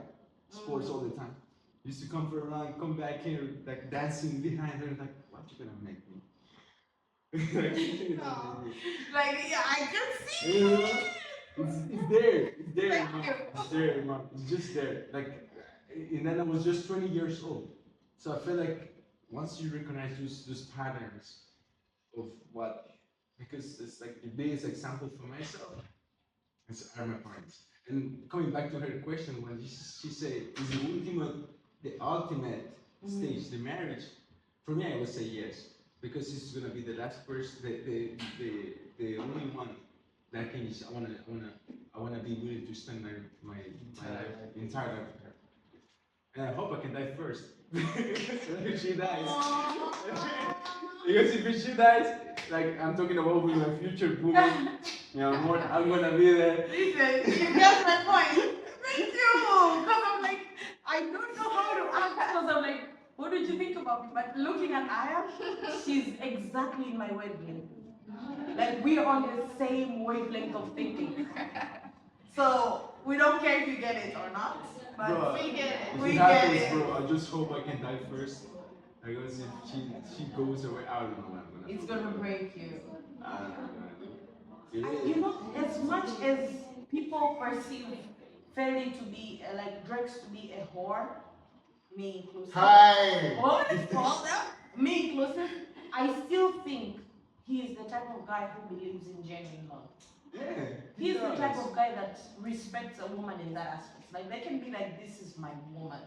sports all the time. He used to come for a run, come back here like dancing behind her, like, what you gonna make me?
Like, yeah, I can see.
You know? It's there,
Thank
mom.
you.
It's there, mom. It's just there. Like, and then I was just 20 years old. So I feel like once you recognize those patterns of what, because it's like the biggest example for myself, are my parents. And coming back to her question, when she said, is the ultimate stage, the marriage? For me, I would say yes, because it's gonna be the last person, the only one that I wanna be willing to spend my life, entire life with her. And I hope I can die first. If she dies. Because if she dies, like I'm talking about with my future woman, you know, I'm gonna be there.
Listen, you got my point. Thank you. Because I'm like, I don't know how to act. Because I'm like, what did you think about me? But looking at Aya, she's exactly in my wavelength. Like, we're on the same wavelength of thinking. So, we don't care if you get it or not. But
Bro,
We get it.
if
We
it
get
happens,
it.
bro, I just hope I can die first. Because if she goes away, I don't know what I'm gonna do.
It's gonna break you.
I don't know what I'm gonna do.
And you know, as much as people perceive Feli to be, like Drex to be a whore, me inclusive.
Hi.
What is called that? Me inclusive. I still think he is the type of guy who believes in genuine love.
Yeah.
He's the type of guy that respects a woman in that aspect. Like, they can be like, this is my woman.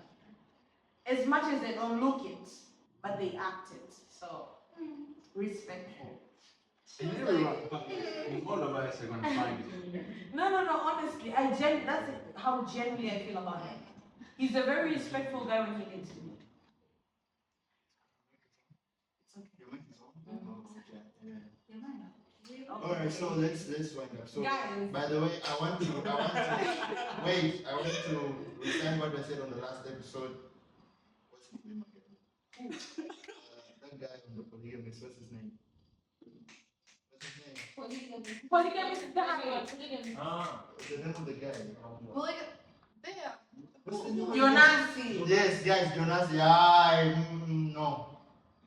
As much as they don't look it, but they act it. So, respectful.
And you're never wrong, but all of us are gonna find it.
No, honestly, that's how genuinely I feel about him. He's a very respectful guy when he needs to be.
Your mic is on? Oh, okay. Yeah. Alright, so let's wind up. So,
Guys.
by the way, I want to resend what I said on the last episode. What's his name again? That guy on the polygamist, what's his name?
Polygamous guy.
The name of the guy.
Jonasi.
Yes, guys, Jonasi. No.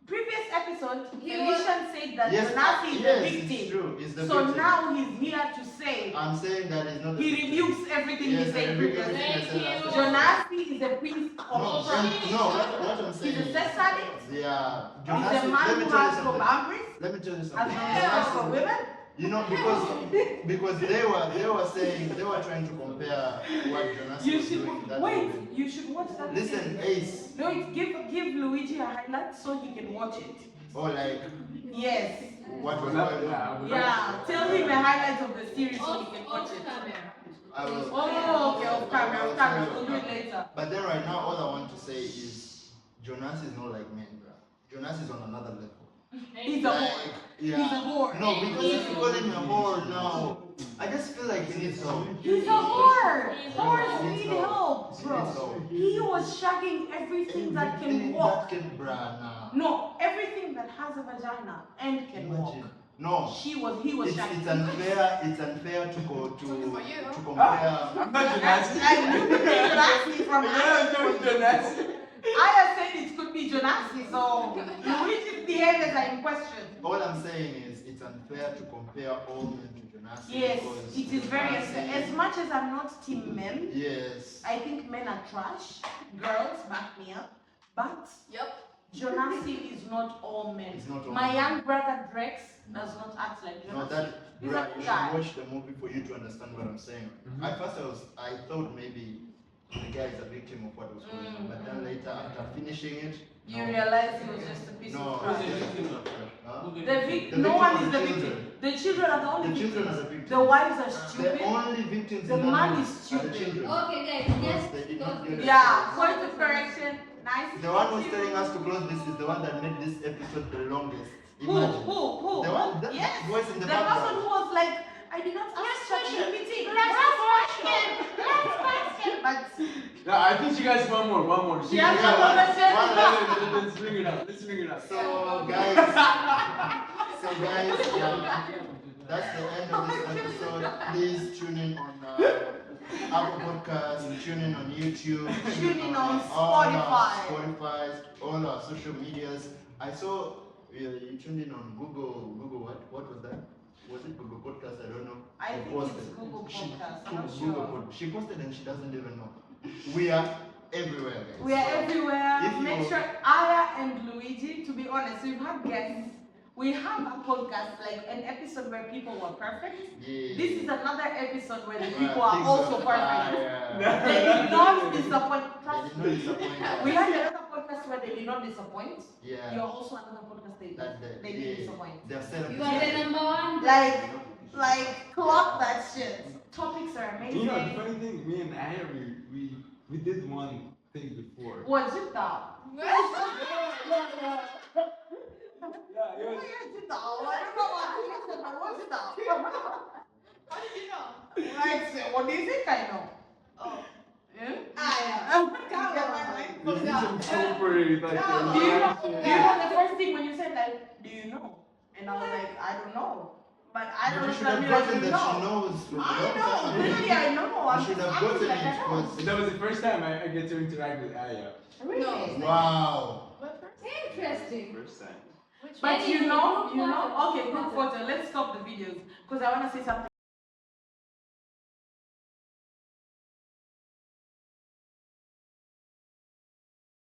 Previous episode, Felician said that
Yes,
Jonasi is
yes,
the
it's
victim.
true. It's the
So
victim.
now he's here to say
I'm saying that it's not the
he
victim.
rebukes everything
Yes,
he
I
said
rebuke
previously.
everything I said last time.
Jonasi is a prince of
No,
trust.
no, what I'm saying
He's a
is,
sex addict.
yeah,
He's
Jonasi,
a man
let me
who
tell you
has no
something.
boundaries,
Let me tell you
has
something.
no respect for
Jonasi,
women.
you know, because they were saying, they were trying to compare what Jonasi
You
was doing
should
that
wait.
moment.
You should watch that.
Listen,
series.
Ace.
No, give Luigi a highlight so he can watch it.
Oh, like,
Yes.
what was going on?
Yeah. Tell him a highlight of the series so he can watch it.
I will.
Oh, okay. Off camera.
I will
Off
tell
camera.
you.
We'll do it later.
But then right now, all I want to say is, Jonasi is not like men, bro. Jonasi is on another level.
He's a whore.
Yeah.
He's a whore.
No, because if you call him a whore now, I just feel like he needs help.
He's a whore. Whores
He needs
need help,
He needs
bro.
help.
He was shagging everything that can walk.
That can, bruh, nah.
No, everything that has a vagina and can walk.
Imagine. No.
He was shagging.
It's unfair to go to compare.
I'm not Jonasi.
And you could be Jonasi from
Yeah, I'm not Jonasi.
Aya said it could be Jonasi, so Luigi's behaviors are in question.
All I'm saying is it's unfair to compare all men to Jonasi.
Yes,
because
it is very
Jonasi-
unfair. As much as I'm not team men,
Yes.
I think men are trash. Girls, back me up. But Jonasi is not all men.
It's not all
My
men.
young brother Drex does not act like
No,
Jonasi.
that
He's
bruh,
a
you
good
should
guy.
watch the movie for you to understand what I'm saying. At first I thought maybe the guy is a victim of what was going on, but then later after finishing it,
You
no.
realize he was just a piece
No,
of trash.
huh?
The
The
no
victim
one
are
is
the
the
children.
victim. The children are the only
The children
victims.
are the victims.
The wives are
The
stupid.
only victims
The
in that
man
movie
is
are the
stupid.
children.
Okay, guys,
Because
just
they did not
don't-
get it.
Yeah, point of correction. Nice.
The one who's telling us to close this is the one that made this episode the longest. Imagine.
Who?
The one, that
Yes.
voice in the
The person
background.
who was like, I did not ask ChatGPT. But
No, I think you guys one more.
she has
Yeah,
a
one-
question.
Let's bring it up. Let's bring it up.
So guys, that's the end of this episode. Please tune in on Apple Podcasts, tune in on YouTube,
Tune in on
all our
Spotify.
all our social medias. I saw you tuned in on Google. What was that? Was it Google Podcast? I don't know.
I
She
think
posted.
it's Google
She-
Podcast. I'm not
Google
sure.
Pod- She posted and she doesn't even know. We are everywhere, guys.
We are
So,
everywhere.
if you-
Make sure Aya and Luigi, to be honest, we've had guests. We have a podcast, like an episode where people were perfect.
Yeah.
This is another episode where the
Well,
people are
things
also
are-
perfect.
yeah.
They did not disappoint.
They
Trust
did not disappoint
me.
us.
We had another podcast where they did not disappoint.
Yeah.
You're also another podcast they did disappoint.
They're set up.
You are the number one.
Like clock that shit. Topics are amazing.
You know, the funny thing, me and Aya, we did one thing before.
What's it that?
Yeah, it was,
How did you know?
What do you think I know?
Oh.
this is some super, like,
Do you know the first thing when you said like, do you know? And I was like, I don't know. But I don't
You
know
should
that
have
means I
gotten
don't
that she
know.
knows from a
I
long
know,
time.
really I know.
You
I'm
should
just
have gotten
acting like I
it
know.
because.
that was the first time I get to interact with Aya.
Really?
No.
Wow.
What first?
Interesting.
First time.
Which
But
Any
you know,
group photo.
okay, group photo. Let's stop the videos because I want to say something.